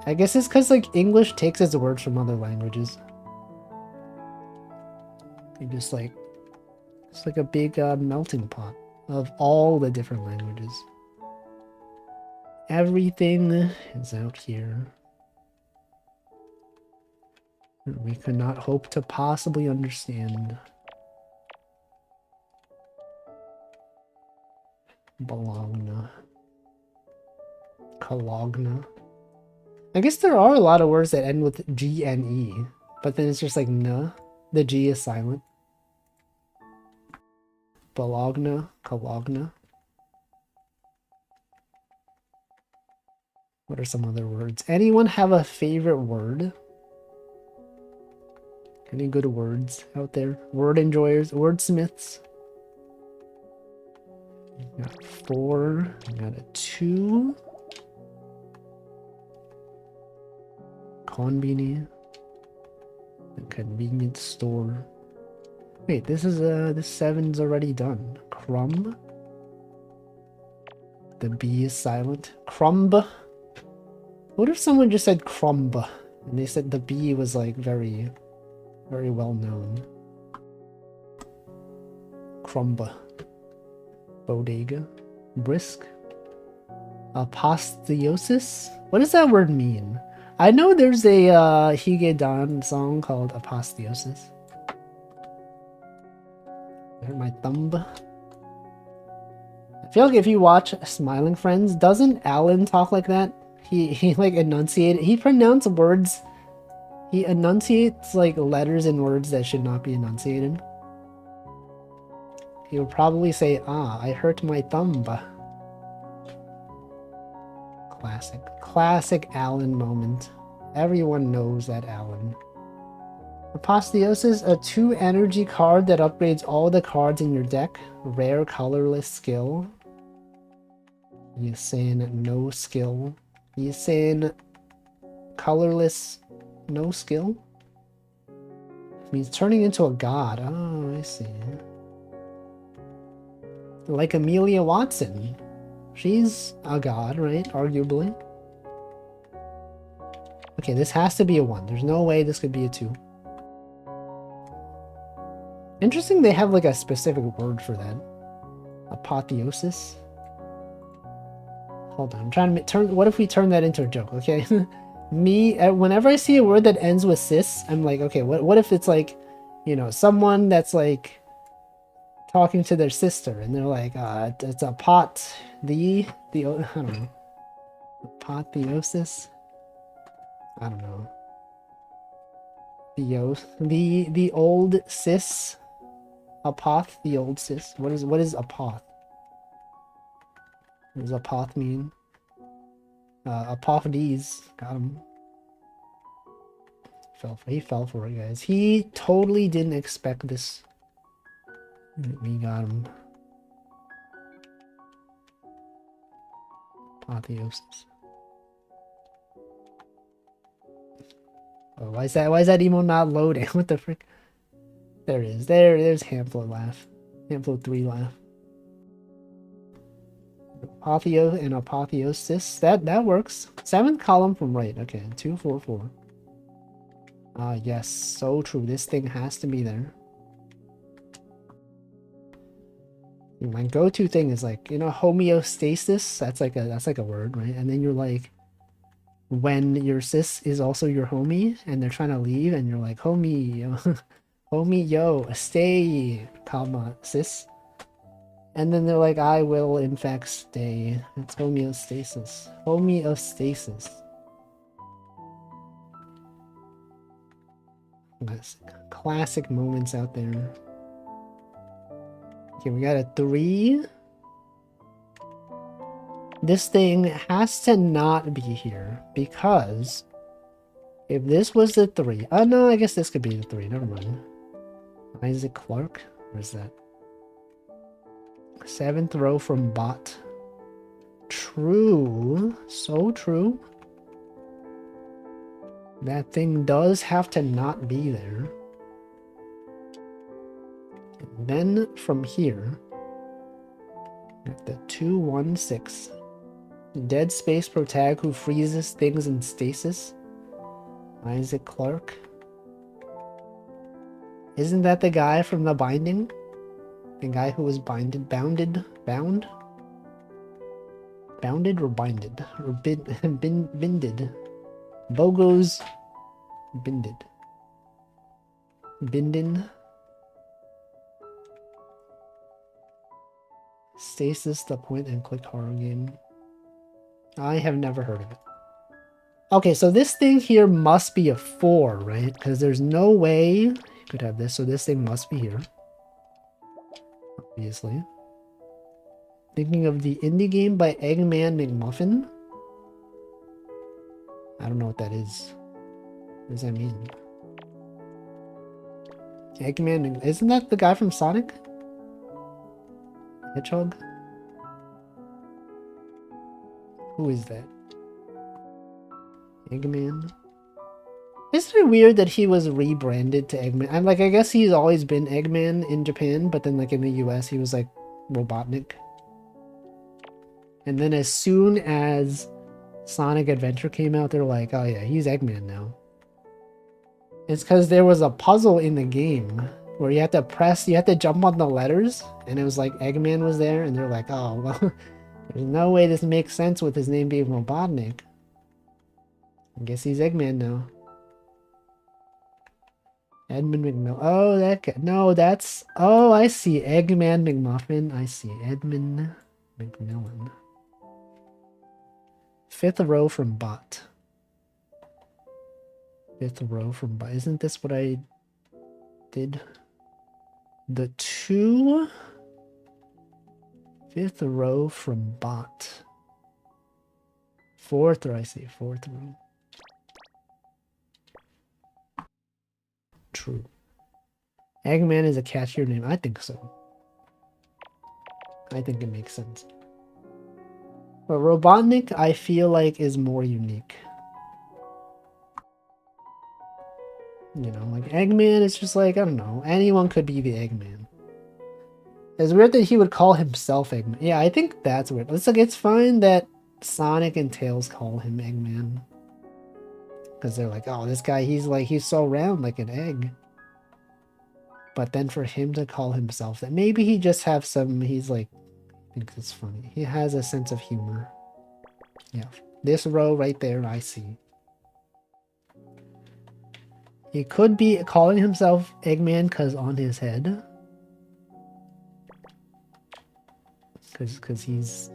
[SPEAKER 1] I guess it's because like English takes its words from other languages. You just like, it's like a big melting pot of all the different languages. Everything is out here. We could not hope to possibly understand. Bologna. Cologna. I guess there are a lot of words that end with G and E, but then it's just like N. The G is silent. Bologna. Cologna. What are some other words? Anyone have a favorite word? Any good words out there? Word enjoyers? Wordsmiths? Got 4. Got a 2. Convenience. A convenience store. Wait, this is this 7's already done. Crumb. The B is silent. Crumb. What if someone just said crumb and they said the B was like very well known? Crumb. Bodega. Brisk. Apotheosis? What does that word mean? I know there's a Hige song called Apotheosis. There's my thumb. I feel like if you watch Smiling Friends, doesn't Alan talk like that? He like enunciate. He pronounces words. He enunciates like letters and words that should not be enunciated. He will probably say, "Ah, I hurt my thumb." Classic Alan moment. Everyone knows that Alan. Apotheosis, a 2 energy card that upgrades all the cards in your deck. Rare colorless skill. You saying no skill? You saying colorless no skill? It means turning into a god. Oh, I see. Like Amelia Watson. She's a god, right? Arguably. Okay, this has to be a 1. There's no way this could be a 2. Interesting they have like a specific word for that. Apotheosis. Hold on, I'm trying to turn... What if we turn that into a joke, okay? Whenever I see a word that ends with cis, I'm like, okay, what if it's like, you know, someone that's like talking to their sister and they're like, it's a pot... I don't know. Apotheosis? I don't know. The old sis? Apoth? The old sis? What is apoth? What does apoth mean? Apophides. Got him. He fell for it, guys. He totally didn't expect this. We got him. Apotheosis. Oh, why is that emo not loading? What the frick? There it is. There's Hamflo laugh. Hamflo 3 laugh. Apotheos and apotheosis. That works. 7th column from right. Okay, 2, 4, 4. Yes, so true. This thing has to be there. My go-to thing is like, you know, homeostasis. That's like a word, right? And then you're like, when your sis is also your homie and they're trying to leave and you're like, homie, yo, homie, yo, stay, comma, sis. And then they're like, I will in fact stay. It's homeostasis. Homeostasis. Classic moments out there. Okay, we got a 3. This thing has to not be here because if this was the 3, oh no, I guess this could be the 3. Never mind. Isaac Clarke, where's that? 7th row from bot. True, so true. That thing does have to not be there. And then from here, at the 216, Dead Space protag who freezes things in stasis. Isaac Clarke. Isn't that the guy from The Binding? The guy who was bounded or binded? Or binded? Bogo's binded. Bindin. Stasis, the point and click horror game. I have never heard of it. Okay, so this thing here must be a 4, right? Because there's no way you could have this, so this thing must be here. Obviously. Thinking of the indie game by Eggman McMuffin? I don't know what that is. What does that mean? Eggman, isn't that the guy from Sonic? Hedgehog? Who is that? Eggman? Isn't it weird that he was rebranded to Eggman? I'm like, I guess he's always been Eggman in Japan, but then like in the US he was like Robotnik. And then as soon as Sonic Adventure came out, they're like, oh yeah, he's Eggman now. It's because there was a puzzle in the game where you have to jump on the letters, and it was like Eggman was there, and they're like, oh, well, there's no way this makes sense with his name being Robotnik. I guess he's Eggman now. Edmund McMillan. Oh, that guy. No, that's... Oh, I see. Eggman McMuffin. I see. Edmund McMillan. 5th row from bot. 5th row from bot. Isn't this what I did? The 2... 5th row from bot. 4th row, I see. 4th row. True. Eggman is a catchier name. I think so. I think it makes sense. But Robotnik, I feel like, is more unique. You know, like Eggman is just like, I don't know. Anyone could be the Eggman. It's weird that he would call himself Eggman. Yeah, I think that's weird. It's like, it's fine that Sonic and Tails call him Eggman. Because they're like, oh, this guy, he's so round like an egg. But then for him to call himself that, maybe he just have some, he's like, thinks it's funny. He has a sense of humor. Yeah. This row right there, I see. He could be calling himself Eggman because on his head. Because he's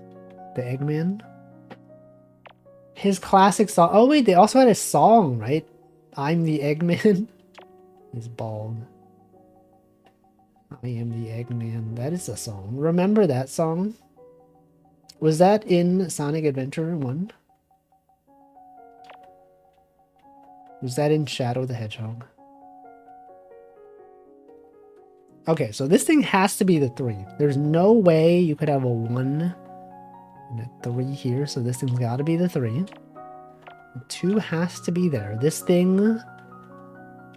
[SPEAKER 1] the Eggman. His classic song. Oh wait, they also had a song, right? I'm the Eggman. He's bald. I am the Eggman. That is a song. Remember that song? Was that in Sonic Adventure 1? Was that in Shadow the Hedgehog? Okay, so this thing has to be the 3. There's no way you could have a 1 and a 3 here, so this thing's got to be the 3. The 2 has to be there. This thing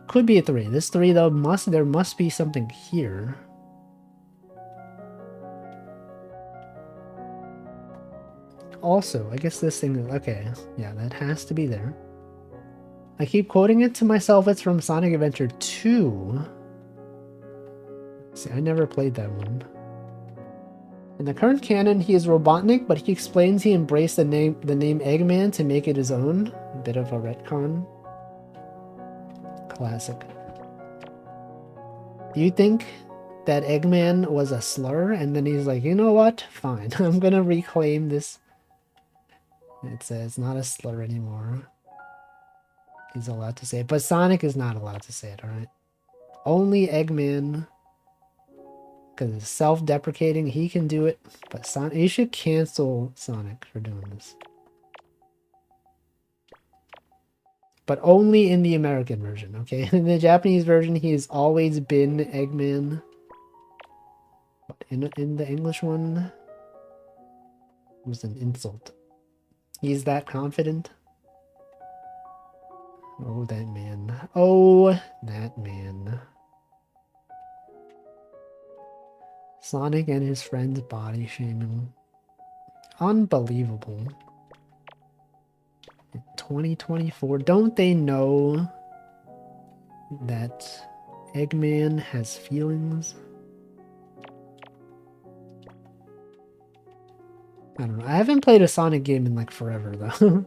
[SPEAKER 1] could be a 3. This 3 though there must be something here. Also, I guess this thing is okay. Yeah, that has to be there. I keep quoting it to myself. It's from Sonic Adventure 2. See, I never played that one. In the current canon, he is Robotnik, but he explains he embraced the name Eggman to make it his own. A bit of a retcon. Classic. Do you think that Eggman was a slur, and then he's like, you know what? Fine, I'm gonna reclaim this. It says not a slur anymore. He's allowed to say it, but Sonic is not allowed to say it, alright? Only Eggman, because it's self-deprecating, he can do it, but Sonic, you should cancel Sonic for doing this. But only in the American version, okay? In the Japanese version, he has always been Eggman. But in the English one, it was an insult. He's that confident? Oh, that man. Oh, that man. Sonic and his friends body shaming. Unbelievable. 2024. Don't they know that Eggman has feelings? I don't know. I haven't played a Sonic game in like forever though.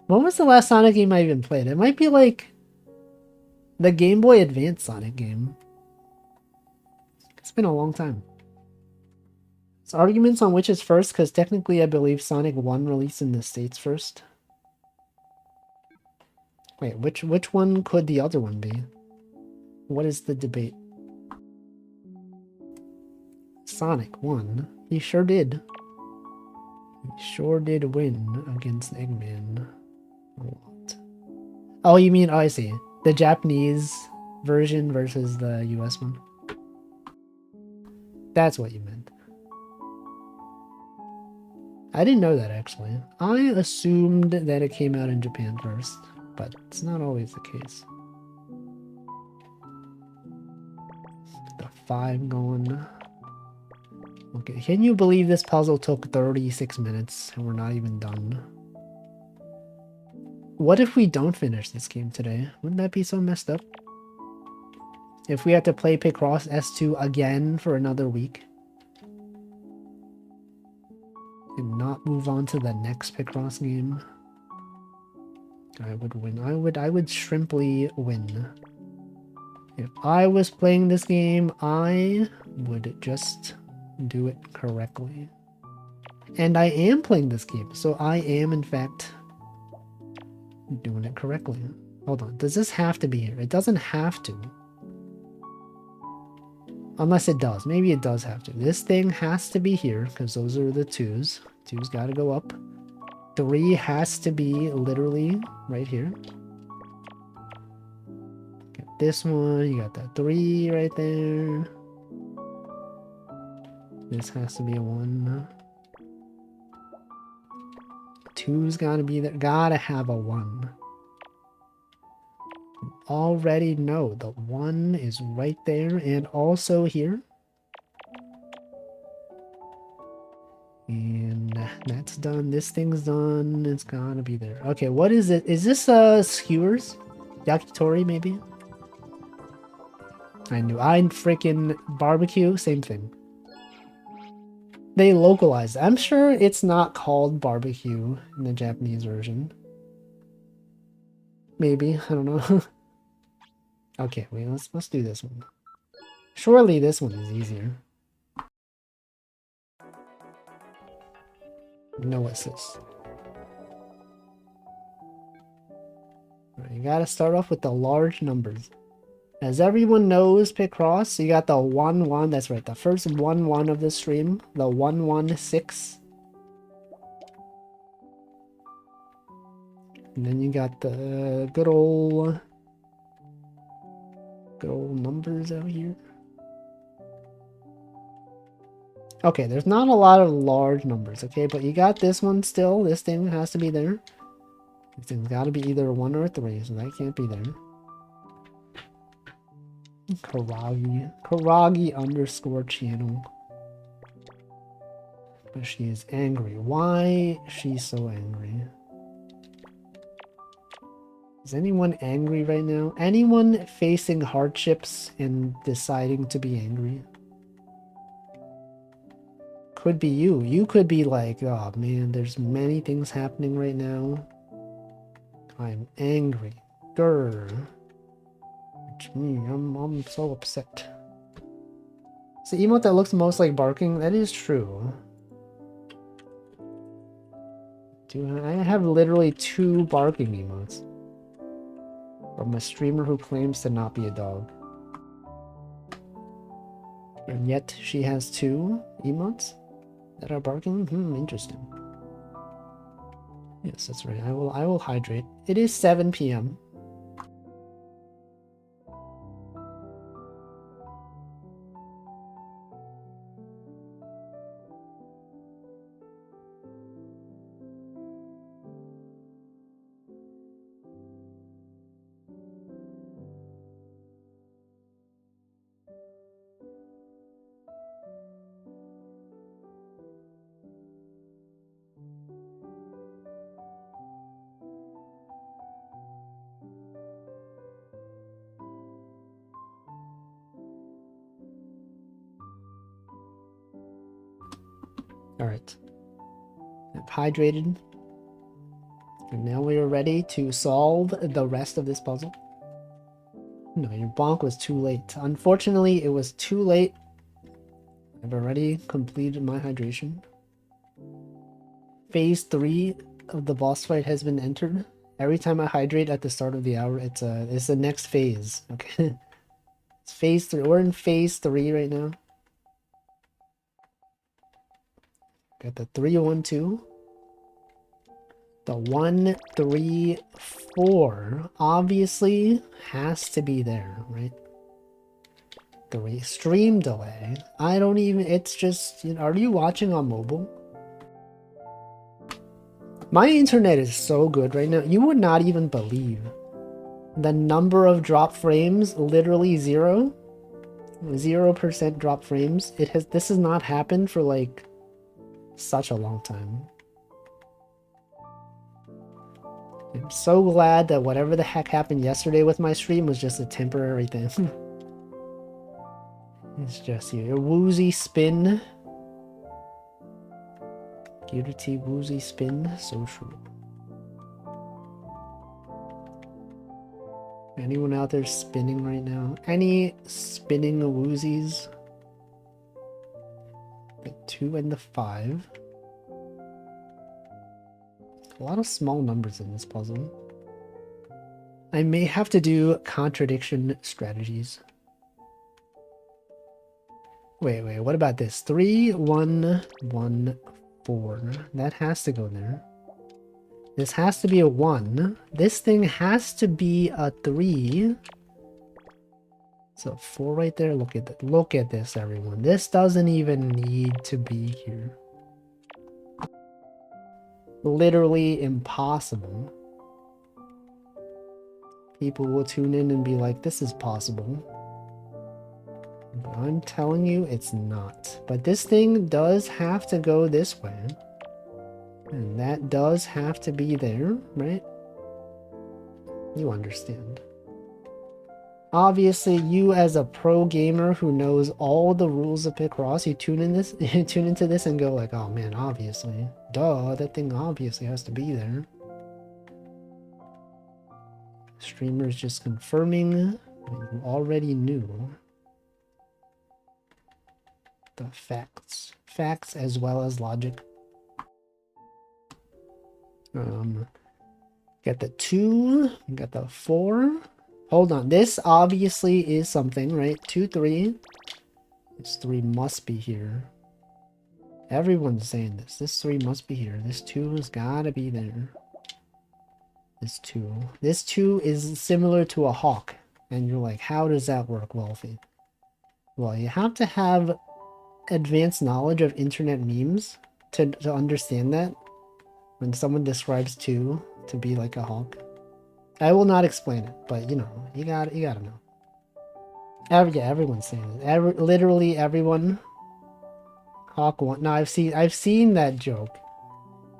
[SPEAKER 1] When was the last Sonic game I even played? It might be like the Game Boy Advance Sonic game. It's been a long time. It's arguments on which is first, because technically I believe Sonic 1 released in the States first. Wait, which one could the other one be? What is the debate? Sonic won. He sure did. He sure did win against Eggman. A lot. Oh, you mean, oh, I see. The Japanese version versus the US one. That's what you meant. I didn't know that, actually. I assumed that it came out in Japan first, but it's not always the case. The 5 going. Okay, can you believe this puzzle took 36 minutes and we're not even done? What if we don't finish this game today? Wouldn't that be so messed up? If we had to play Picross S2 again for another week? And not move on to the next Picross game? I would win. I would shrimply win. If I was playing this game, I would just do it correctly. And I am playing this game, so I am in fact doing it correctly. Hold on, does this have to be here? It doesn't have to. Unless it does. Maybe it does have to. This thing has to be here, because those are the 2s. 2's gotta go up. 3 has to be literally right here. Get this one, you got that 3 right there. This has to be a 1. 2's gotta be there. Gotta have a 1. Already know the 1 is right there and also here. And that's done. This thing's done. It's gotta be there. Okay, what is it? Is this skewers? Yakitori maybe? I knew. I freaking barbecue. Same thing. They localized. I'm sure it's not called barbecue in the Japanese version. Maybe. I don't know. Okay, wait, let's do this one. Surely this one is easier. No assist. Right, you gotta start off with the large numbers. As everyone knows, Picross, you got the 1-1, that's right, the first 1-1 of the stream, the 1-1-6. And then you got the good old numbers out here. Okay, there's not a lot of large numbers, okay, but you got this one still. This thing has to be there. This thing's got to be either a 1 or a 3, so that can't be there. Karagi underscore channel. But she is angry. Why is she so angry? Is anyone angry right now? Anyone facing hardships and deciding to be angry? Could be you. You could be like, oh man, there's many things happening right now. I'm angry. Grr. Which me, I'm so upset. It's the emote that looks most like barking. That is true. I have literally 2 barking emotes from a streamer who claims to not be a dog. And yet she has 2 emotes that are barking? Interesting. Yes, that's right. I will hydrate. It is 7 p.m. Alright. I've hydrated. And now we are ready to solve the rest of this puzzle. No, your bonk was too late. Unfortunately, it was too late. I've already completed my hydration. Phase 3 of the boss fight has been entered. Every time I hydrate at the start of the hour, it's the next phase. Okay. It's phase 3. We're in phase 3 right now. Got the 3, 1, 2. The 1, 3, 4 obviously has to be there, right? The stream delay. I don't even, it's just, you know, are you watching on mobile? My internet is so good right now. You would not even believe the number of drop frames, literally 0%. 0% drop frames. This has not happened for like such a long time. I'm so glad that whatever the heck happened yesterday with my stream was just a temporary thing. It's just you. A woozy spin. Guilty woozy spin. So true. Anyone out there spinning right now? Any spinning woozies? The 2 and the 5. A lot of small numbers in this puzzle. I may have to do contradiction strategies. Wait, what about this? 3, 1, 1, 4. That has to go there. This has to be a 1. This thing has to be a 3. So 4 right there. Look at that. Look at this, everyone. This doesn't even need to be here. Literally impossible. People will tune in and be like, this is possible. But I'm telling you, it's not. But this thing does have to go this way. And that does have to be there, right? You understand. Obviously, you as a pro gamer who knows all the rules of Picross, you tune into this and go like, oh man, obviously. Duh, that thing obviously has to be there. Streamer's just confirming what you already knew. The facts. Facts as well as logic. Got the 2, got the 4. Hold on, this obviously is something, right? 2, 3. This 3 must be here. Everyone's saying this. This 3 must be here. This 2 has gotta be there. This 2. This 2 is similar to a hawk. And you're like, how does that work, Wolfie? Well, you have to have advanced knowledge of internet memes to understand that. When someone describes 2 to be like a hawk. I will not explain it, but you know, you gotta know. Yeah, everyone's saying it. Literally everyone. Hawk 1. No, I've seen that joke.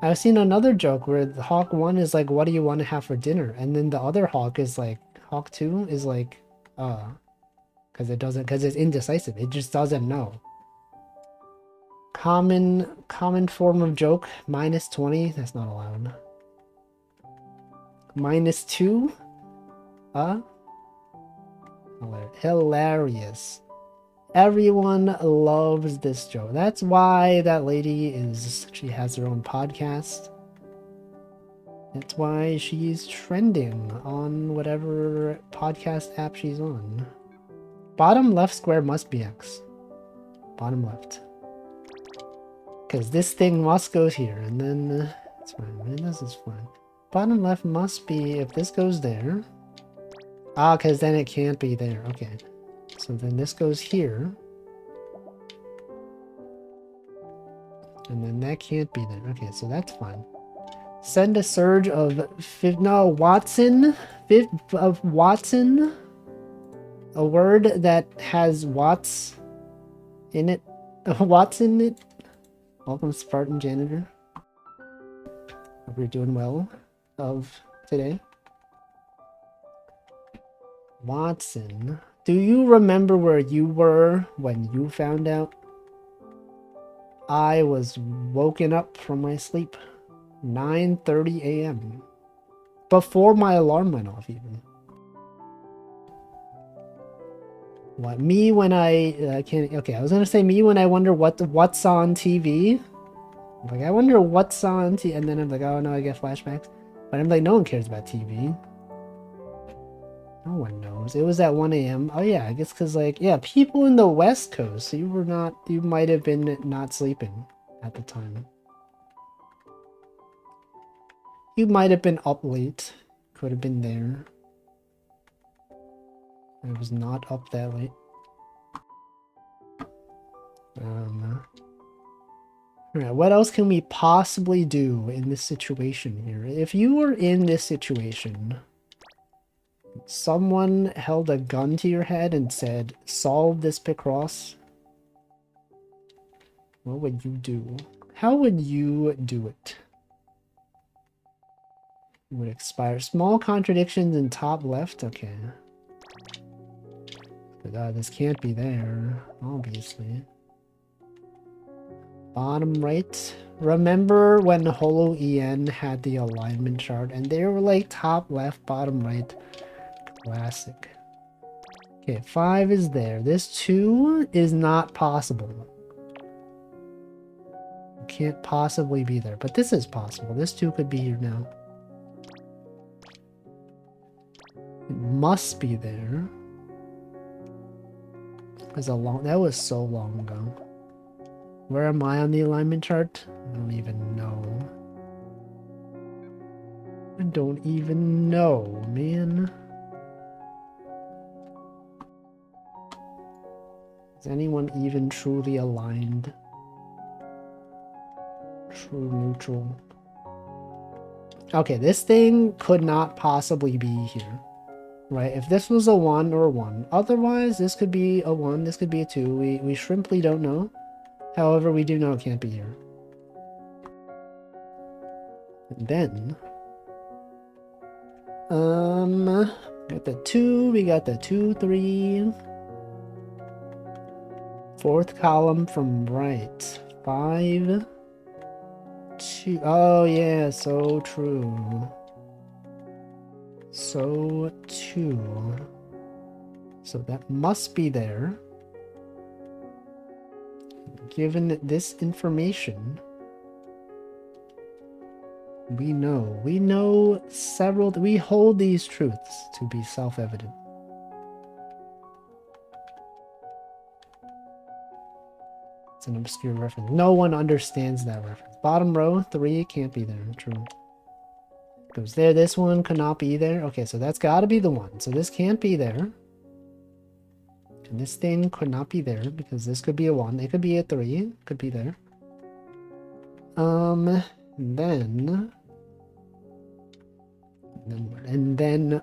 [SPEAKER 1] I've seen another joke where the Hawk 1 is like, what do you want to have for dinner? And then the other Hawk is like, Hawk 2 is like, because it's indecisive. It just doesn't know. Common form of joke, -20. That's not allowed. -2. Hilarious. Everyone loves this joke. That's why that lady she has her own podcast. That's why she's trending on whatever podcast app she's on. Bottom left square must be X. Bottom left. Because this thing must go here, and then it's fine. Man, this is fine. Bottom left must be, if this goes there. Ah, because then it can't be there. Okay. So then this goes here. And then that can't be there. Okay, so that's fine. Send a surge of Watson. Watson. A word that has Watts in it. Watts in it. Welcome, Spartan Janitor. Hope you're doing well of today. Watson. Do you remember where you were when you found out? I was woken up from my sleep. 9:30 a.m. Before my alarm went off even. What? Me when I can't... Okay, I was gonna say me when I wonder what's on TV. Like, I wonder what's on TV. And then I'm like, oh no, I get flashbacks. But I'm like, no one cares about TV. No one knows. It was at 1 a.m. Oh yeah, I guess because like, yeah, people in the West Coast, so you might have been not sleeping at the time. You might have been up late. Could have been there. I was not up that late. Alright, what else can we possibly do in this situation here? If you were in this situation, someone held a gun to your head and said, solve this Picross, what would you do? How would you do it? It would expire. Small contradictions in top left? Okay. But this can't be there, obviously. Bottom right. Remember when HoloEN had the alignment chart and they were like top left, bottom right. Classic. Okay, 5 is there. This 2 is not possible. It can't possibly be there, but this is possible. This 2 could be here now. It must be there. That was so long ago. Where am I on the alignment chart? I don't even know. I don't even know, man. Is anyone even truly aligned? True neutral. Okay, this thing could not possibly be here. Right, if this was a 1 or a 1. Otherwise, this could be a 1, this could be a 2. We shrimply don't know. However, we do know it can't be here. And then... got the 2, we got the 2, 3. Fourth column from right. 5. 2. Oh yeah, so true. So 2. So that must be there. Given this information, we know several, we hold these truths to be self-evident. It's an obscure reference. No one understands that reference. Bottom row, 3 can't be there. True. Goes there. This one could not be there. Okay, so that's got to be the 1. So this can't be there. And this thing could not be there because this could be a 1. It could be a 3. Could be there. Then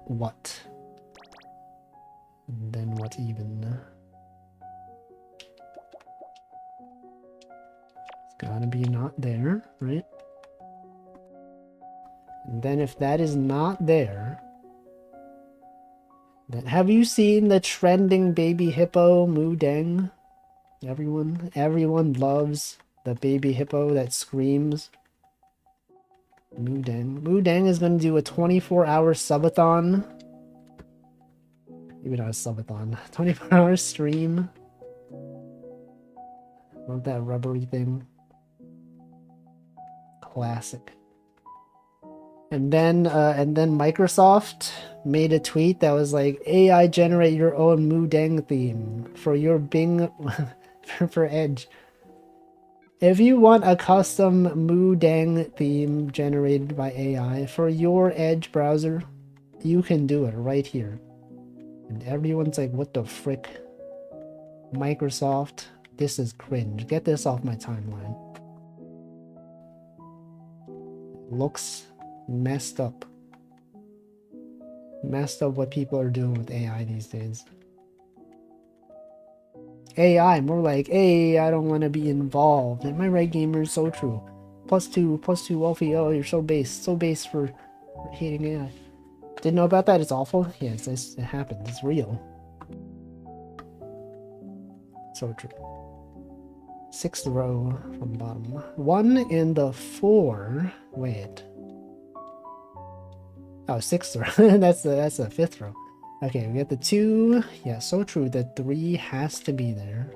[SPEAKER 1] what? And then what even? It's gotta be not there, right? And then if that is not there, then have you seen the trending baby hippo Moo Deng? Everyone loves the baby hippo that screams. Moo Deng. Moo Deng is going to do a 24-hour subathon. Maybe not a subathon. 24-hour stream. Love that rubbery thing. Classic. And then Microsoft made a tweet that was like, AI generate your own Moodang theme for your Bing for Edge. If you want a custom Moodang theme generated by AI for your Edge browser, you can do it right here. And everyone's like, what the frick? Microsoft, this is cringe. Get this off my timeline. Looks messed up. Messed up what people are doing with AI these days. AI, more like, hey, I don't want to be involved. Am I right, gamers? So true. +2, Wolfie. Oh, you're so base for hating AI. Didn't know about that. It's awful. Yeah, it happens. It's real. So true. 6th row from bottom. 1 in the 4. Wait. Oh, 6th row. that's the 5th row. Okay, we got the 2. Yeah, so true. The 3 has to be there.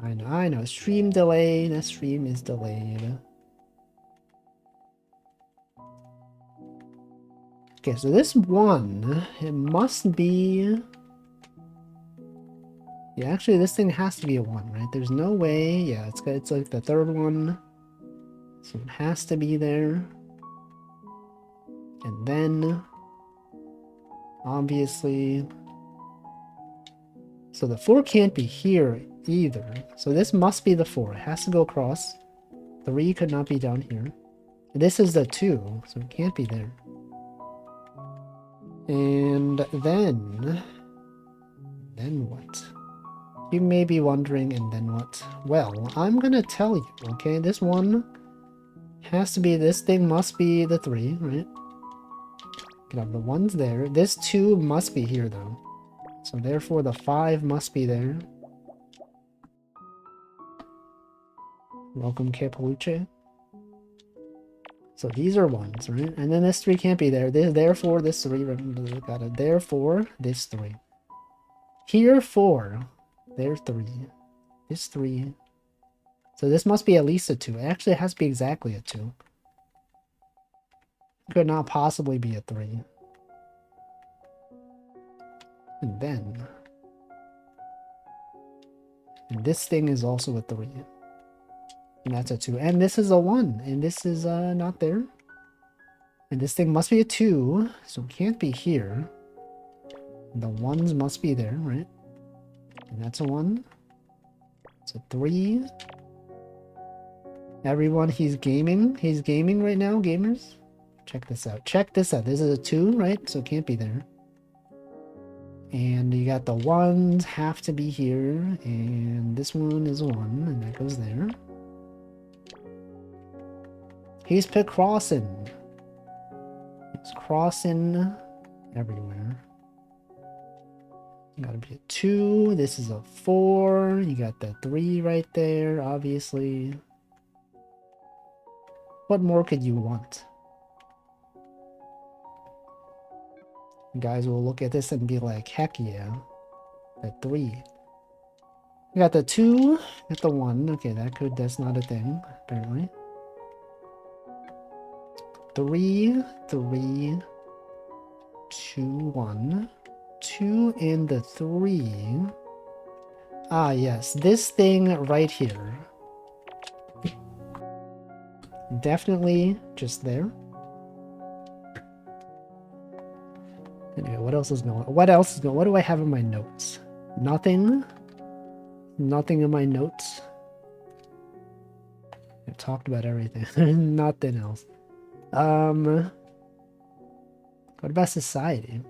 [SPEAKER 1] I know. Stream delay. The stream is delayed. Okay, so this 1, it must be... Yeah, actually, this thing has to be a 1, right? There's no way. Yeah, it's like the 3rd one. So it has to be there. And then... obviously... So the 4 can't be here either. So this must be the 4. It has to go across. 3 could not be down here. This is the 2, so it can't be there. And then... Then what? You may be wondering, and then what? Well, I'm gonna tell you, okay? This 1 has to be... This thing must be the 3, right? The 1's there. This 2 must be here, though. So therefore, the 5 must be there. Welcome, Capelucci. So these are 1s, right? And then this 3 can't be there. Therefore, this 3... Got it. Therefore, this 3. Here, 4. There, 3. This 3. So this must be at least a 2. Actually, it has to be exactly a 2. Could not possibly be a 3. And then... And this thing is also a 3. And that's a 2. And this is a 1. And this is not there. And this thing must be a 2. So it can't be here. The 1s must be there, right? And that's a 1. It's a 3. Everyone, he's gaming. He's gaming right now, gamers. Check this out. Check this out. This is a 2, right? So it can't be there. And you got the 1s have to be here. And this one is a 1. And that goes there. He's Picrossing. He's crossing everywhere. Gotta be a 2. This is a 4. You got the 3 right there, obviously. What more could you want? You guys will look at this and be like, heck yeah. The 3. You got the 2, got the 1. Okay, that's not a thing, apparently. 3, 3, 2, 1. 2 and the 3. Ah, yes. This thing right here. Definitely just there. Anyway, what else is going on? What else is going on? What do I have in my notes? Nothing. Nothing in my notes. I've talked about everything. Nothing else. What about society?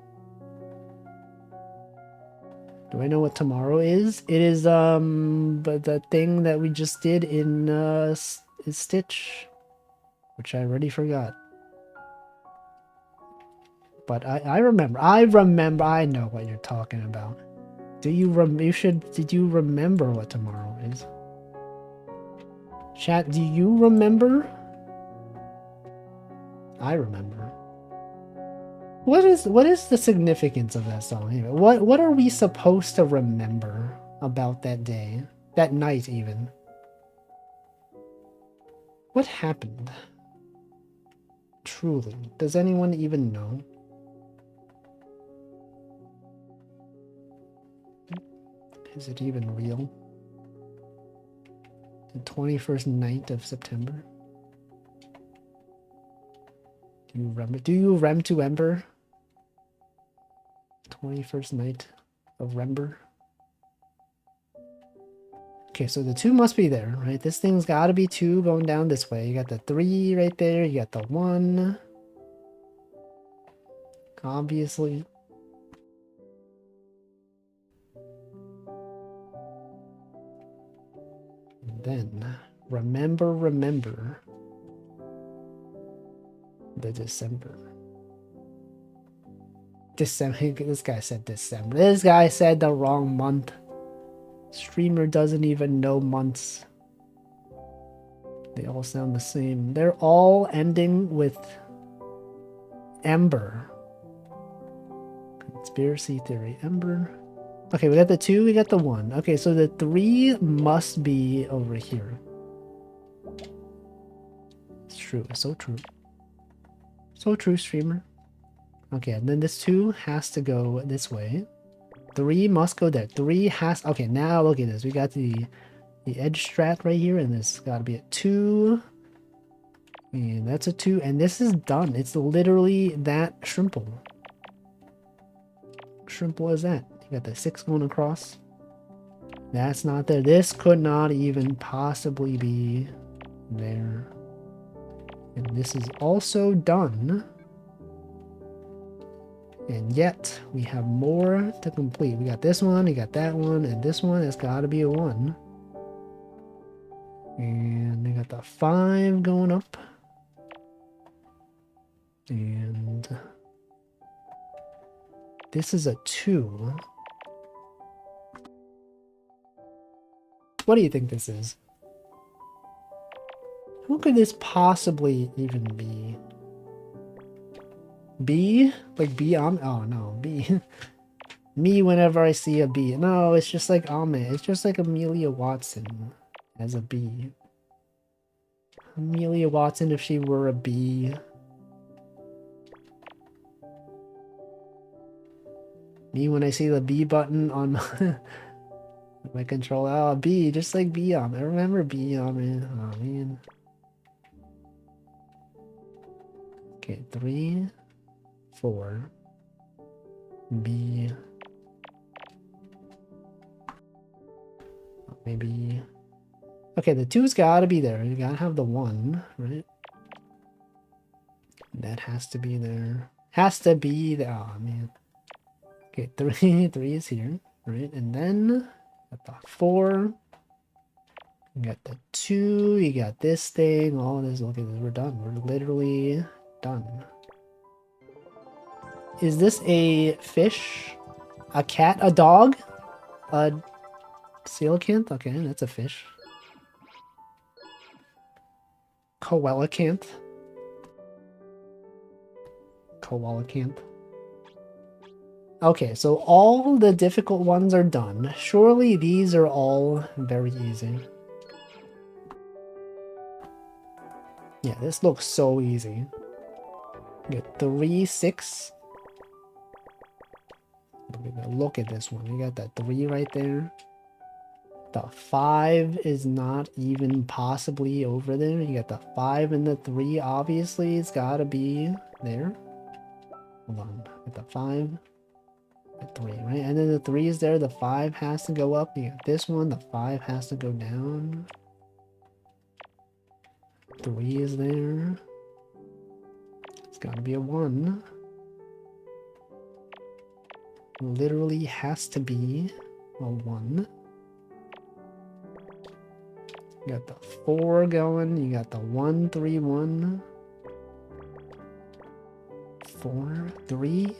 [SPEAKER 1] Do I know what tomorrow is? It is, but the thing that we just did in, is Stitch. Which I already forgot. But I remember. I know what you're talking about. Did you remember what tomorrow is? Chat, do you remember? I remember. What is the significance of that song anyway? What are we supposed to remember about that day? That night, even. What happened? Truly. Does anyone even know? Is it even real? The 21st night of September? Do you remember? Do you rem to ember? 21st night of Rember. Okay, so the 2 must be there, right? This thing's got to be 2 going down this way. You got the 3 right there. You got the 1. Obviously. And then, remember the December. This guy said December. This guy said the wrong month. Streamer doesn't even know months. They all sound the same. They're all ending with Ember. Conspiracy theory. Ember. Okay, we got the 2, we got the 1. Okay, so the 3 must be over here. It's true. It's so true. So true, streamer. Okay, and then this 2 has to go this way. 3 must go there. 3 has... Okay, now look at this. We got the edge strat right here, and this got to be a 2. And that's a 2. And this is done. It's literally that simple. Simple as that. You got the 6 going across. That's not there. This could not even possibly be there. And this is also done. And yet, we have more to complete. We got this one, we got that one, and this one has got to be a 1. And we got the 5 going up. And this is a 2. What do you think this is? Who could this possibly even be? B? Like B? Oh no, B. Me whenever I see a B. No, it's just like Ame. It's just like Amelia Watson as a B. Amelia Watson if she were a B. Me when I see the B button on my controller. Oh, B, just like B Ame. I remember B Ame. Oh man. Okay, 3, 4, B, maybe, okay, the 2's gotta be there. You gotta have the 1, right? That has to be there. Has to be there. Oh man. Okay, 3 is here, right? And then got the 4. You got the 2. You got this thing. All this. Look at this. We're done. We're literally done. Is this a fish? A cat? A dog? A coelacanth? Okay, that's a fish. Coelacanth. Coelacanth. Okay, so all the difficult ones are done. Surely these are all very easy. Yeah, this looks so easy. You get 3, 6. Look at this one. You got that 3 right there. The 5 is not even possibly over there. You got the 5 and the 3. Obviously, it's got to be there. Hold on. Get the 5. The 3, right? And then the 3 is there. The 5 has to go up. You got this one. The 5 has to go down. 3 is there. It's got to be a 1. Literally has to be a 1. You got the 4 going. You got the 1, 3, 1. 4, 3.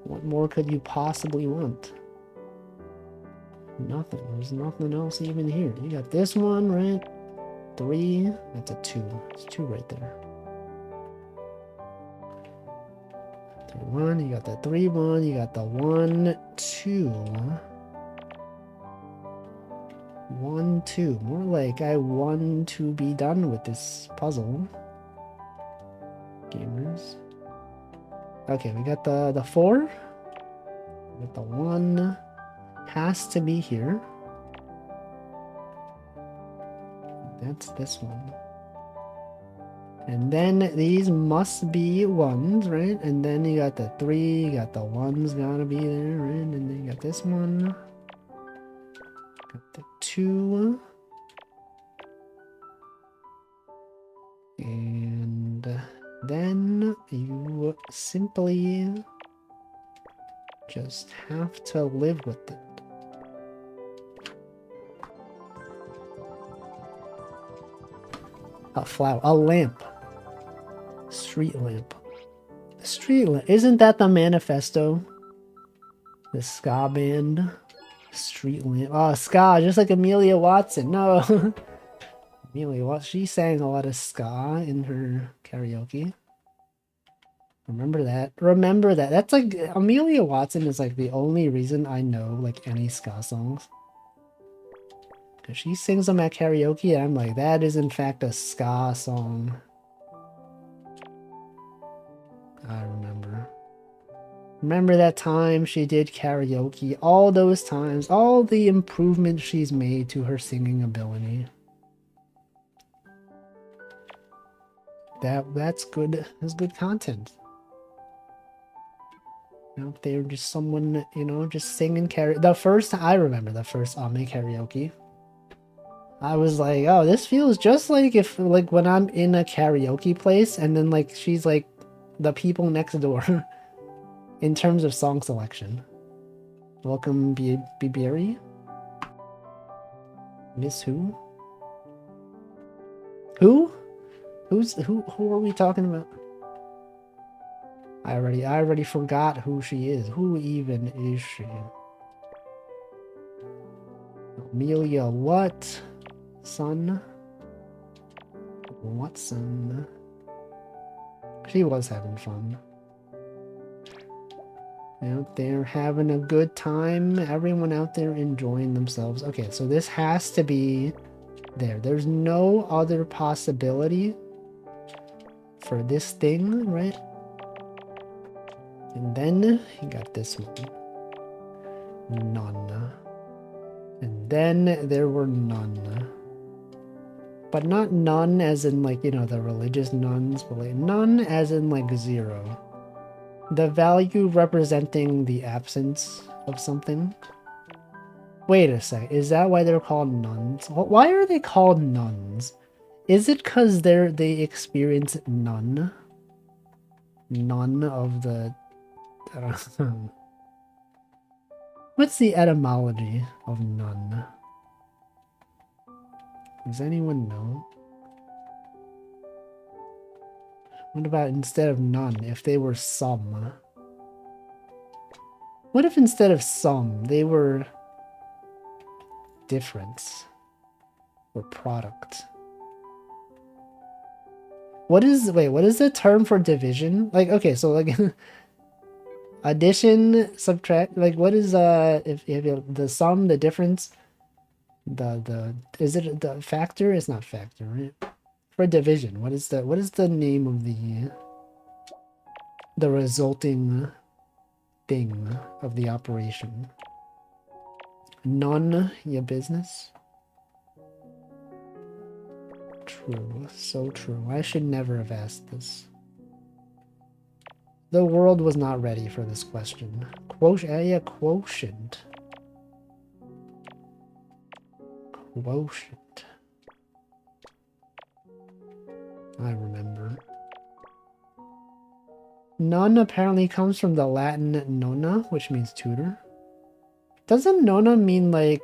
[SPEAKER 1] What more could you possibly want? Nothing. There's nothing else even here. You got this one, right? 3. That's a 2. It's 2 right there. 3, 1. You got the 3, 1. You got the 1, 2. 1, 2. More like I want to be done with this puzzle. Gamers. Okay, we got the 4. We got the 1. Has to be here. That's this one. And then these must be 1s, right? And then you got the 3, you got the 1s gotta be there, right? And then you got this one. Got the 2. And then you simply just have to live with it. A flower, a lamp. Street lamp. Street lamp. Isn't that the manifesto? The ska band. Street lamp. Oh, ska, just like Amelia Watson. No. Amelia Watson, she sang a lot of ska in her karaoke. Remember that. Remember that. That's like, Amelia Watson is like the only reason I know like any ska songs. Because she sings them at karaoke and I'm like, that is in fact a ska song. I remember. Remember that time she did karaoke, all those times, all the improvements she's made to her singing ability. That's good. That's good content. Out there, just someone, you know, just singing karaoke. I remember the first Ame karaoke. I was like, oh, this feels just like if, like, when I'm in a karaoke place and then, like, she's, like, the people next door in terms of song selection. Welcome, Biberi. Miss who? Who? Who are we talking about? I already forgot who she is. Who even is she? Amelia what? Son? Watson? She was having fun. Out there having a good time. Everyone out there enjoying themselves. Okay, so this has to be there. There's no other possibility for this thing, right? And then you got this one. None. And then there were none. But not none as in like, you know, the religious nuns, but like none as in like 0. The value representing the absence of something. Wait a sec, is that why they're called nuns? Why are they called nuns? Is it because they experience none? None of the... What's the etymology of none? Does anyone know? What about instead of none, if they were some? What if instead of some, they were difference or product? What is the term for division? Like, okay, so like addition, subtract, like what is if the sum, the difference, is it the factor? It's not factor, right? For division, what is the name of the resulting thing of the operation? None your business. True, so true. I should never have asked this. The world was not ready for this question. Quotient, yeah, quotient. Quotient. I remember. None apparently comes from the Latin nonna, which means tutor. Doesn't nonna mean like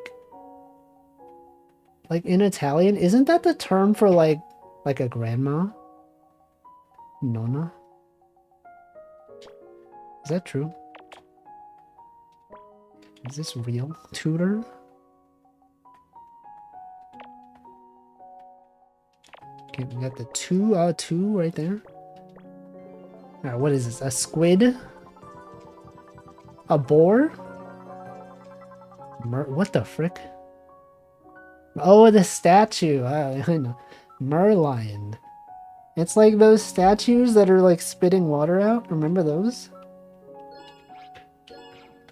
[SPEAKER 1] in Italian? Isn't that the term for like a grandma? Nonna? Is that true? Is this real? Tutor? Okay, we got the two right there. Alright, what is this? A squid? A boar? What the frick? Oh, the statue. I know. Merlion. It's like those statues that are like spitting water out. Remember those?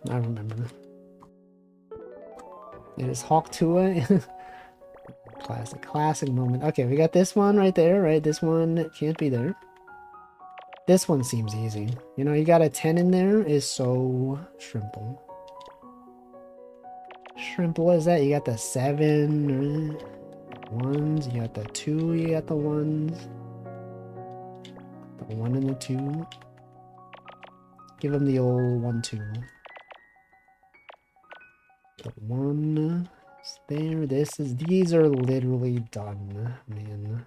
[SPEAKER 1] I remember. It is Hawktua. Classic moment. Okay, we got this one right there, right? This one can't be there. This one seems easy. You know, you got a 10 in there is so shrimple. Shrimple, what is that? You got the 7 ones, you got the 2, you got the ones. The 1 and the 2. Give him the old 1, 2. The 1 is there. These are literally done, man.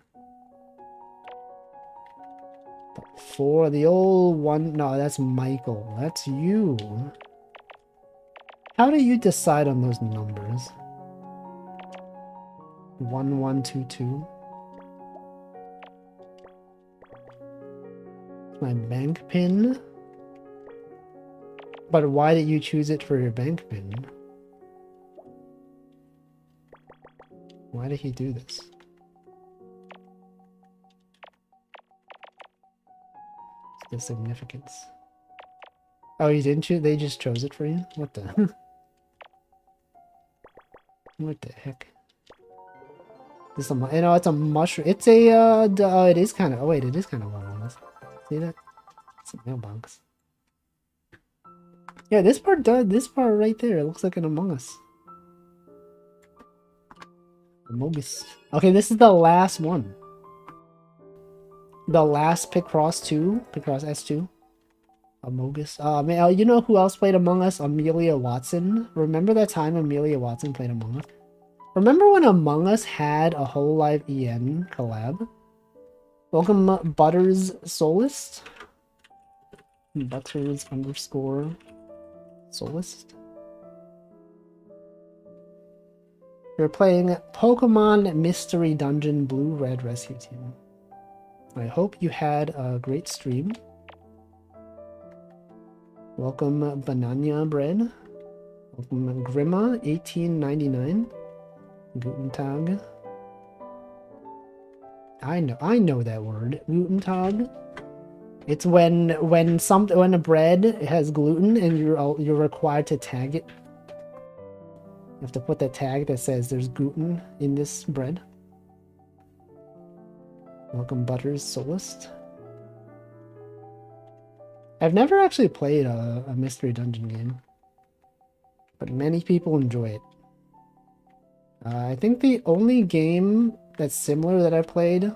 [SPEAKER 1] The 4, the old 1, no, that's Michael. That's you. How do you decide on those numbers? 1, 1, 2, 2. My bank pin. But why did you choose it for your bank pin? Why did he do this? What's the significance? Oh, you didn't choose? They just chose it for you? What the? What the heck? This is you know, it's a mushroom. It's a, it is kind of, oh wait, it is kind of long on this. See that? It's a mailbox. Yeah, this part right there, it looks like an Among Us. Amogus. Okay, this is the last one. The last Picross 2, Picross S2. Amogus. Man, you know who else played Among Us? Amelia Watson. Remember that time Amelia Watson played Among Us? Remember when Among Us had a Whole Live EN collab? Welcome, Butters Solist. Butters _ Solist. You're playing Pokemon Mystery Dungeon Blue Red Rescue Team. I hope you had a great stream. Welcome, Banana Bread. Welcome, Grima 1899. Guten Tag. I know that word. Guten Tag. It's when a bread has gluten and you're required to tag it. You have to put that tag that says there's gluten in this bread. Welcome, Butters Solist. I've never actually played a Mystery Dungeon game, but many people enjoy it. I think the only game that's similar that I played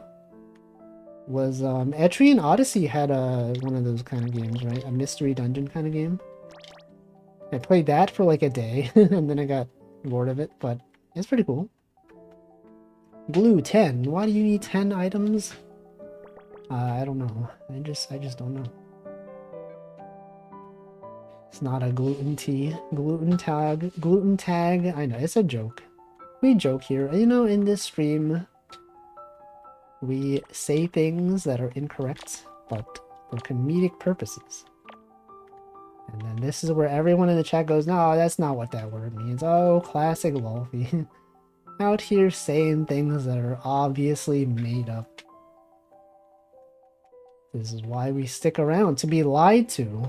[SPEAKER 1] was Etrian Odyssey had one of those kind of games, right? A Mystery Dungeon kind of game. I played that for like a day, and then I got bored of it, but it's pretty cool. Glue 10. Why do you need 10 items? I don't know. I just don't know. It's not a gluten tea. Gluten tag. I know, it's a joke. We joke here. You know, in this stream, we say things that are incorrect, but for comedic purposes. And then this is where everyone in the chat goes, no, that's not what that word means. Oh, classic Wolfie. Out here saying things that are obviously made up. This is why we stick around, to be lied to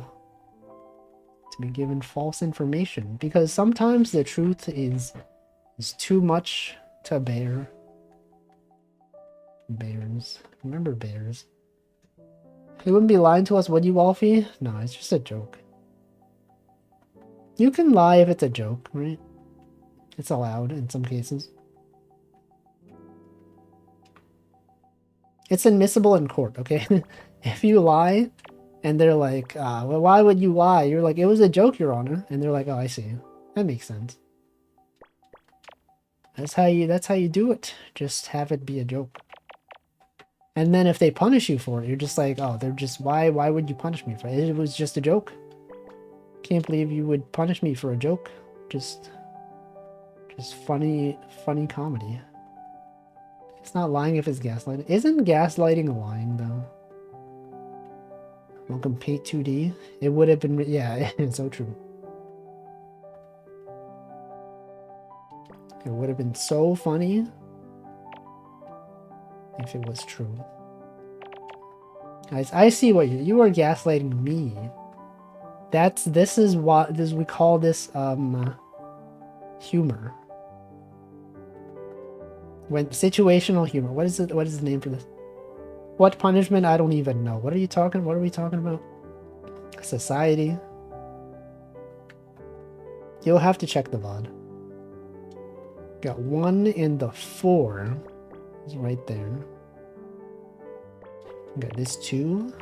[SPEAKER 1] be given false information. Because sometimes the truth is too much to bear. Bears. Remember bears. They wouldn't be lying to us, would you, Wolfie? No, it's just a joke. You can lie if it's a joke, right? It's allowed in some cases. It's admissible in court, okay? If you lie, and they're like, well, why would you lie? You're like, it was a joke, Your Honor. And they're like, oh, I see. That makes sense. That's how you do it. Just have it be a joke. And then if they punish you for it, you're just like, oh, they're just, why would you punish me for it? It was just a joke. Can't believe you would punish me for a joke. Just funny comedy. It's not lying if it's gaslighting. Isn't gaslighting lying, though? Welcome, Pay2D. It would have been, yeah, it's so true. It would have been so funny if it was true. Guys, I see what you are gaslighting me. This is what we call this humor. When situational humor. What is it? What is the name for this? What punishment? I don't even know. What are we talking about? Society. You'll have to check the VOD. Got 1 in the 4. It's right there. Got this 2.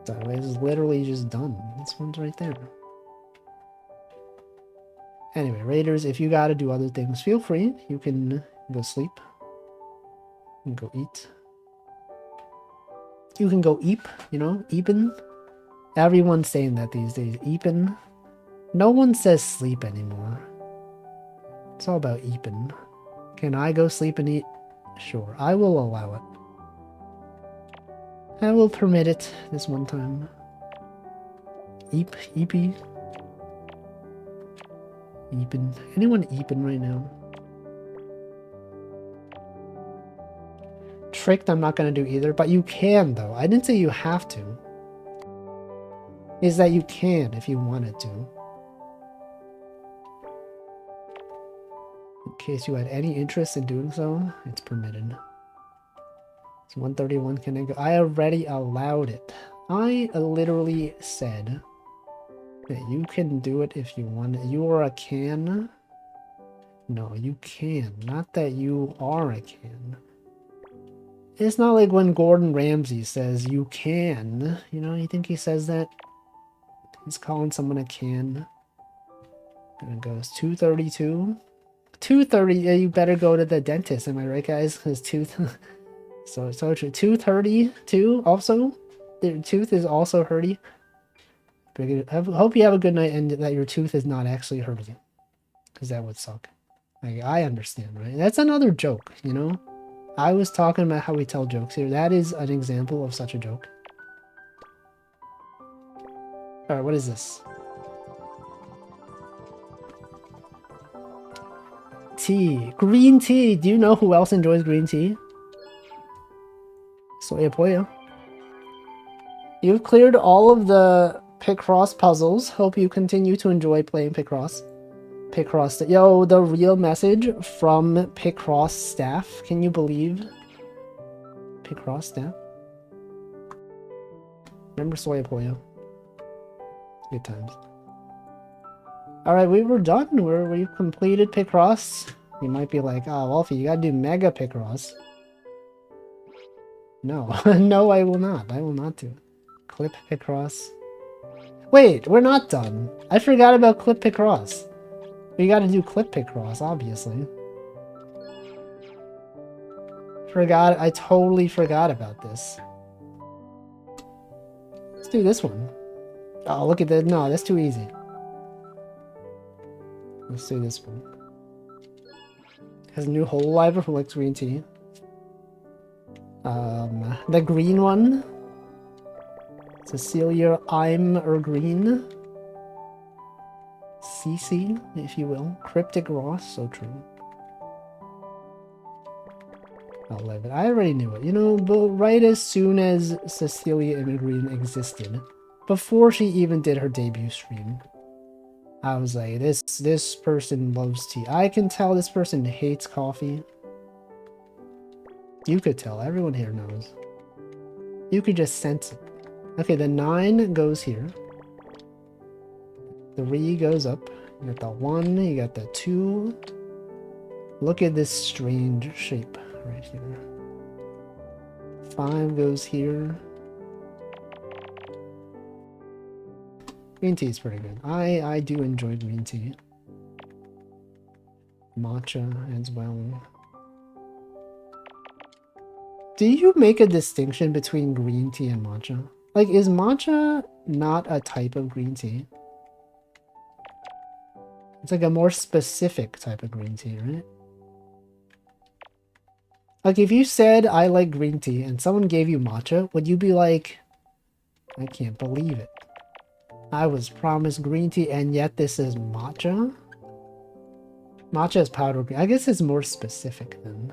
[SPEAKER 1] That is literally just done. This one's right there. Anyway, Raiders, if you gotta do other things, feel free. You can go sleep. You can go eat. You can go eep, you know, eepin. Everyone's saying that these days, eepin. No one says sleep anymore. It's all about eepin. Can I go sleep and eat? Sure, I will allow it. I will permit it this one time. Eep, eepy. Eepin. Anyone eepin right now? Tricked, I'm not going to do either, but you can though. I didn't say you have to. Is that you can if you wanted to. In case you had any interest in doing so, it's permitted. It's 131, can I go? I already allowed it. I literally said that you can do it if you want it. You are a can. No, you can. Not that you are a can. It's not like when Gordon Ramsay says you can. You know, you think he says that? He's calling someone a can. And it goes 232. 230, yeah, you better go to the dentist. Am I right, guys? His tooth. so true. 232 also. The tooth is also hurting. I hope you have a good night and that your tooth is not actually hurting you. Because that would suck. Like, I understand, right? That's another joke, you know? I was talking about how we tell jokes here. That is an example of such a joke. Alright, what is this? Tea. Green tea. Do you know who else enjoys green tea? Soya Poya. You've cleared all of the Picross puzzles. Hope you continue to enjoy playing Picross. Picross. Yo, the real message from Picross staff. Can you believe? Picross staff. Remember Soya Poya. Good times. Alright, we were done. We've completed Picross. You might be like, oh, Wolfie, you gotta do Mega Picross. No. No, I will not. I will not do it. Clip Picross. Wait, we're not done. I forgot about Clip Picross. We gotta do Clip Picross, obviously. I totally forgot about this. Let's do this one. Oh, look at that. No, that's too easy. Let's do this one. Has a new Hololiver who likes green tea. The green one. Cecilia, I'm green. CC, if you will. Cryptic Ross, so true. I'll leave it. I already knew it. You know, but right as soon as Cecilia Immigreen existed, before she even did her debut stream, I was like, this person loves tea. I can tell this person hates coffee. You could tell. Everyone here knows. You could just sense it. Okay, the 9 goes here. 3 goes up. You got the 1, you got the 2. Look at this strange shape right here. 5 goes here. Green tea is pretty good. I do enjoy green tea. Matcha as well. Do you make a distinction between green tea and matcha? Like, is matcha not a type of green tea? It's like a more specific type of green tea, right? Like, if you said, I like green tea, and someone gave you matcha, would you be like, I can't believe it. I was promised green tea, and yet this is matcha? Matcha is powder cream. I guess it's more specific then.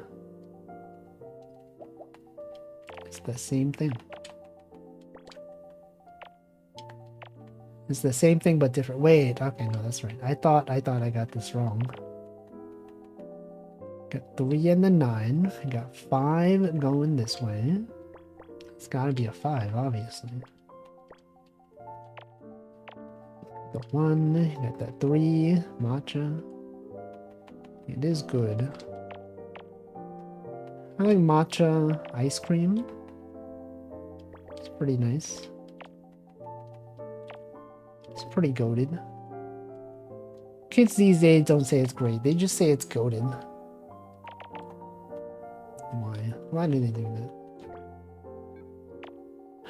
[SPEAKER 1] It's the same thing. It's the same thing but different. Wait, okay, no, that's right. I thought I got this wrong. Got 3 and the 9. I got 5 going this way. It's gotta be a 5, obviously. The 1, got that 3, matcha. It is good. I like matcha ice cream. It's pretty nice. It's pretty goated. Kids these days don't say it's great. They just say it's goated. Why? Why do they do that?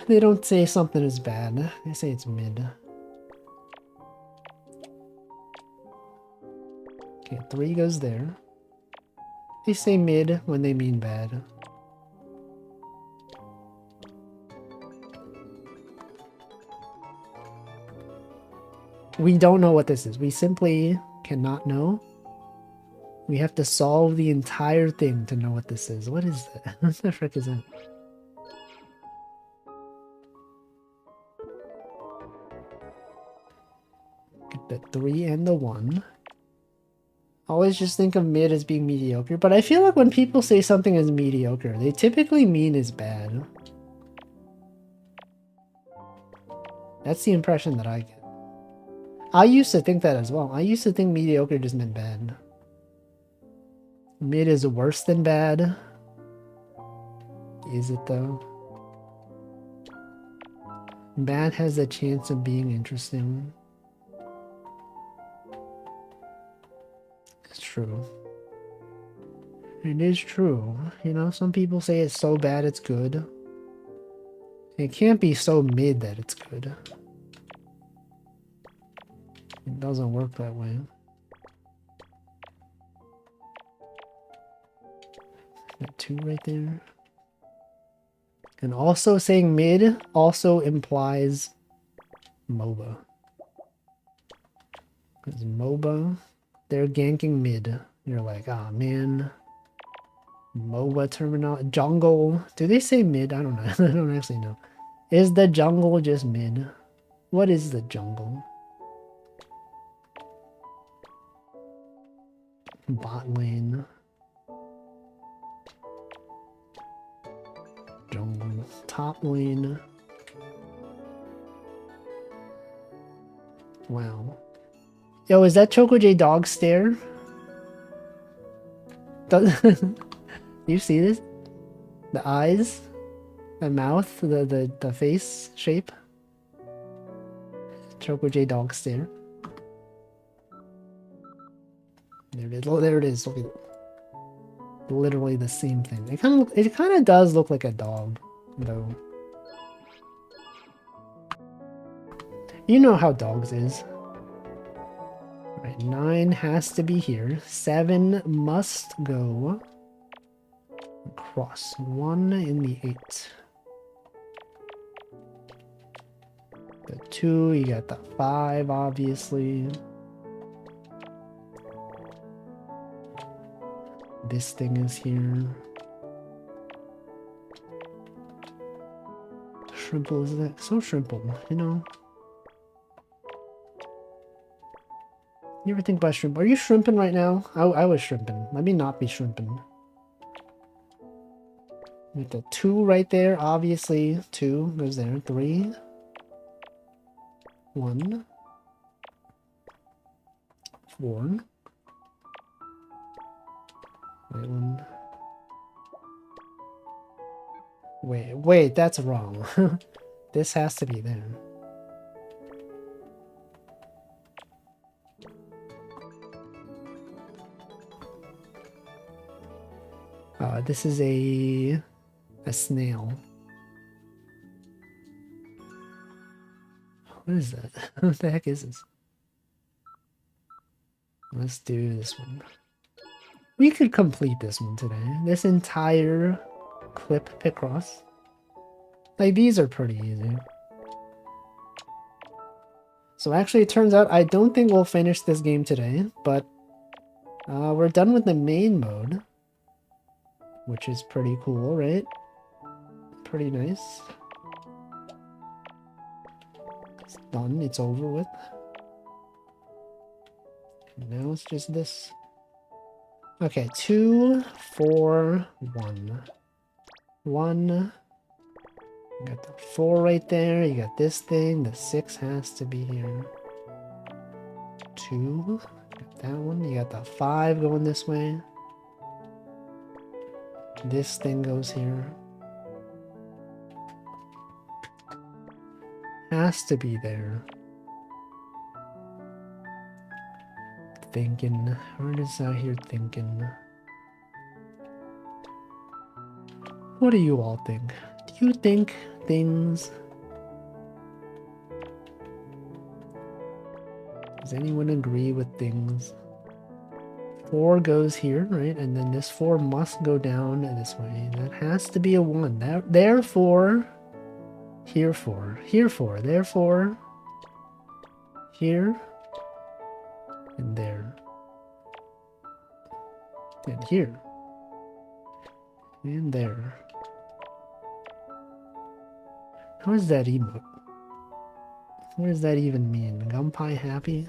[SPEAKER 1] They don't say something is bad. They say it's mid. Okay, 3 goes there. They say mid when they mean bad. We don't know what this is. We simply cannot know. We have to solve the entire thing to know what this is. What is that? What the frick is that? Get the 3 and the 1. Always just think of mid as being mediocre, but I feel like when people say something is mediocre, they typically mean is bad. That's the impression that I get. I used to think that as well. I used to think mediocre just meant bad. Mid is worse than bad. Is it though? Bad has a chance of being interesting. It's true. It is true. You know, some people say it's so bad it's good. It can't be so mid that it's good. It doesn't work that way. That 2 right there. And also saying mid also implies MOBA. Because MOBA, they're ganking mid. You're like, ah, man. MOBA terminal. Jungle. Do they say mid? I don't know. I don't actually know. Is the jungle just mid? What is the jungle? Bot lane. Jungle. Top lane. Wow. Yo, is that Choco J Dog stare? Do you see this? The eyes? The mouth? The face shape? Choco J Dog stare. There it is. Oh, there it is. Look at it. Literally the same thing. It kind of does look like a dog, though. You know how dogs is. Right, 9 has to be here. 7 must go across. 1 in the 8. The 2, you got the 5, obviously. This thing is here. Shrimple is that? So shrimple, you know? You ever think about shrimp? Are you shrimping right now? I was shrimping. Let me not be shrimping. With the 2 right there, obviously. 2 goes there. 3. 1. 4. Wait, 1. Wait, that's wrong. This has to be there. This is a snail. What is that? What the heck is this? Let's do this one. We could complete this one today. This entire clip Picross. Like, these are pretty easy. So actually, it turns out I don't think we'll finish this game today, but We're done with the main mode, which is pretty cool, right? Pretty nice. It's done. It's over with. And now it's just this. Okay, 2, 4, 1. 1. You got the 4 right there. You got this thing. The 6 has to be here. 2. Got that one. You got the 5 going this way. This thing goes here. Has to be there. Thinking. We're just out here thinking. What do you all think? Do you think things? Does anyone agree with things? 4 goes here, right? And then this 4 must go down this way. That has to be a 1. Therefore, here 4, here 4, therefore, here, and there, and here, and there. How is that emote? What does that even mean? Gunpie happy?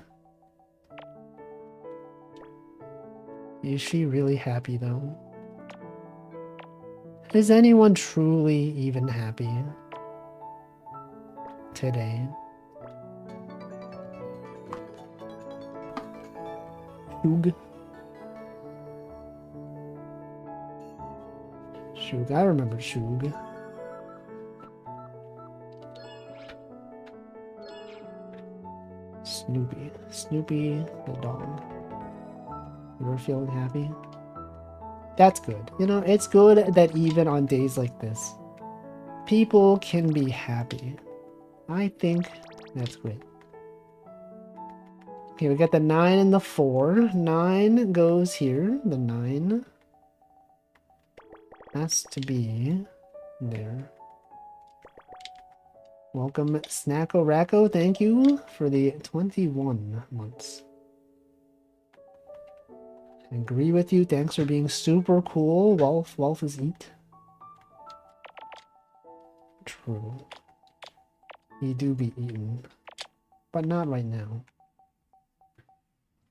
[SPEAKER 1] Is she really happy though? Is anyone truly even happy today? Shug? Shug, I remember Shug. Snoopy. Snoopy the dog. You were feeling happy? That's good. You know, it's good that even on days like this, people can be happy. I think that's great. Okay, we got the 9 and the 4. 9 goes here. The 9 has to be there. Welcome, Snacko Racko. Thank you for the 21 months. I agree with you. Thanks for being super cool. Wolf is eat. True. He do be eaten. But not right now.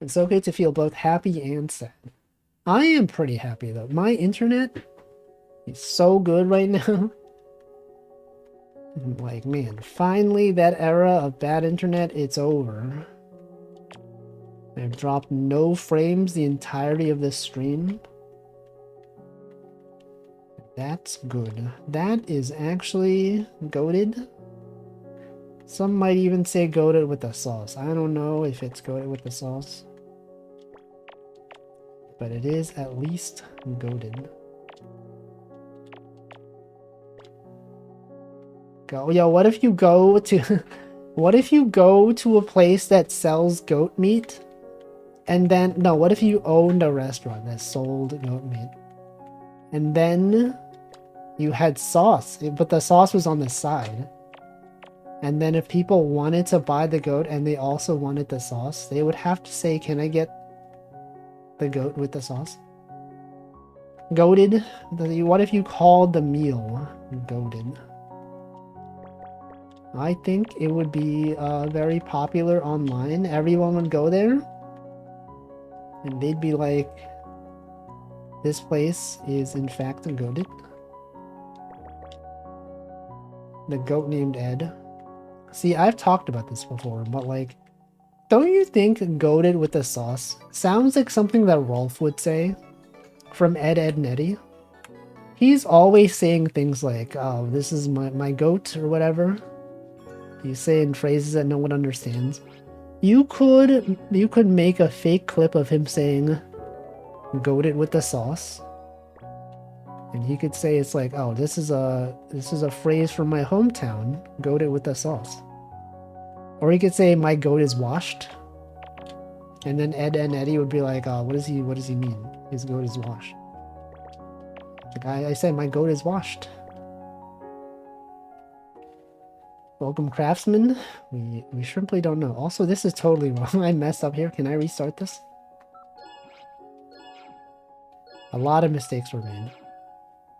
[SPEAKER 1] It's okay to feel both happy and sad. I am pretty happy though. My internet is so good right now. Like, man, finally that era of bad internet, it's over. I've dropped no frames the entirety of this stream. That's good. That is actually goated. Some might even say goated with the sauce. I don't know if it's goated with the sauce. But it is at least goated. Yo, what if you go to what if you go to a place that sells goat meat? And then no, what if you owned a restaurant that sold goat meat? And then you had sauce, but the sauce was on the side. And then if people wanted to buy the goat and they also wanted the sauce, they would have to say, "Can I get the goat with the sauce?" Goated? What if you called the meal goated? I think it would be very popular online. Everyone would go there. And they'd be like, this place is in fact goated. The goat named Ed. See, I've talked about this before, but like, don't you think goated with the sauce sounds like something that Rolf would say from Ed, Edd n Eddy? He's always saying things like, oh, this is my goat or whatever. He's saying phrases that no one understands. You could make a fake clip of him saying goated with the sauce. And he could say it's like, oh, this is a phrase from my hometown, goated with the sauce. Or he could say my goat is washed. And then Ed and Eddie would be like, what does he mean? His goat is washed. Like I said my goat is washed. Welcome, Craftsman. We simply don't know. Also, this is totally wrong. I messed up here. Can I restart this? A lot of mistakes were made.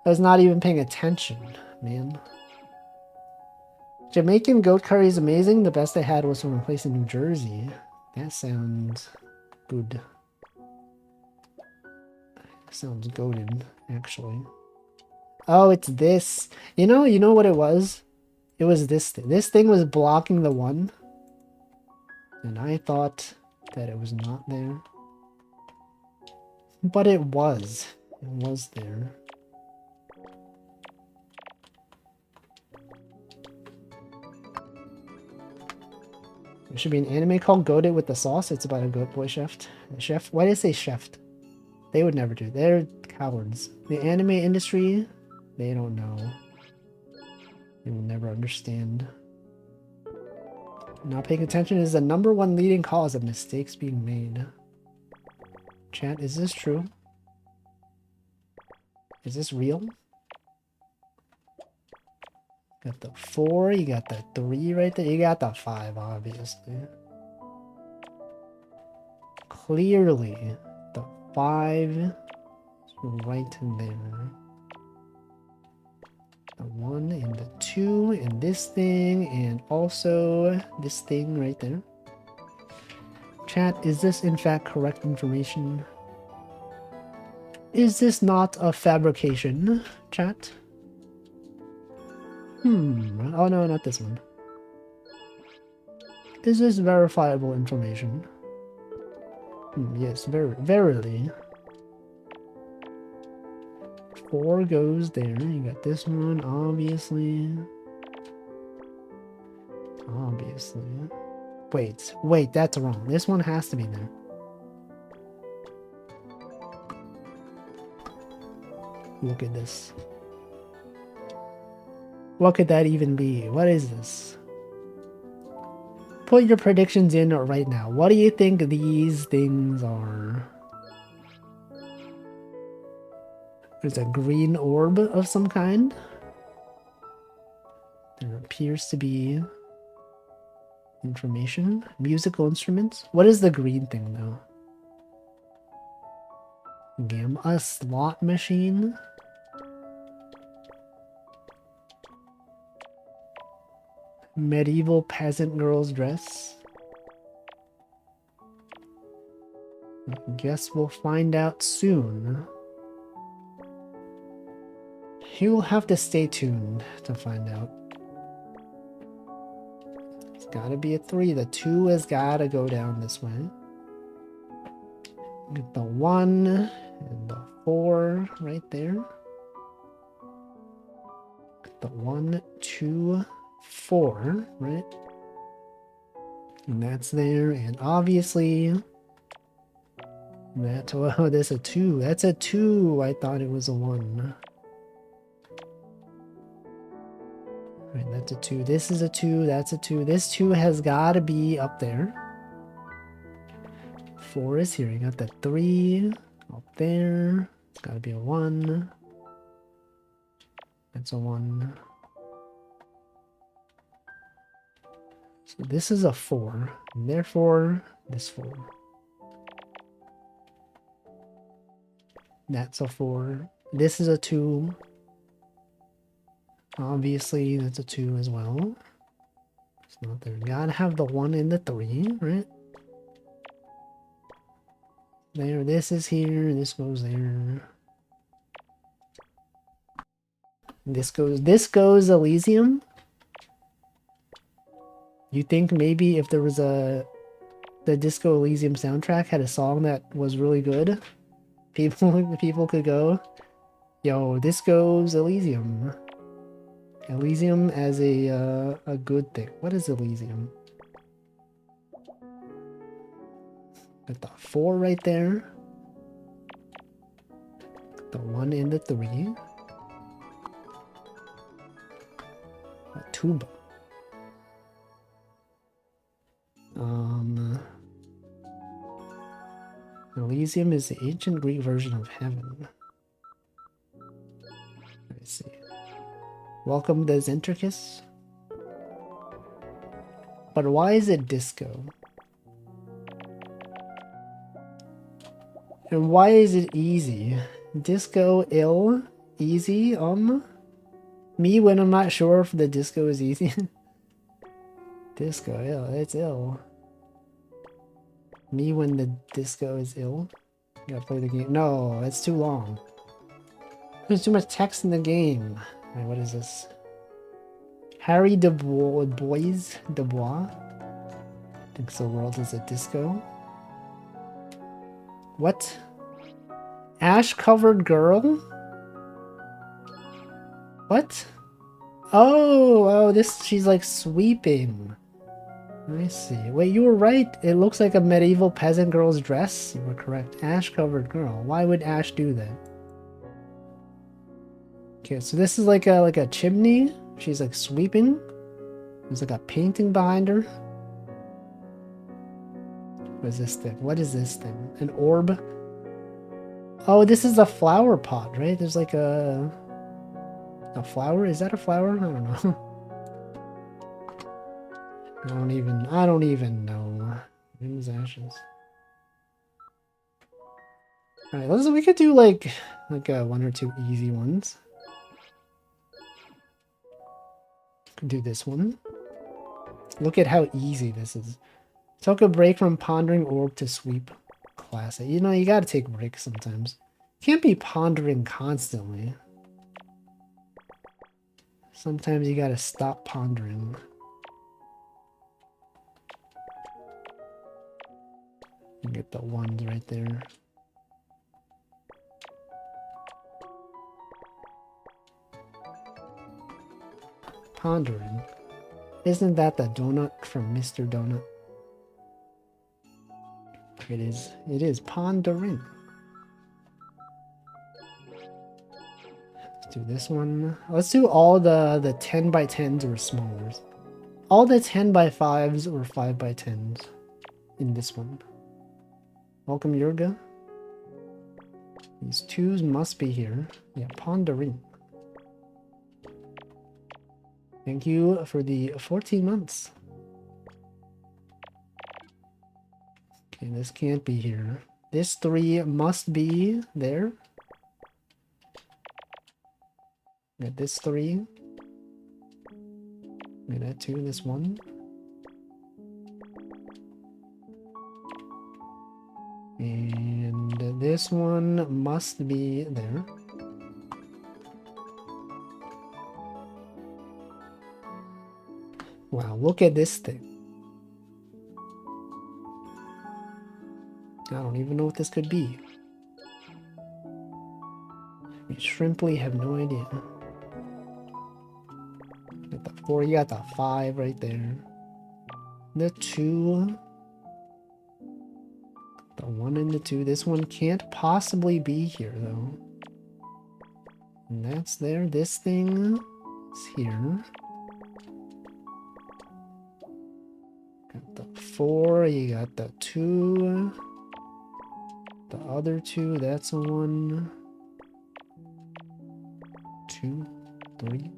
[SPEAKER 1] I was not even paying attention, man. Jamaican goat curry is amazing. The best I had was from a place in New Jersey. That sounds good. Sounds goated, actually. Oh, it's this. You know what it was? It was this thing. This thing was blocking the one. And I thought that it was not there. But it was. It was there. There should be an anime called Goated with the Sauce. It's about a goat boy chef. Chef? Why did I say chef? They would never do. They're cowards. The anime industry, they don't know. They will never understand. Not paying attention is the #1 leading cause of mistakes being made. Chat, is this true? Is this real? Got the 4, you got the 3 right there. You got the 5, obviously. Clearly, the 5 is right there. The 1 and the 2 and this thing and also this thing right there. Chat, is this in fact correct information? Is this not a fabrication, chat? Oh no, not this one. Is this verifiable information? Yes, verily. 4 goes there. You got this one, obviously. Obviously. Wait, that's wrong. This one has to be there. Look at this. What could that even be? What is this? Put your predictions in right now. What do you think these things are? There's a green orb of some kind. There appears to be information. Musical instruments. What is the green thing though? A slot machine. Medieval peasant girl's dress. I guess we'll find out soon. You'll have to stay tuned to find out. It's gotta be a 3. The 2 has gotta go down this way. Get the 1 and the 4 right there. Get the 1, 2, 4, right? And that's there, and obviously that, oh, that's a 2. That's a 2. I thought it was a 1. Right, that's a 2. This is a 2. That's a 2. This 2 has got to be up there. 4 is here. You got that 3 up there. It's got to be a 1. That's a 1. So this is a 4. And therefore, this 4. That's a 4. This is a 2. Obviously, that's a 2 as well. It's not there. Gotta have the 1 and the 3, right? There, this is here, this goes there. This goes Elysium. You think maybe if there was the Disco Elysium soundtrack had a song that was really good, people could go, yo, this goes Elysium. Elysium as a good thing. What is Elysium? Got the 4 right there. The 1 and the 3. A tuba. Elysium is the ancient Greek version of heaven. Let's see. Welcome to Zentricus. But why is it disco? And why is it easy? Disco ill? Easy? Me when I'm not sure if the disco is easy. Disco ill, it's ill. Me when the disco is ill? You gotta play the game. No, it's too long. There's too much text in the game. Alright, what is this? Harry Dubois? Thinks the world is a disco. What? Ash-covered girl? What? Oh, she's like sweeping. I see. Wait, you were right. It looks like a medieval peasant girl's dress. You were correct. Ash-covered girl. Why would Ash do that? Okay, so this is like a chimney. She's like sweeping. There's like a painting behind her. What is this thing? What is this thing? An orb? Oh, this is a flower pot, right? There's like a flower? Is that a flower? I don't know. I don't even know. Wind's ashes. Alright, we could do like one or two easy ones. Could do this one. Look at how easy this is. Took a break from pondering orb to sweep. Classic. You know, you gotta take breaks sometimes. Can't be pondering constantly. Sometimes you gotta stop pondering. You get the ones right there. Pondering. Isn't that the donut from Mr. Donut? It is. It is pondering. Let's do this one. Let's do all the 10 by 10s or smaller. All the 10 by 5s or 5 by 10s in this one. Welcome, Yurga. These 2s must be here. Yeah, pondering. Thank you for the 14 months. Okay, this can't be here. This 3 must be there. Got this 3. Got that 2, this 1. And this one must be there. Wow, look at this thing. I don't even know what this could be. We shrimply have no idea. Got the 4, you got the 5 right there. The 2. The 1 and the 2. This one can't possibly be here though. And that's there. This thing is here. Got the 4, you got the 2. The other 2, that's a 1. 2, 3.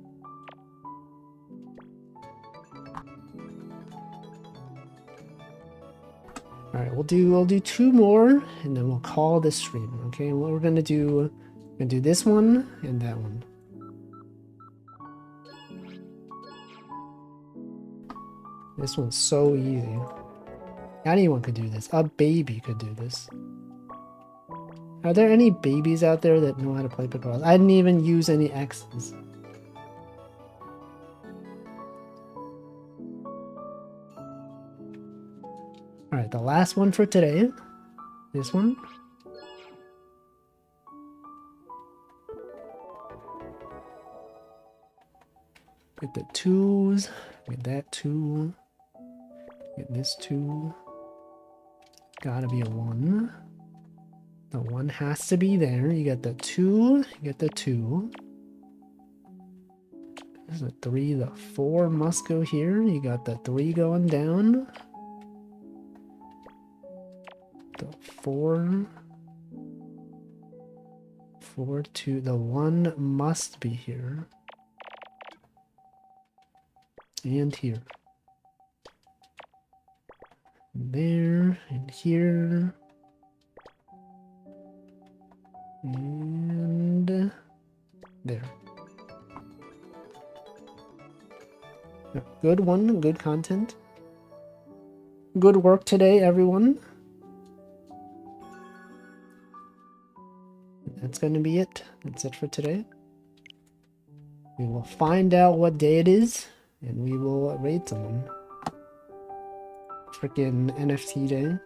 [SPEAKER 1] Alright, we'll do 2 more and then we'll call this stream. Okay, what we're gonna do this one and that one. This one's so easy. Anyone could do this. A baby could do this. Are there any babies out there that know how to play Picross? I didn't even use any X's. Alright, the last one for today. This one. Get the 2s. Get that 2. Get this 2. Gotta be a 1. The 1 has to be there. You got the 2. You get the 2. There's a 3. The 4 must go here. You got the 3 going down. The 4. 4, 2. The 1 must be here. And here. There. And here. And Good one, good content. Good work today, everyone. That's going to be it. That's it for today. We will find out what day it is, and we will raid someone. Freaking NFT day.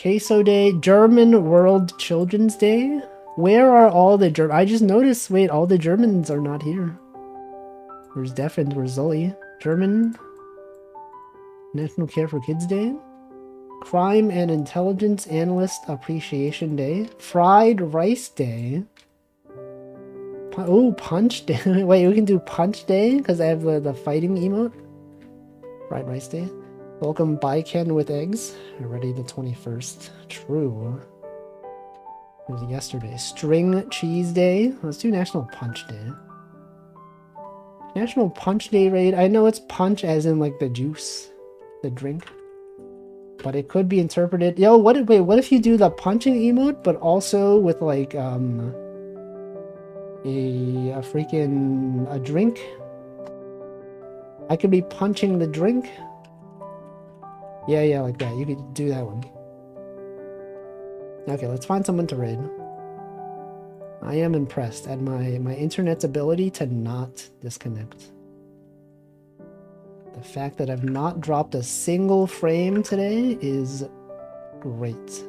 [SPEAKER 1] Queso Day, German World Children's Day. Where are all the German? I just noticed, wait, all the Germans are not here. Where's Deffen? Where's Zoe? German National Care for Kids Day. Crime and Intelligence Analyst Appreciation Day. Fried Rice Day. Oh, Punch Day. Wait, we can do Punch Day because I have the fighting emote. Fried Rice Day. Welcome Baiken with eggs. Already the 21st. True. It was yesterday. String Cheese Day. Let's do National Punch Day. National Punch Day raid. I know it's punch as in like the juice. The drink. But it could be interpreted. Yo, what if you do the punching emote, but also with like a drink? I could be punching the drink. Yeah, like that. You could do that one. Okay, let's find someone to raid. I am impressed at my internet's ability to not disconnect. The fact that I've not dropped a single frame today is great.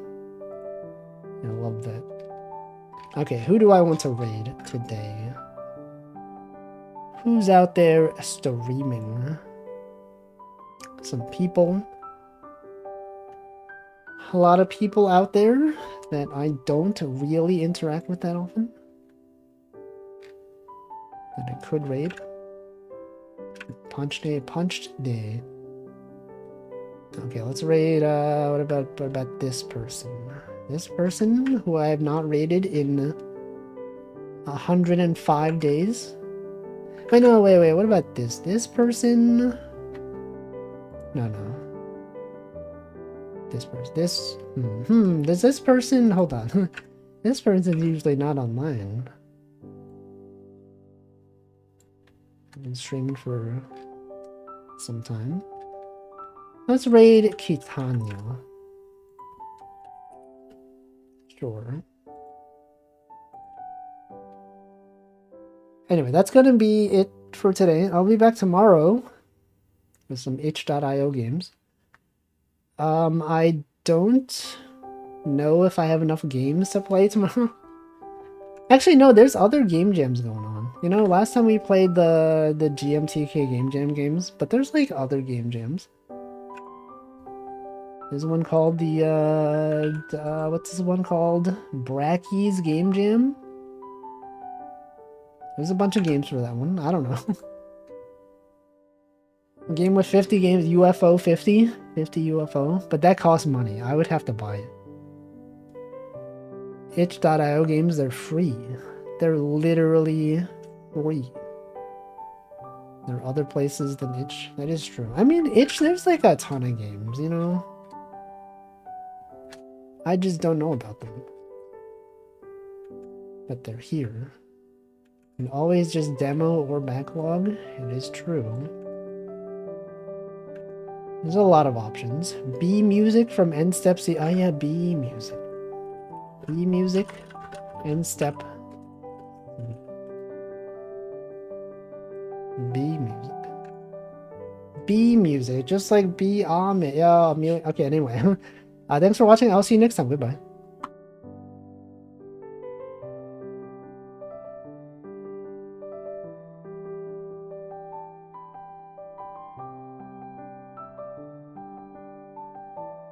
[SPEAKER 1] I love that. Okay, who do I want to raid today? Who's out there streaming? Some people. A lot of people out there that I don't really interact with that often. That I could raid. Punched day. Okay, let's raid, what about this person? This person who I have not raided in 105 days? Wait, no, wait, what about this? This person? No. This person, does this person, hold on. This person's usually not online. I've been streaming for some time. Let's raid Kitanya. Sure. Anyway, that's gonna be it for today. I'll be back tomorrow with some itch.io games. I don't know if I have enough games to play tomorrow. Actually, no, there's other game jams going on. You know, last time we played the GMTK game jam games, but there's like other game jams. There's one called what's this one called? Bracky's Game Jam? There's a bunch of games for that one. I don't know. A game with 50 games, UFO 50 UFO, but that costs money. I would have to buy it. Itch.io games, they're free. They're literally free. There are other places than Itch. That is true. I mean, Itch, there's like a ton of games, you know? I just don't know about them. But they're here. And always just demo or backlog. It is true. There's a lot of options. B music from End Step C. Oh yeah, B music. B music. End Step. B music. B music. Just like B Amelia. Yeah, Amelia. Okay, anyway. Thanks for watching. I'll see you next time. Goodbye.